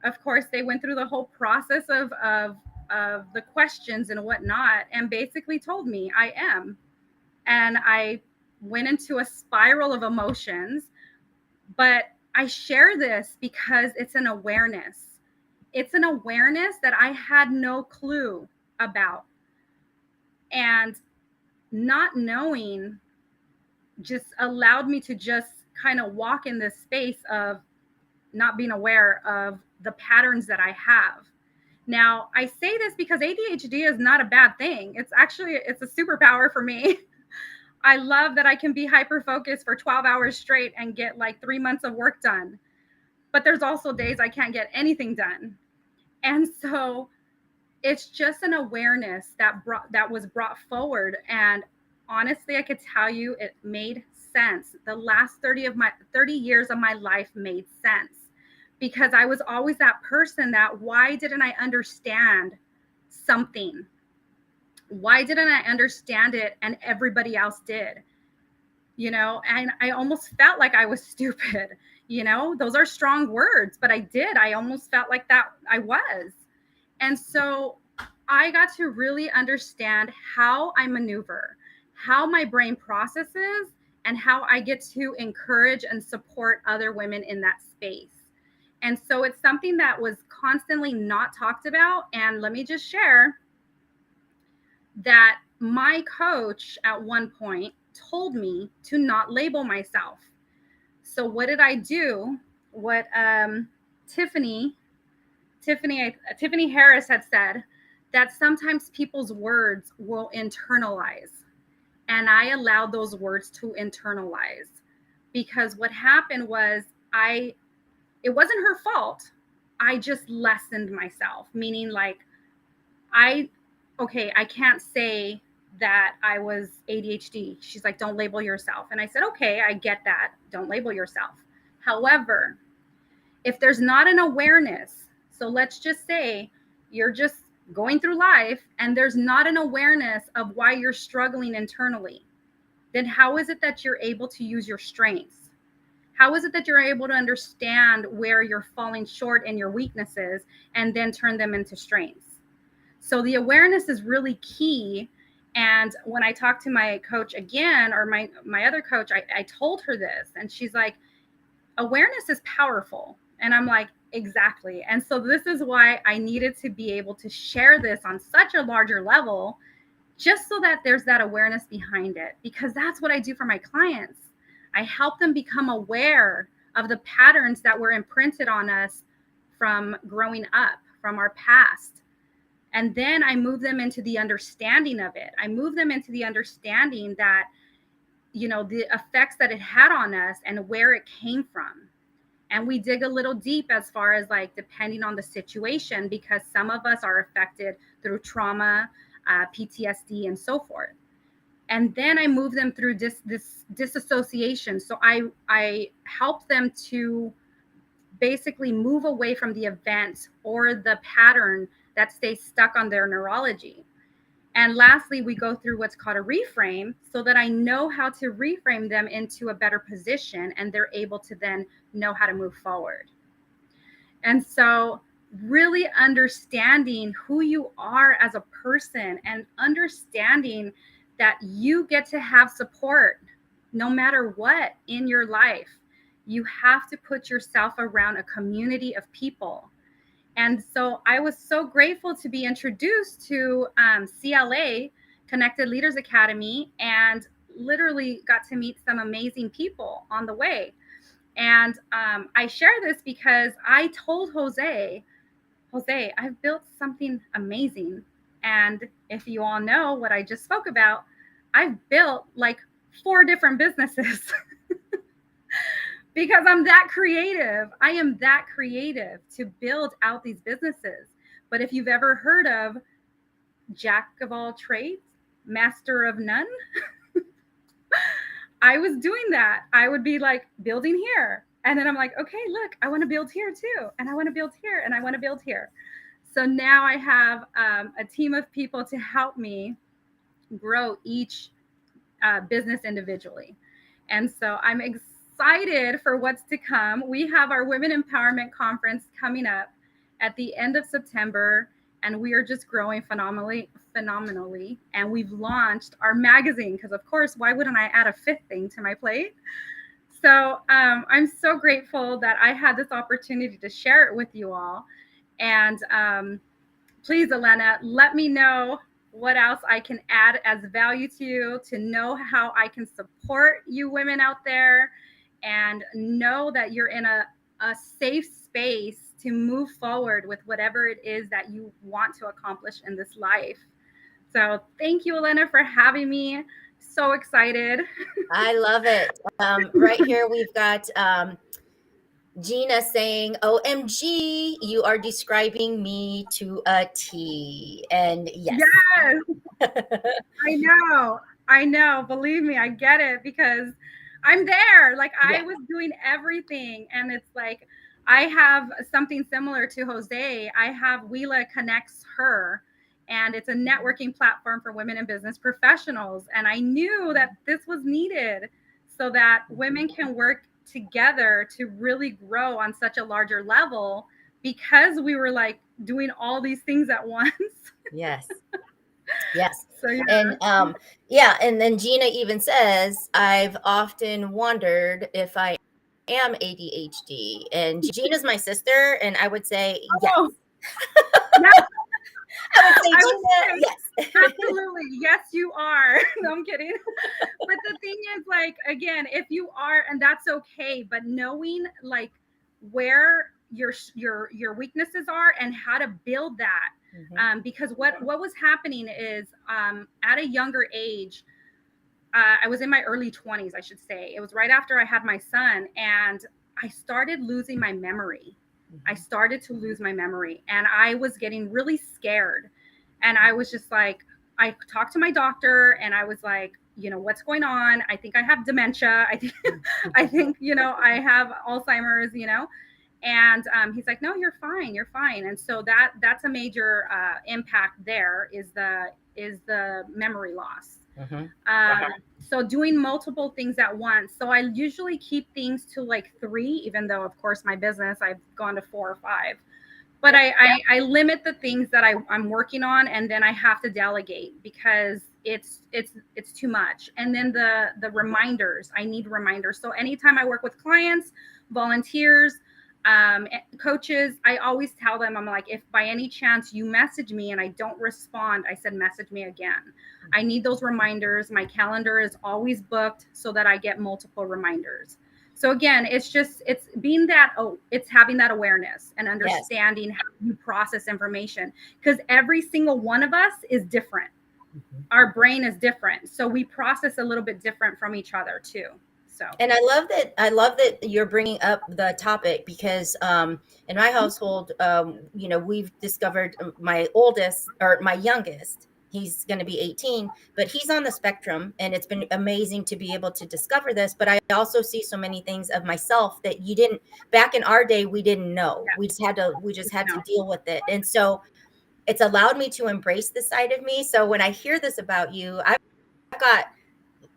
of course, they went through the whole process of the questions and whatnot, and basically told me I am. And I went into a spiral of emotions. But I share this because it's an awareness. It's an awareness that I had no clue about. And not knowing just allowed me to just kind of walk in this space of not being aware of the patterns that I have. Now, I say this because ADHD is not a bad thing. It's a superpower for me. I love that I can be hyper-focused for 12 hours straight and get like 3 months of work done. But there's also days I can't get anything done. And so it's just an awareness that was brought forward. And honestly, I could tell you it made sense. The last 30 years of my life made sense. Because I was always that person that, why didn't I understand something? Why didn't I understand it and everybody else did? You know, and I almost felt like I was stupid. You know, those are strong words, but I almost felt like that I was. And so I got to really understand how I maneuver, how my brain processes, and how I get to encourage and support other women in that space. And so it's something that was constantly not talked about. And let me just share that my coach at one point told me to not label myself. So what did I do? What Tiffany Harris had said, that sometimes people's words will internalize. And I allowed those words to internalize, because what happened was it wasn't her fault. I just lessened myself, meaning like, I can't say that I was ADHD. She's like, don't label yourself. And I said, okay, I get that. Don't label yourself. However, if there's not an awareness, so let's just say you're just going through life and there's not an awareness of why you're struggling internally, then how is it that you're able to use your strengths? How is it that you're able to understand where you're falling short in your weaknesses and then turn them into strengths? So the awareness is really key. And when I talked to my coach again, or my other coach, I told her this, and she's like, awareness is powerful. And I'm like, exactly. And so this is why I needed to be able to share this on such a larger level, just so that there's that awareness behind it, because that's what I do for my clients. I help them become aware of the patterns that were imprinted on us from growing up, from our past. And then I move them into the understanding of it. I move them into the understanding that, the effects that it had on us and where it came from. And we dig a little deep as far as like, depending on the situation, because some of us are affected through trauma, PTSD, and so forth. And then I move them through this disassociation. So I help them to basically move away from the event or the pattern that stays stuck on their neurology. And lastly, we go through what's called a reframe, so that I know how to reframe them into a better position, and they're able to then know how to move forward. And so really understanding who you are as a person, and understanding that you get to have support no matter what in your life. You have to put yourself around a community of people. And so I was so grateful to be introduced to CLA, Connected Leaders Academy, and literally got to meet some amazing people on the way. And I share this because I told Jose, I've built something amazing. And if you all know what I just spoke about, I've built like 4 different businesses. Because I'm that creative. I am that creative to build out these businesses. But if you've ever heard of Jack of all trades, master of none, I was doing that. I would be like building here. And then I'm like, okay, look, I want to build here too. And I want to build here. And I want to build here. So now I have a team of people to help me grow each business individually. And so I'm excited for what's to come. We have our Women Empowerment Conference coming up at the end of September, and we are just growing phenomenally. And we've launched our magazine, because of course, why wouldn't I add a 5th thing to my plate? So I'm so grateful that I had this opportunity to share it with you all. And please, Elena, let me know what else I can add as value to you, to know how I can support you women out there, and know that you're in a safe space to move forward with whatever it is that you want to accomplish in this life. So thank you, Elena, for having me. So excited. I love it. Right here, we've got Gina saying, OMG, you are describing me to a T. And yes. I know. Believe me, I get it, because I'm there. Like, I was doing everything. And it's like, I have something similar to Jose. I have Wheela Connects Her, and it's a networking platform for women in business professionals. And I knew that this was needed so that women can work together to really grow on such a larger level, because we were like doing all these things at once. Yes. Yes. So, yeah. And and then Gina even says, I've often wondered if I am ADHD. And Gina's my sister, and I would say yes. Yes. I would say, Gina, yes. Absolutely. Yes, you are. No, I'm kidding. But the thing is, like, again, if you are, and that's okay, but knowing like where your weaknesses are and how to build that. Mm-hmm. Because what was happening is at a younger age, I was in my early 20s, I should say. It was right after I had my son, and I started losing my memory. I started to lose my memory, and I was getting really scared. And I was just like, I talked to my doctor, and I was like, what's going on? I think I have dementia. I think, I have Alzheimer's, and he's like, no, you're fine. You're fine. And so that's a major impact there, is the memory loss. Mm-hmm. So doing multiple things at once. So I usually keep things to like 3, even though of course my business, I've gone to 4 or 5, but I limit the things that I'm working on, and then I have to delegate because it's too much. And then the reminders, I need reminders. So anytime I work with clients, volunteers, coaches, I always tell them, I'm like, if by any chance you message me and I don't respond, I said, message me again. I need those reminders. My calendar is always booked so that I get multiple reminders. So again, it's being that, it's having that awareness and understanding how you process information, because every single one of us is different. Our brain is different. So we process a little bit different from each other too. So, and I love that you're bringing up the topic, because in my household, we've discovered my youngest, he's going to be 18, but he's on the spectrum, and it's been amazing to be able to discover this. But I also see so many things of myself that you didn't, back in our day, we didn't know. We just had to deal with it. And so it's allowed me to embrace this side of me. So when I hear this about you, I've got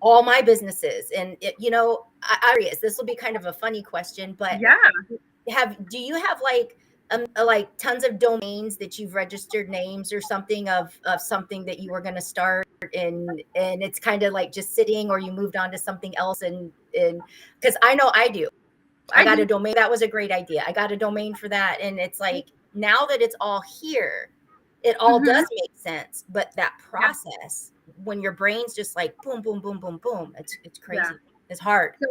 all my businesses, and this will be kind of a funny question, but do you have like tons of domains that you've registered names or something of something that you were going to start, and it's kind of like just sitting, or you moved on to something else? And because I know I do. I got a domain. That was a great idea. I got a domain for that. And it's like, now that it's all here, it all does make sense. But that process, when your brain's just like boom, boom, boom, boom, boom, it's crazy. Yeah. It's hard. So,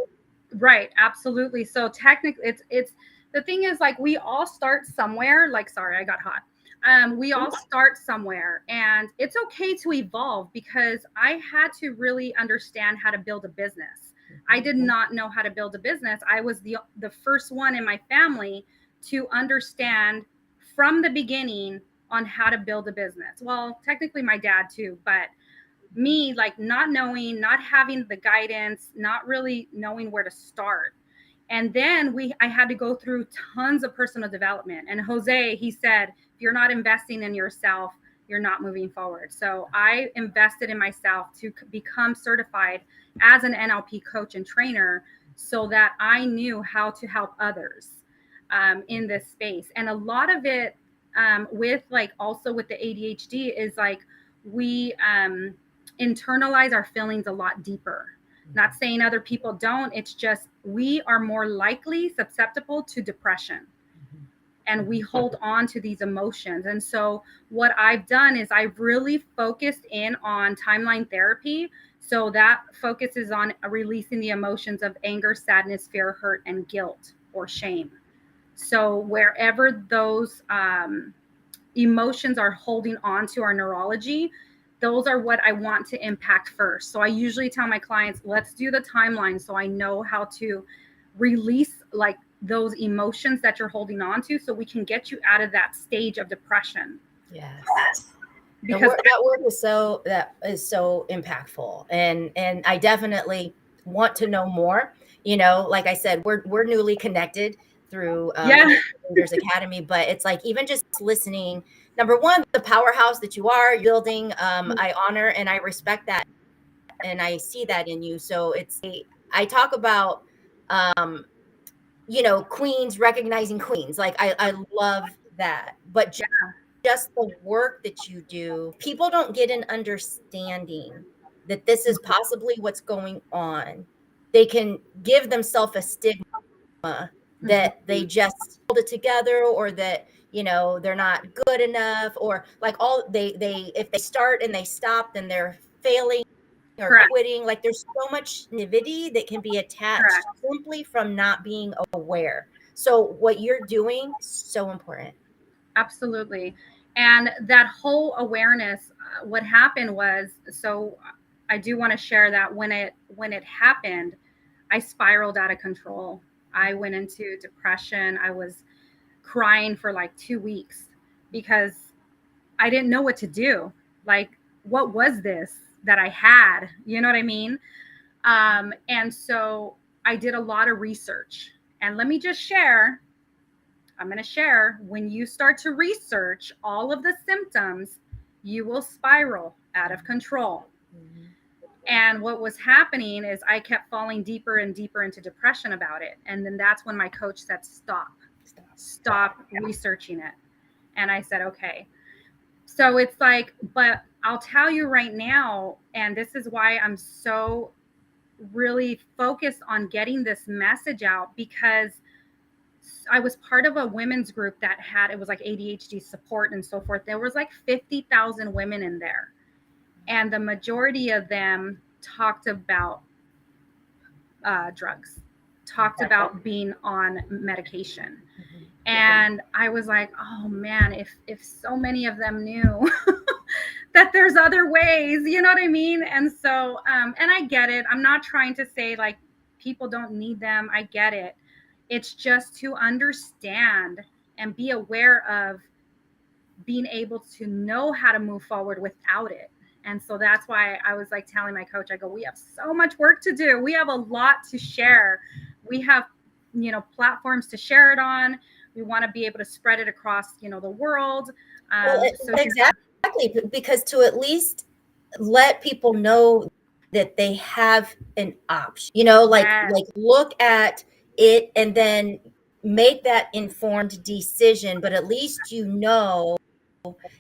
right. Absolutely. So technically it's the thing is, like, we all start somewhere. Like, sorry, I got hot. We all start somewhere, and it's okay to evolve, because I had to really understand how to build a business. I did not know how to build a business. I was the first one in my family to understand from the beginning on how to build a business. Well, technically my dad too, but me, like, not knowing, not having the guidance, not really knowing where to start. And then I had to go through tons of personal development. And Jose, he said, if you're not investing in yourself, you're not moving forward. So I invested in myself to become certified as an NLP coach and trainer, so that I knew how to help others in this space. And a lot of it also with the ADHD is like, we internalize our feelings a lot deeper. Not saying other people don't. It's just we are more likely susceptible to depression, and we hold on to these emotions. And so what I've done is I've really focused in on timeline therapy. So that focuses on releasing the emotions of anger, sadness, fear, hurt, and guilt or shame. So wherever those emotions are holding on to our neurology, those are what I want to impact first. So I usually tell my clients, let's do the timeline, so I know how to release like those emotions that you're holding on to, so we can get you out of that stage of depression. Yes. Because that work is so impactful. And I definitely want to know more. Like I said, we're newly connected through Leaders Academy, but it's like, even just listening, number one, the powerhouse that you are building, I honor and I respect that, and I see that in you. So I talk about queens recognizing queens. Like I love that, but just the work that you do, people don't get an understanding that this is possibly what's going on. They can give themselves a stigma that they just hold it together, or that they're not good enough, or like if they start and they stop, then they're failing or quitting. Like, there's so much negativity that can be attached simply from not being aware. So what you're doing is so important. Absolutely. And that whole awareness, what happened was, so I do want to share that when it happened, I spiraled out of control. I went into depression. I was crying for like 2 weeks because I didn't know what to do. Like, what was this that I had? You know what I mean? And so I did a lot of research. And let me just share, I'm going to share, when you start to research all of the symptoms, you will spiral out of control. Mm-hmm. And what was happening is I kept falling deeper and deeper into depression about it. And then that's when my coach said, stop researching it. And I said, okay. So it's like, but I'll tell you right now, and this is why I'm so really focused on getting this message out, because I was part of a women's group that had, it was like ADHD support and so forth. There was like 50,000 women in there. And the majority of them talked about drugs, talked about being on medication. And I was like, oh man, if so many of them knew that there's other ways, you know what I mean? And so, and I get it. I'm not trying to say like people don't need them. I get it. It's just to understand and be aware of being able to know how to move forward without it. And so that's why I was like telling my coach, I go, we have so much work to do. We have a lot to share. We have, you know, platforms to share it on. We want to be able to spread it across, you know, the world. So exactly, because to at least let people know that they have an option, you know, like look at it and then make that informed decision, but at least you know,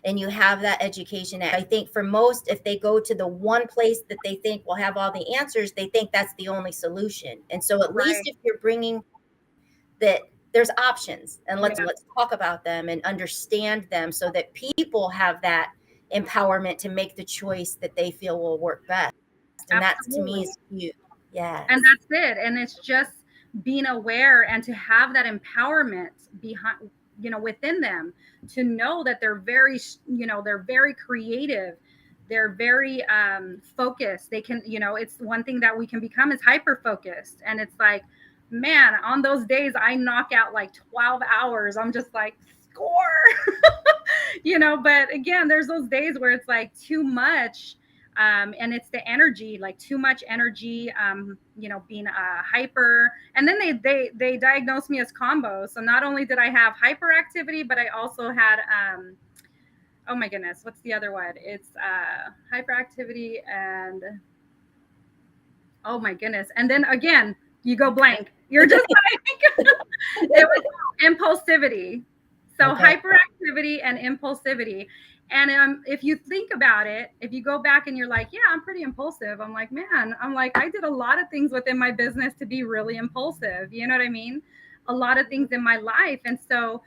and you have that education. I think for most, if they go to the one place that they think will have all the answers, they think that's the only solution. And so at least if you're bringing that there's options, and let's talk about them and understand them so that people have that empowerment to make the choice that they feel will work best. And that's, to me, is huge. Yeah. And that's it. And it's just being aware and to have that empowerment behind, you know, within them, to know that they're very, you know, they're very creative. They're very focused. They can, you know, it's one thing that we can become is hyper focused. And it's like, man, on those days I knock out like 12 hours. I'm just like, score, you know, but again, there's those days where it's like too much. And it's the energy, like too much energy, you know, being hyper. And then they diagnosed me as combo. So not only did I have hyperactivity, but I also had, oh my goodness, what's the other one? It's hyperactivity and, oh my goodness. And then again, you go blank. You're just like, it was impulsivity. So hyperactivity and impulsivity. And if you think about it, if you go back and you're like, yeah, I'm pretty impulsive. I'm like, man, I'm like, I did a lot of things within my business to be really impulsive. You know what I mean? A lot of things in my life. And so,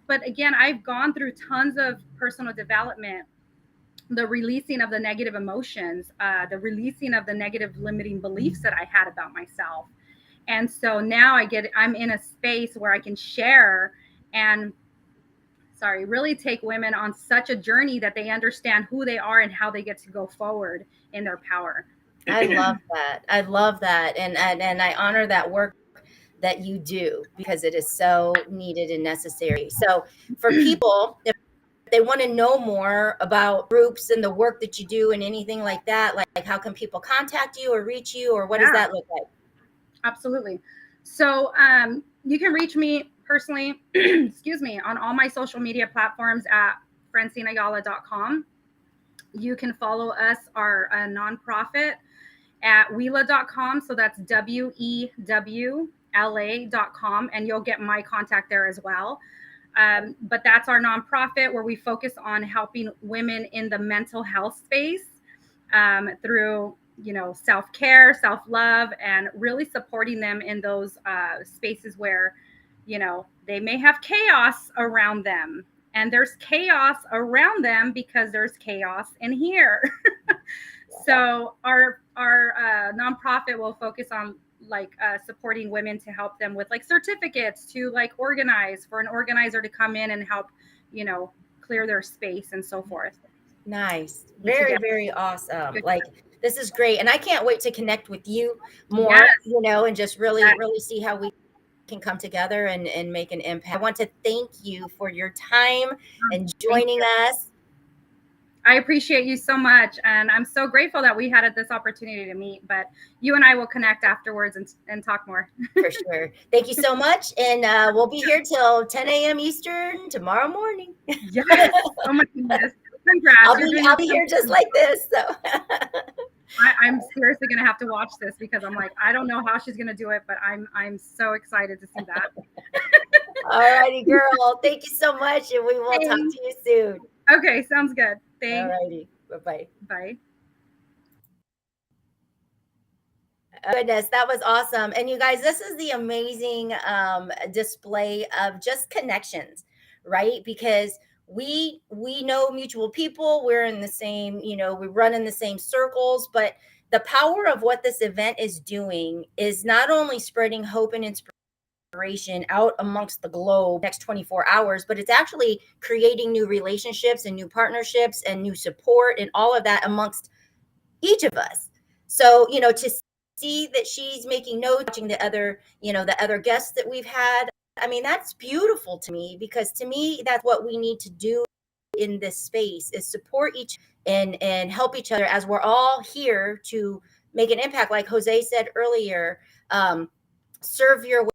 but again, I've gone through tons of personal development, the releasing of the negative emotions, the releasing of the negative limiting beliefs that I had about myself. And so now I'm in a space where I can share and really take women on such a journey that they understand who they are and how they get to go forward in their power. I love that. I love that. And I honor that work that you do, because it is so needed and necessary. So for people, if they want to know more about groups and the work that you do and anything like that, like how can people contact you or reach you, or what does that look like? Absolutely. So you can reach me personally, excuse me, on all my social media platforms at francineayala.com. You can follow us, our nonprofit, at wela.com. So that's WEWLA.com. And you'll get my contact there as well. But that's our nonprofit where we focus on helping women in the mental health space through, you know, self-care, self-love, and really supporting them in those spaces where, you know, they may have chaos around them, and there's chaos around them because there's chaos in here. So our nonprofit will focus on like supporting women to help them with like certificates to like organize, for an organizer to come in and help, you know, clear their space and so forth. Nice. Very, very awesome. Like, this is great. And I can't wait to connect with you more, you know, and just really see how we can come together and make an impact. I want to thank you for your time and joining us. I appreciate you so much. And I'm so grateful that we had this opportunity to meet, but you and I will connect afterwards and talk more. For sure. Thank you so much. And we'll be here till 10 a.m. Eastern tomorrow morning. Yes. Oh my goodness. Congrats. I'll be here just like this. So I'm seriously going to have to watch this, because I'm like, I don't know how she's going to do it, but I'm so excited to see that. All righty, girl. Thank you so much, and we will talk Thanks. to you soon. Okay, sounds good. All Thanks. righty. Bye-bye. Bye. Oh, goodness, that was awesome. And you guys, this is the amazing display of just connections, right? Because we know mutual people, we're in the same, we run in the same circles, but the power of what this event is doing is not only spreading hope and inspiration out amongst the globe next 24 hours, but it's actually creating new relationships and new partnerships and new support and all of that amongst each of us. So, to see that she's making notes, watching the other guests that we've had. I mean, that's beautiful to me, because to me, that's what we need to do in this space, is support each and help each other, as we're all here to make an impact. Like Jose said earlier, serve your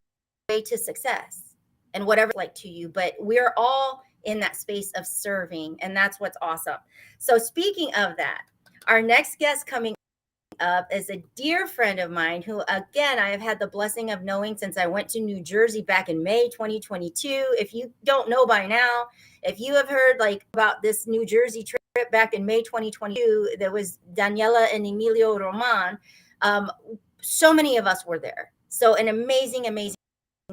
way to success and whatever it's like to you. But we're all in that space of serving, and that's what's awesome. So speaking of that, our next guest coming up is a dear friend of mine who, again, I have had the blessing of knowing since I went to New Jersey back in May 2022. If you don't know by now, if you have heard about this New Jersey trip back in May 2022, there was Daniela and Emilio Roman. So many of us were there. So an amazing, amazing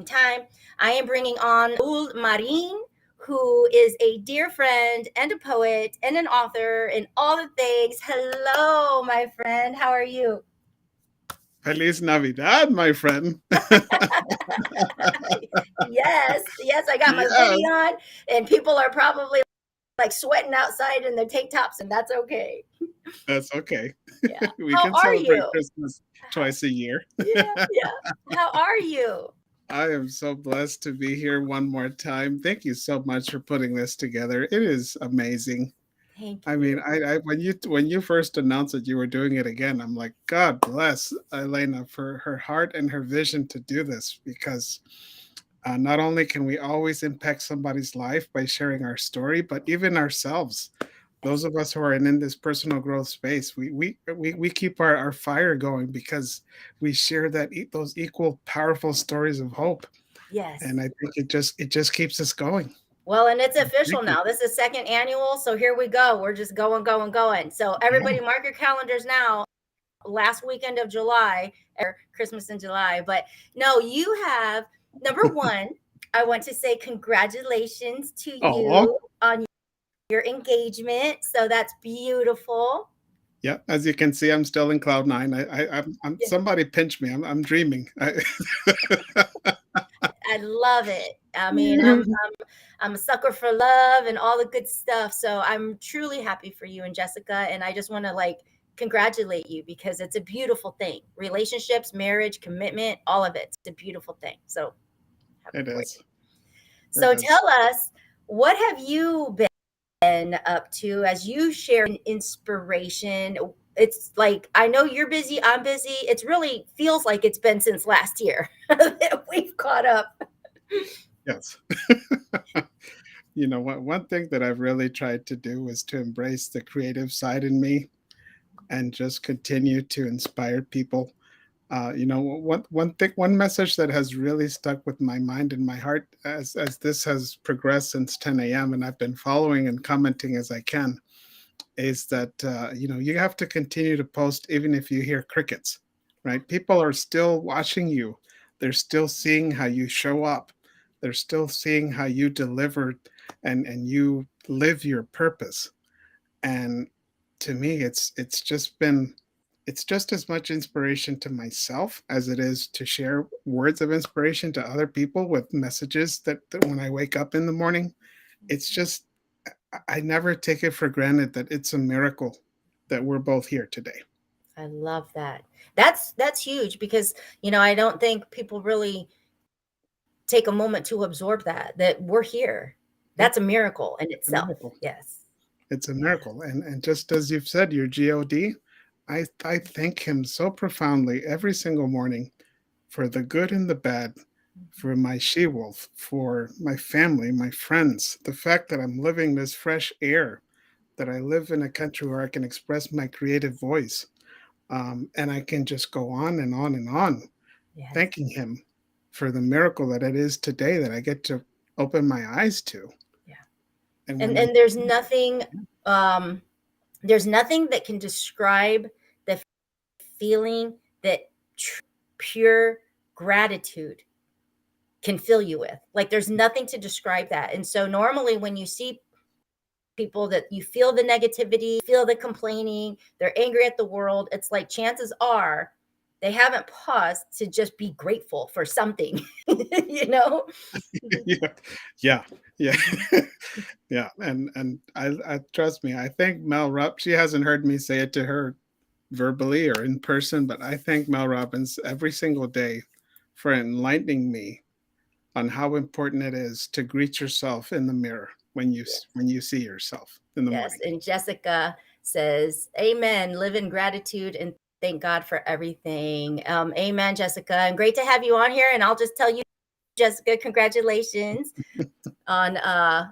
time. I am bringing on Raul Marin, who is a dear friend and a poet and an author and all the things. Hello, my friend. How are you? Feliz Navidad, my friend. Yes, I got my hoodie on, and people are probably sweating outside in their tank tops, and that's okay. That's okay. Yeah. We How can are celebrate you? Christmas twice a year. Yeah. How are you? I am so blessed to be here one more time. Thank you so much for putting this together. It is amazing. Thank I you. mean, I when you first announced that you were doing it again, I'm like, God bless Elena for her heart and her vision to do this, because not only can we always impact somebody's life by sharing our story, but even ourselves. Those of us who are in this personal growth space, we keep our fire going because we share those equal powerful stories of hope. Yes. And I think it just keeps us going. Well, and it's official Thank you. now. This is second annual, so here we go. We're just going. So everybody, mark your calendars now. Last weekend of July, or Christmas in July. But no, you have, number one, I want to say congratulations to Aw. you on your engagement. So that's beautiful. Yeah, as you can see, I'm still in cloud nine. I'm Yeah. somebody pinch me. I'm dreaming. I love it. I mean, I'm a sucker for love and all the good stuff. So I'm truly happy for you and Jessica. And I just want to congratulate you, because it's a beautiful thing. Relationships, marriage, commitment, all of it. It's a beautiful thing. So It is. So tell us, what have you been up to as you share inspiration? It's I know you're busy, I'm busy. It really feels like it's been since last year that we've caught up. Yes. One thing that I've really tried to do is to embrace the creative side in me and just continue to inspire people. One message that has really stuck with my mind and my heart as this has progressed since 10 a.m. and I've been following and commenting as I can, is that you have to continue to post even if you hear crickets, right? People are still watching you. They're still seeing how you show up. They're still seeing how you deliver and you live your purpose. And to me, it's just as much inspiration to myself as it is to share words of inspiration to other people with messages that when I wake up in the morning. It's just, I never take it for granted that it's a miracle that we're both here today. I love that. That's huge, because I don't think people really take a moment to absorb that we're here. That's a miracle in itself. Miracle. Yes. It's a miracle. And just as you've said, your God, I thank him so profoundly every single morning for the good and the bad, for my she-wolf, for my family, my friends, the fact that I'm living this fresh air, that I live in a country where I can express my creative voice. And I can just go on and on and on, Yes. thanking him for the miracle that it is today that I get to open my eyes to. Yeah. And And there's nothing that can describe the feeling that pure gratitude can fill you with. Like there's nothing to describe that. And so normally when you see people that you feel the negativity, feel the complaining, they're angry at the world, it's like chances are they haven't paused to just be grateful for something, you know? yeah, yeah, yeah. And I trust me, I thank Mel Rupp. She hasn't heard me say it to her verbally or in person, but I thank Mel Robbins every single day for enlightening me on how important it is to greet yourself in the mirror when you see yourself in the Yes. morning. And Jessica says, amen, live in gratitude and thank God for everything. Amen, Jessica. And great to have you on here. And I'll just tell you, Jessica, congratulations on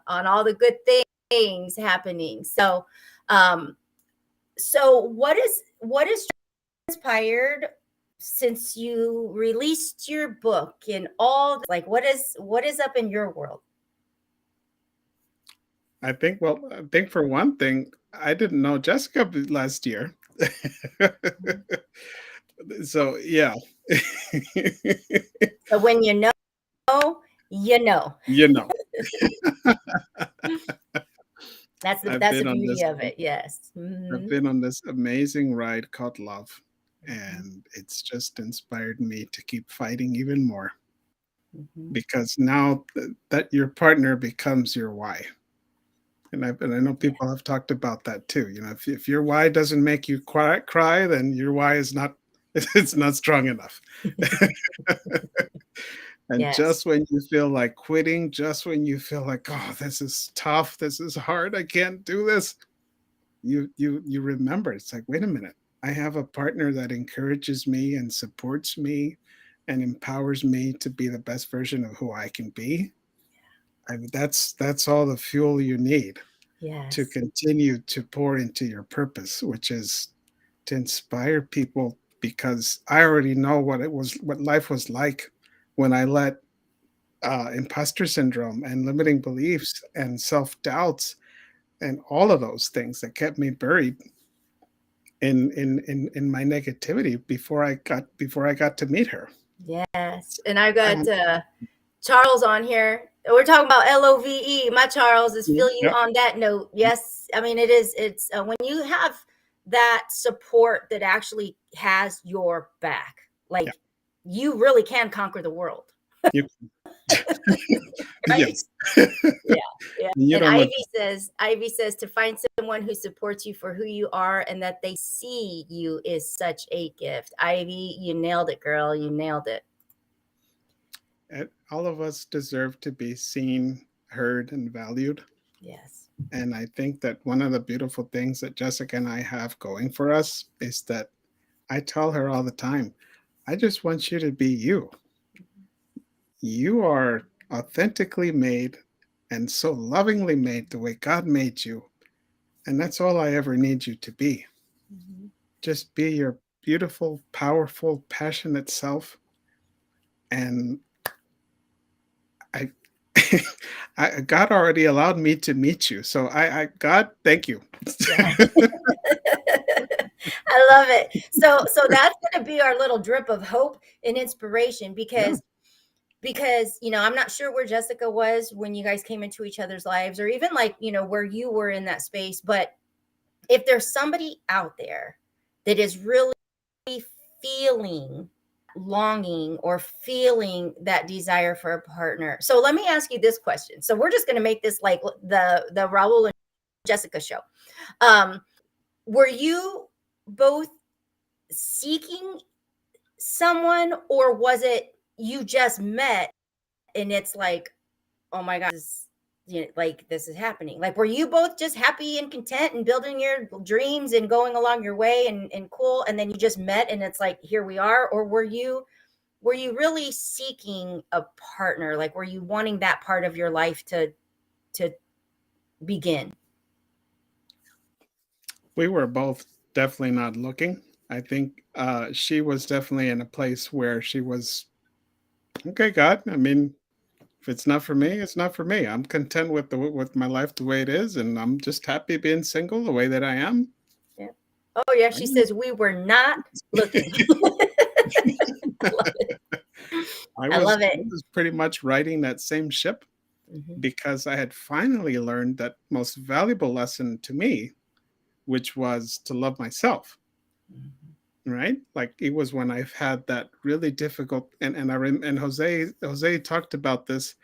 all the good things happening. So what is transpired since you released your book and all, like what is up in your world? I think for one thing, I didn't know Jessica last year. So yeah. So when you know, you know. You know. That's the beauty of it. Yes. I've been on this amazing ride called love, and it's just inspired me to keep fighting even more. Because now that your partner becomes your why. And I know people have talked about that too. You know, if your why doesn't make you cry, then your why is not it's not strong enough. And Yes. just when you feel like quitting, just when you feel like, oh, this is tough, this is hard, I can't do this, you remember it's like, wait a minute, I have a partner that encourages me and supports me and empowers me to be the best version of who I can be. That's all the fuel you need to continue to pour into your purpose, which is to inspire people, because I already know what life was like when I let imposter syndrome and limiting beliefs and self-doubts and all of those things that kept me buried in my negativity before I got to meet her. Yes. And I got Charles on here. We're talking about LOVE. My Charles is feeling you on that note. Yes. I mean, it's when you have that support that actually has your back, like you really can conquer the world. Right? Yeah. And Ivy says to find someone who supports you for who you are and that they see you is such a gift. Ivy, you nailed it, girl. You nailed it. All of us deserve to be seen, heard, and valued. Yes. And I think that one of the beautiful things that Jessica and I have going for us is that I tell her all the time, I just want you to be you. You are authentically made and so lovingly made the way God made you. And that's all I ever need you to be. Just be your beautiful, powerful, passionate self. And God already allowed me to meet you. So God, thank you. Yeah. I love it. So that's going to be our little drip of hope and inspiration because you know, I'm not sure where Jessica was when you guys came into each other's lives, or even like, you know, where you were in that space. But if there's somebody out there that is really feeling longing or feeling that desire for a partner. So let me ask you this question. So we're just going to make this like the Raul and Jessica show. Were you both seeking someone, or was it you just met and it's like, oh my God, this is happening? Like, were you both just happy and content and building your dreams and going along your way and cool, and then you just met and it's like, here we are? Or were you really seeking a partner? Like, were you wanting that part of your life to begin? We were both definitely not looking. I think she was definitely in a place where she was okay, God, I mean, if it's not for me, it's not for me. I'm content with my life the way it is, and I'm just happy being single the way that I am. Yeah. Oh yeah, I she says we were not looking. I love it. I I was love I it. was pretty much riding that same ship Mhm. because I had finally learned that most valuable lesson to me, which was to love myself. Right, like it was when I've had that really difficult, and Jose talked about this,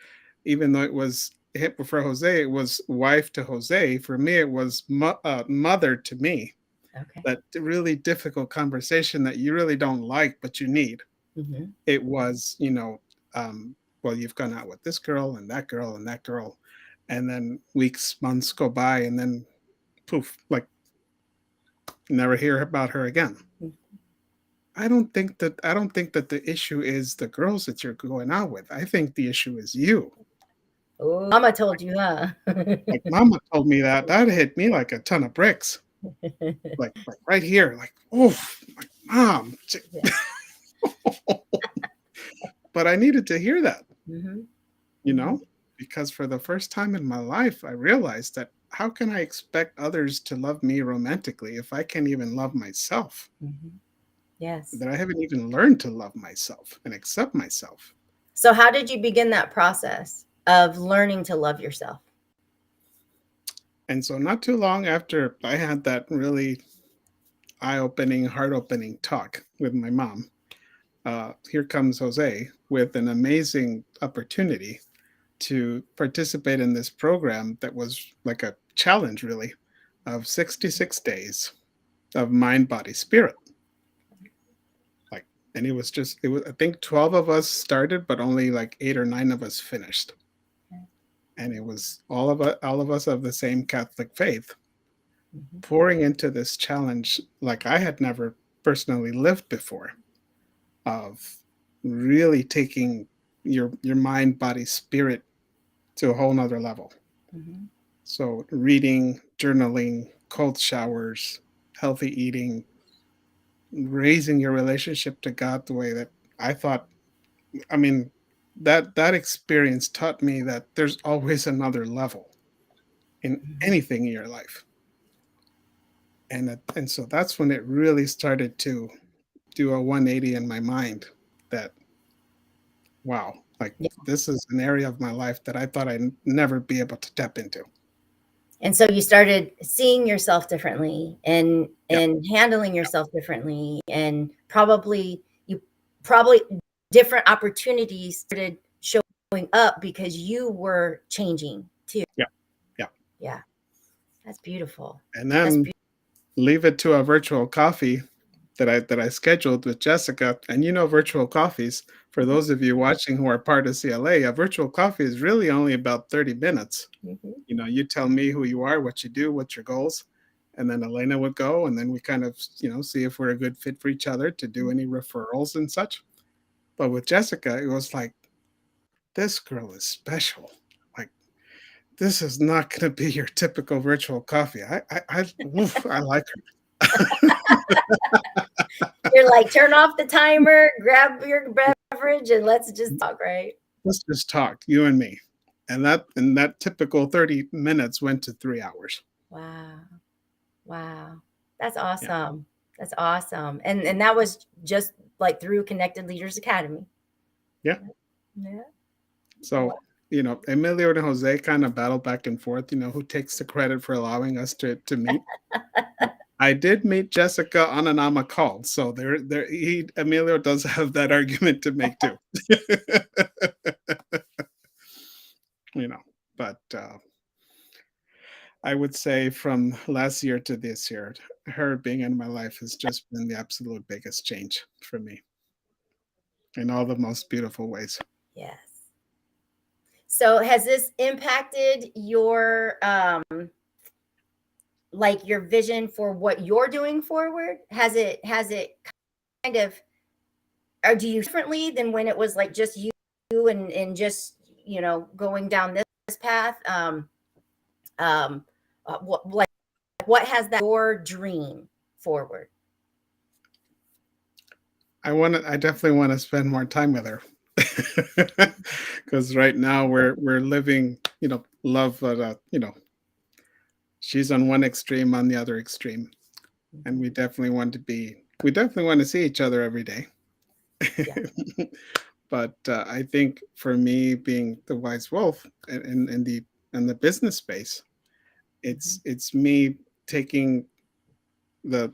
even though it was hit for Jose, it was wife to Jose. For me, it was mother to me. Okay. That really difficult conversation that you really don't like, but you need. Mhm. It was, well, you've gone out with this girl and that girl and that girl, and then weeks, months go by, and then poof, like never hear about her again. Mhm. I don't think that the issue is the girls that you're going out with. I think the issue is you. Oh, Mama told you, huh? Like mama told me that hit me like a ton of bricks. Like right here, like oof, like mom. Yeah. But I needed to hear that, Mhm. you Mhm. know, because for the first time in my life, I realized that how can I expect others to love me romantically if I can't even love myself? Mhm. Yes. That I haven't even learned to love myself and accept myself. So how did you begin that process of learning to love yourself? And so, not too long after I had that really eye-opening, heart-opening talk with my mom, here comes Jose with an amazing opportunity to participate in this program that was like a challenge, really, of 66 days of mind, body, spirit. Like, and it was, I think 12 of us started, but only like 8 or 9 of us finished. And it was all of us of the same Catholic faith Mhm. pouring into this challenge like I had never personally lived before, of really taking your mind, body, spirit to a whole nother level. Mhm. So reading, journaling, cold showers, healthy eating, raising your relationship to God the way that I thought. I mean, that experience taught me that there's always another level in Mhm. anything in your life. And so that's when it really started to do a 180 in my mind, that wow, like Yeah. this is an area of my life that I thought I'd never be able to tap into. And so you started seeing yourself differently and Yeah, handling yourself differently, and probably different opportunities started showing up because you were changing too. yeah, yeah. Yeah. That's beautiful. And That's then beautiful. leave it to a virtual coffee that I scheduled with Jessica. And virtual coffees, for those of you watching who are part of CLA, a virtual coffee is really only about 30 minutes. Mhm. You tell me who you are, what you do, what's your goals, and then Elena would go, and then we kind of, see if we're a good fit for each other to do any referrals and such. But with Jessica, it was like, this girl is special. Like, this is not going to be your typical virtual coffee. I like her. You're like, turn off the timer, grab your beverage, and let's just talk, right? Let's just talk, you and me. And that typical 30 minutes went to 3 hours. Wow. Wow. That's Yeah. awesome. That's awesome. And that was just like through Connected Leaders Academy. Yeah. Yeah. So, Emilio and Jose kind of battle back and forth, who takes the credit for allowing us to meet. I did meet Jessica on an AMA call, so Emilio does have that argument to make too. you know, but I would say from last year to this year, her being in my life has just been the absolute biggest change for me in all the most beautiful ways. Yes. So has this impacted your like your vision for what you're doing forward? Has it kind of, or do you differently than when it was like just you and just, going down this path? What has that your dream forward? I definitely want to spend more time with her. Because right now we're living, love, she's on one extreme, on the other extreme, and we definitely want to see each other every day. Yeah. But I think for me, being the wise wolf in the business space, it's me taking the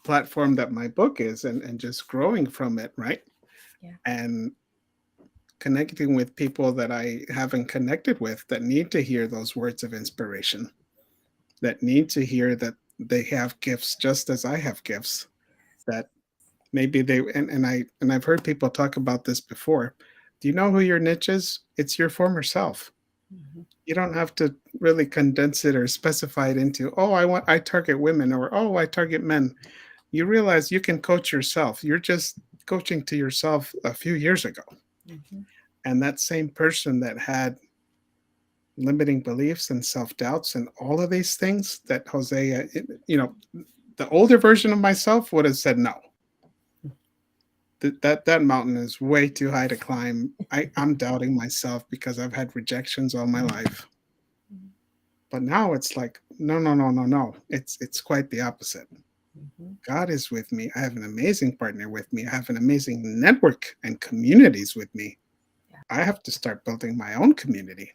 platform that my book is, and just growing from it, right? Yeah. And connecting with people that I haven't connected with, that need to hear those words of inspiration, that need to hear that they have gifts just as I have gifts, that maybe they and I've heard people talk about this before. Do you know who your niche is? It's your former self. Mhm. You don't have to really condense it or specify it into, oh, I target women, or oh, I target men. You realize you can coach yourself. You're just coaching to yourself a few years ago. Mhm. And that same person that had limiting beliefs and self-doubts and all of these things, that Jose, the older version of myself would have said no. That mountain is way too high to climb. I'm doubting myself because I've had rejections all my life. But now it's like, no, no, no, no, no. It's quite the opposite. Mhm. God is with me. I have an amazing partner with me. I have an amazing network and communities with me. Yeah. I have to start building my own community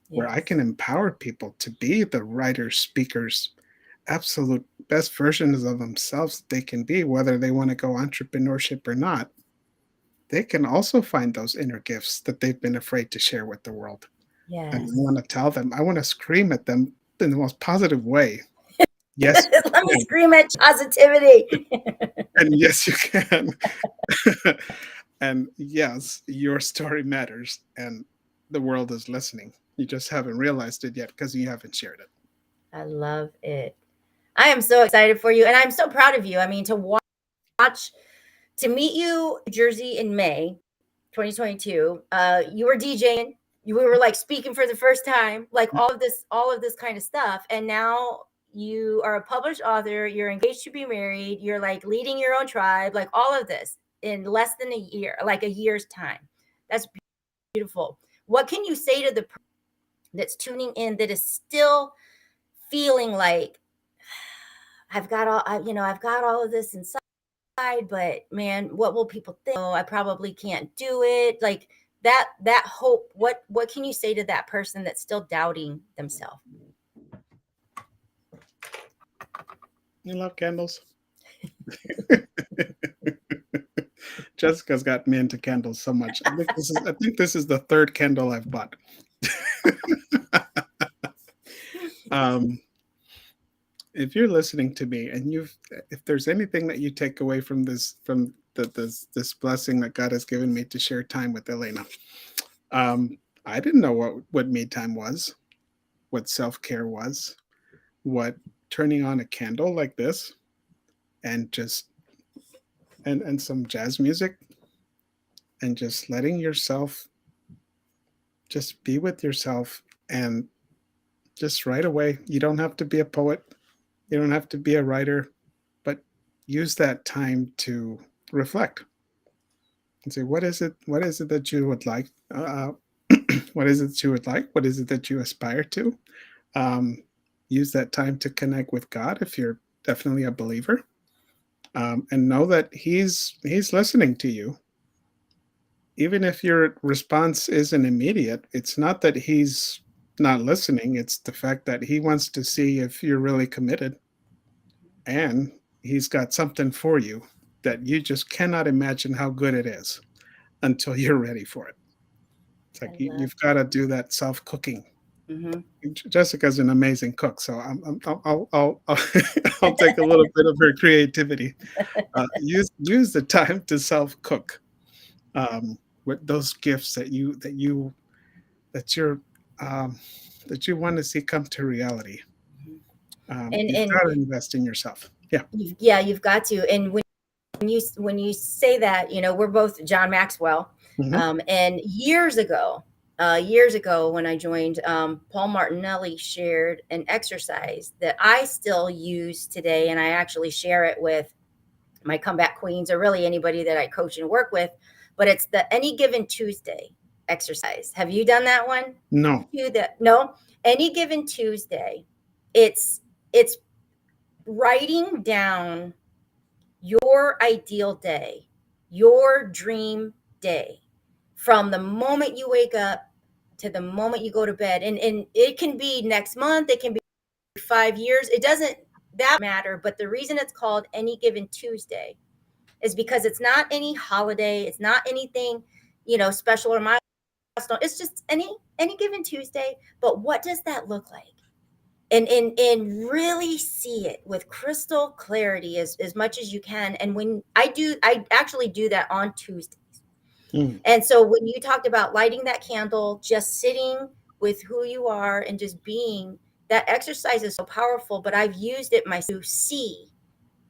where I Yes. can empower people to be the writers, speakers, absolute best versions of themselves that they can be, whether they want to go entrepreneurship or not. They can also find those inner gifts that they've been afraid to share with the world. And I Yes. want to tell them, I want to scream at them in the most positive way. Yes, you Let me can. scream at positivity. And yes, you can. And yes, your story matters, and the world is listening. You just haven't realized it yet because you haven't shared it. I love it. I am so excited for you, and I'm so proud of you. I mean, to watch, to meet you in Jersey in May 2022. You were DJing. We were like speaking for the first time, like all of this kind of stuff. And now you are a published author. You're engaged to be married. You're like leading your own tribe, like all of this in less than a year, like a year's time. That's beautiful. What can you say to the person that's tuning in that is still feeling like I've got I've got all of this inside, but man, what will people think? Oh, I probably can't do it. Like that hope. What can you say to that person that's still doubting themselves? You love candles. Jessica's got me into candles so much. I think this is the third candle I've bought. um, if you're listening to me, and if there's anything that you take away from this blessing that God has given me to share time with Elena, I didn't know what me time was, what self-care was, what turning on a candle like this, and just and some jazz music, and just letting yourself just be with yourself, and just right away. You don't have to be a poet, you don't have to be a writer, but use that time to reflect and say, what is it that you would like, what is it that you would like, what is it that you aspire to. um, Use that time to connect with God if you're definitely a believer, and know that he's listening to you. Even if your response isn't immediate, it's not that he's not listening, it's the fact that he wants to see if you're really committed, and he's got something for you that you just cannot imagine how good it is until you're ready for it. It's I like love. you've got to do that self cooking. Mm-hmm. Jessica's an amazing cook, so I'll take a little bit of her creativity. Use the time to self cook, with those gifts that you're um, that you want to see come to reality. You've And got to invest in yourself. Yeah. you've got to. And when you say that, we're both John Maxwell. Mhm. And years ago when I joined, Paul Martinelli shared an exercise that I still use today, and I actually share it with my comeback queens, or really anybody that I coach and work with. but it's the Any Given Tuesday exercise. Have you done that one? No. No. Any Given Tuesday. It's writing down your ideal day, your dream day, from the moment you wake up to the moment you go to bed. And it can be next month, it can be 5 years. It doesn't that matter. But the reason it's called Any Given Tuesday is because it's not any holiday, it's not anything, special or milestone. It's just any given Tuesday. But what does that look like? And really see it with crystal clarity as much as you can. And when I actually do that on Tuesdays. And so when you talked about lighting that candle, just sitting with who you are and just being, that exercise is so powerful. But I've used it myself to see,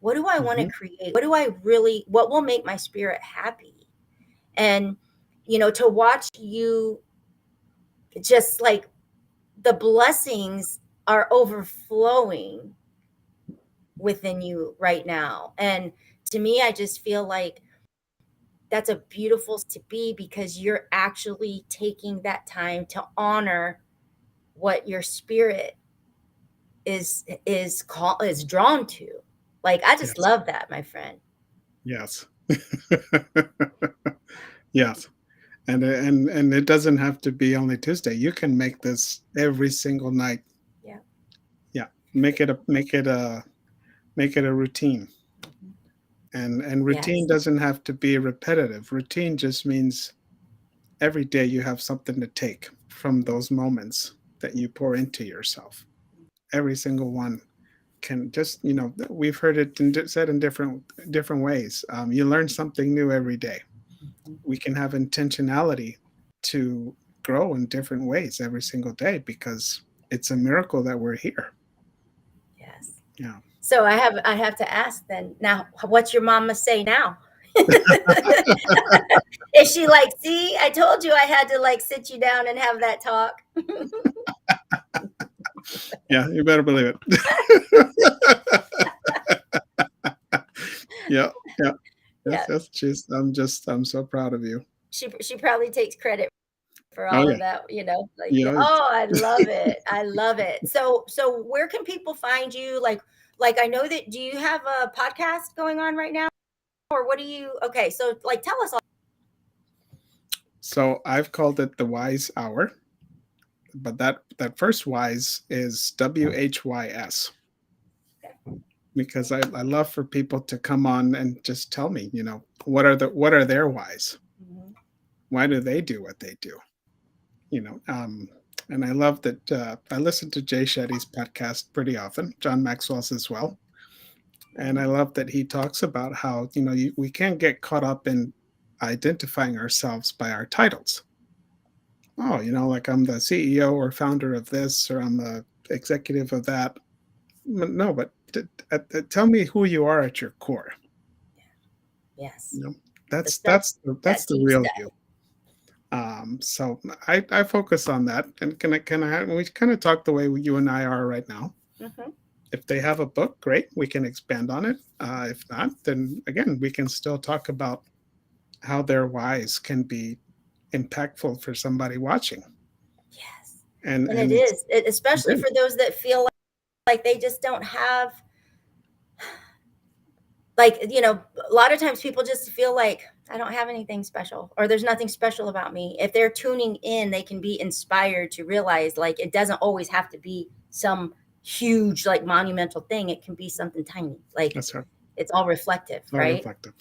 what do I want to create? What will make my spirit happy? And, to watch you, just like the blessings are overflowing within you right now. And to me, I just feel like that's a beautiful to be, because you're actually taking that time to honor what your spirit is drawn to. Like, I just love that, my friend. Yes. Yes. And it doesn't have to be only Tuesday. You can make this every single night. Yeah. Yeah. Make it a routine. And routine doesn't have to be repetitive. Routine just means every day you have something to take from those moments that you pour into yourself. Every single one can just, we've heard it said in different ways. You learn something new every day. We can have intentionality to grow in different ways every single day, because it's a miracle that we're here. Yes. Yeah. So I have to ask then, now, what's your mama say now? Is she like, see, I told you I had to like sit you down and have that talk? Yeah, you better believe it. Yeah. Yes. I'm so proud of you. She probably takes credit for all of that, like, oh, I love it. I love it. So where can people find you? Like I know that, do you have a podcast going on right now, or what do you, okay, so like, tell us all. So I've called it the Wise Hour, but that first wise is WHYS. Because I love for people to come on and just tell me, what are their whys? Why do they do what they do? And I love that I listen to Jay Shetty's podcast pretty often, John Maxwell's as well. And I love that he talks about how, we can't get caught up in identifying ourselves by our titles. Oh, like I'm the CEO or founder of this, or I'm the executive of that. No, but tell me who you are at your core. Yes. That's the real you. So I focus on that, and we kind of talk the way you and I are right now. If they have a book, great, we can expand on it. If not, then again, we can still talk about how their whys can be impactful for somebody watching. Yes. And it is, especially for those that feel like they just don't have, like, a lot of times people just feel like, I don't have anything special, or there's nothing special about me. If they're tuning in, they can be inspired to realize, like, it doesn't always have to be some huge, like, monumental thing. It can be something tiny. Like, that's right. It's all reflective, right? Reflective.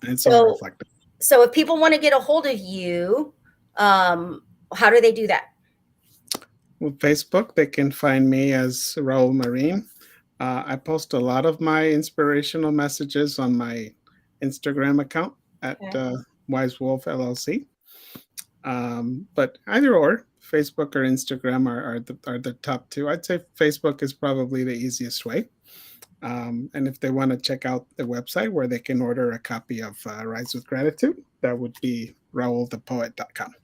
It's all reflective. So if people want to get a hold of you, how do they do that? With Facebook, they can find me as Raul Marine. I post a lot of my inspirational messages on my Instagram account at Wise Wolf LLC. But either or, Facebook or Instagram are the top two. I'd say Facebook is probably the easiest way. And if they want to check out the website where they can order a copy of Rise with Gratitude, that would be raulthepoet.com.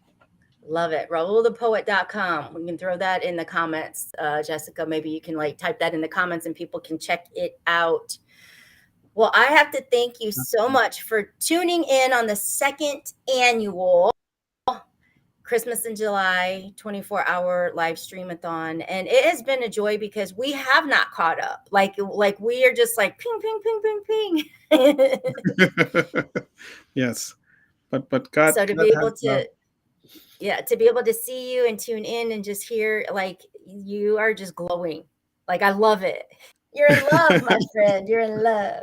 Love it. RaulThePoet.com. We can throw that in the comments. Jessica, maybe you can like type that in the comments and people can check it out. Well, I have to thank you so much for tuning in on the second annual Christmas in July 24-hour live stream-a-thon. And it has been a joy because we have not caught up. Like we are just like ping, ping, ping, ping, ping. Yes, but God, So to God be has able love. to be able to see you and tune in and just hear, like, you are just glowing. Like, I love it. You're in love, my friend. You're in love.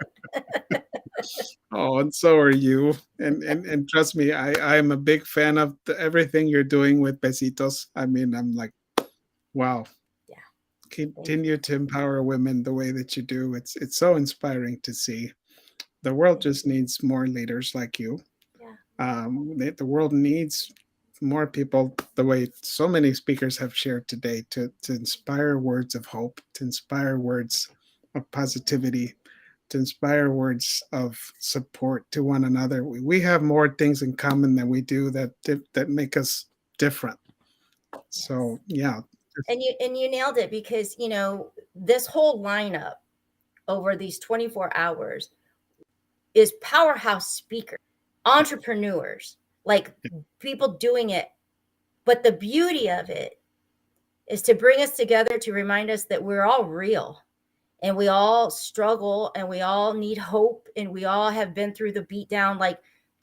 Oh, and so are you. And trust me, I am a big fan of everything you're doing with Besitos. I mean, I'm like, wow. Yeah. Continue to empower women the way that you do. It's so inspiring to see. The world just needs more leaders like you. Yeah. The world needs more people the way so many speakers have shared today to inspire words of hope, to inspire words of positivity, to inspire words of support to one another. We have more things in common than we do that make us different. So yeah. And you nailed it, because this whole lineup over these 24 hours is powerhouse speakers, entrepreneurs, like people doing it. But the beauty of it is to bring us together, to remind us that we're all real, and we all struggle, and we all need hope, and we all have been through the beatdown, like,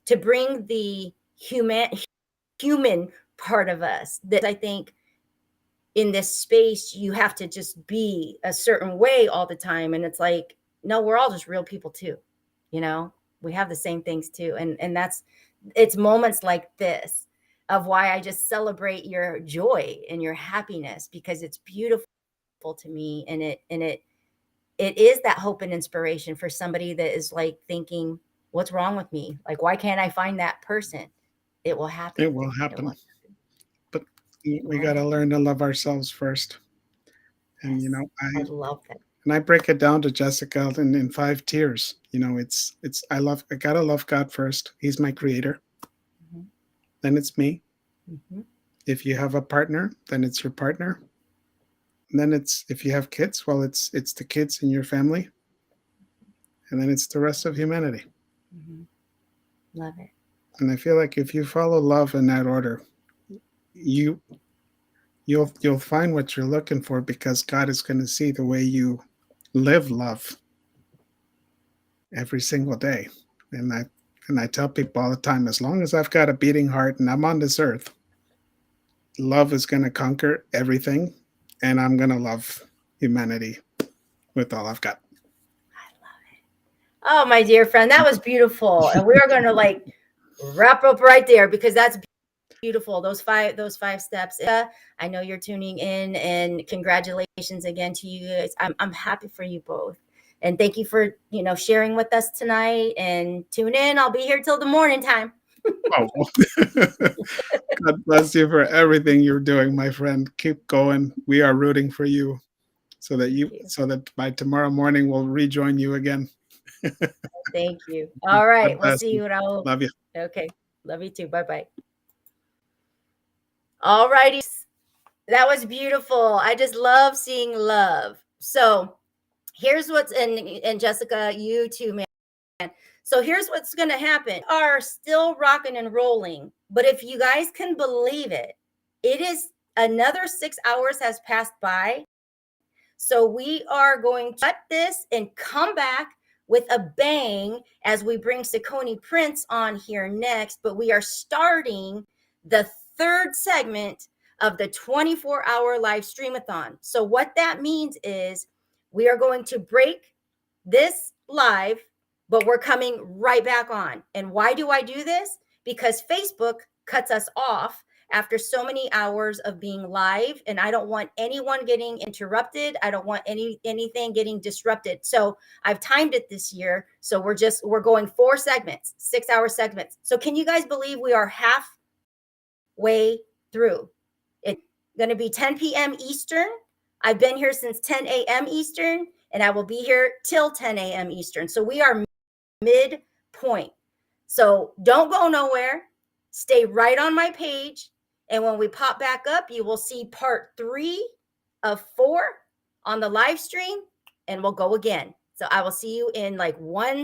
to bring the human part of us that I think in this space you have to just be a certain way all the time. And it's like, no, we're all just real people too. We have the same things too. And it's moments like this of why I just celebrate your joy and your happiness, because it's beautiful to me. And it is that hope and inspiration for somebody that is like thinking, what's wrong with me? Like, why can't I find that person? It will happen. It will happen. But we Right. got to learn to love ourselves first. And Yes. I love that. And I break it down to Jessica in 5 tiers. It's I gotta love God first. He's my creator. Mhm. Then it's me. Mhm. If you have a partner, then it's your partner. And then it's, if you have kids, well, it's the kids in your family. And then it's the rest of humanity. Mhm. Love it. And I feel like if you follow love in that order, you'll find what you're looking for, because God is going to see the way you live love every single day. And I tell people all the time, as long as I've got a beating heart and I'm on this earth, love is going to conquer everything, and I'm going to love humanity with all I've got. Oh, my dear friend, that was beautiful. And we are going to like wrap up right there, because that's beautiful. Those five steps. I know you're tuning in, and congratulations again to you guys. I'm happy for you both. And thank you for, sharing with us tonight, and tune in. I'll be here till the morning time. Oh. God bless you for everything you're doing, my friend. Keep going. We are rooting for you, so that by tomorrow morning we'll rejoin you again. Thank you. All right. God We'll bless see you, Raul. Love you. Okay. Love you too. Bye-bye. All righty. That was beautiful. I just love seeing love. So here's what's, and Jessica, you too, man. So here's what's going to happen. We are still rocking and rolling, but if you guys can believe it, it is another 6 hours has passed by. So we are going to cut this and come back with a bang as we bring Saucony Prince on here next. But we are starting the third segment of the 24-hour live stream-a-thon. So what that means is we are going to break this live, but we're coming right back on. And why do I do this? Because Facebook cuts us off after so many hours of being live, and I don't want anyone getting interrupted. I don't want anything getting disrupted. So I've timed it this year. So we're going 4 segments, 6-hour segments. So can you guys believe we are halfway through? It's going to be 10 p.m. Eastern. I've been here since 10 a.m. Eastern, and I will be here till 10 a.m. Eastern. So we are midpoint. So don't go nowhere. Stay right on my page. And when we pop back up, you will see part 3 of 4 on the live stream, and we'll go again. So I will see you in like 1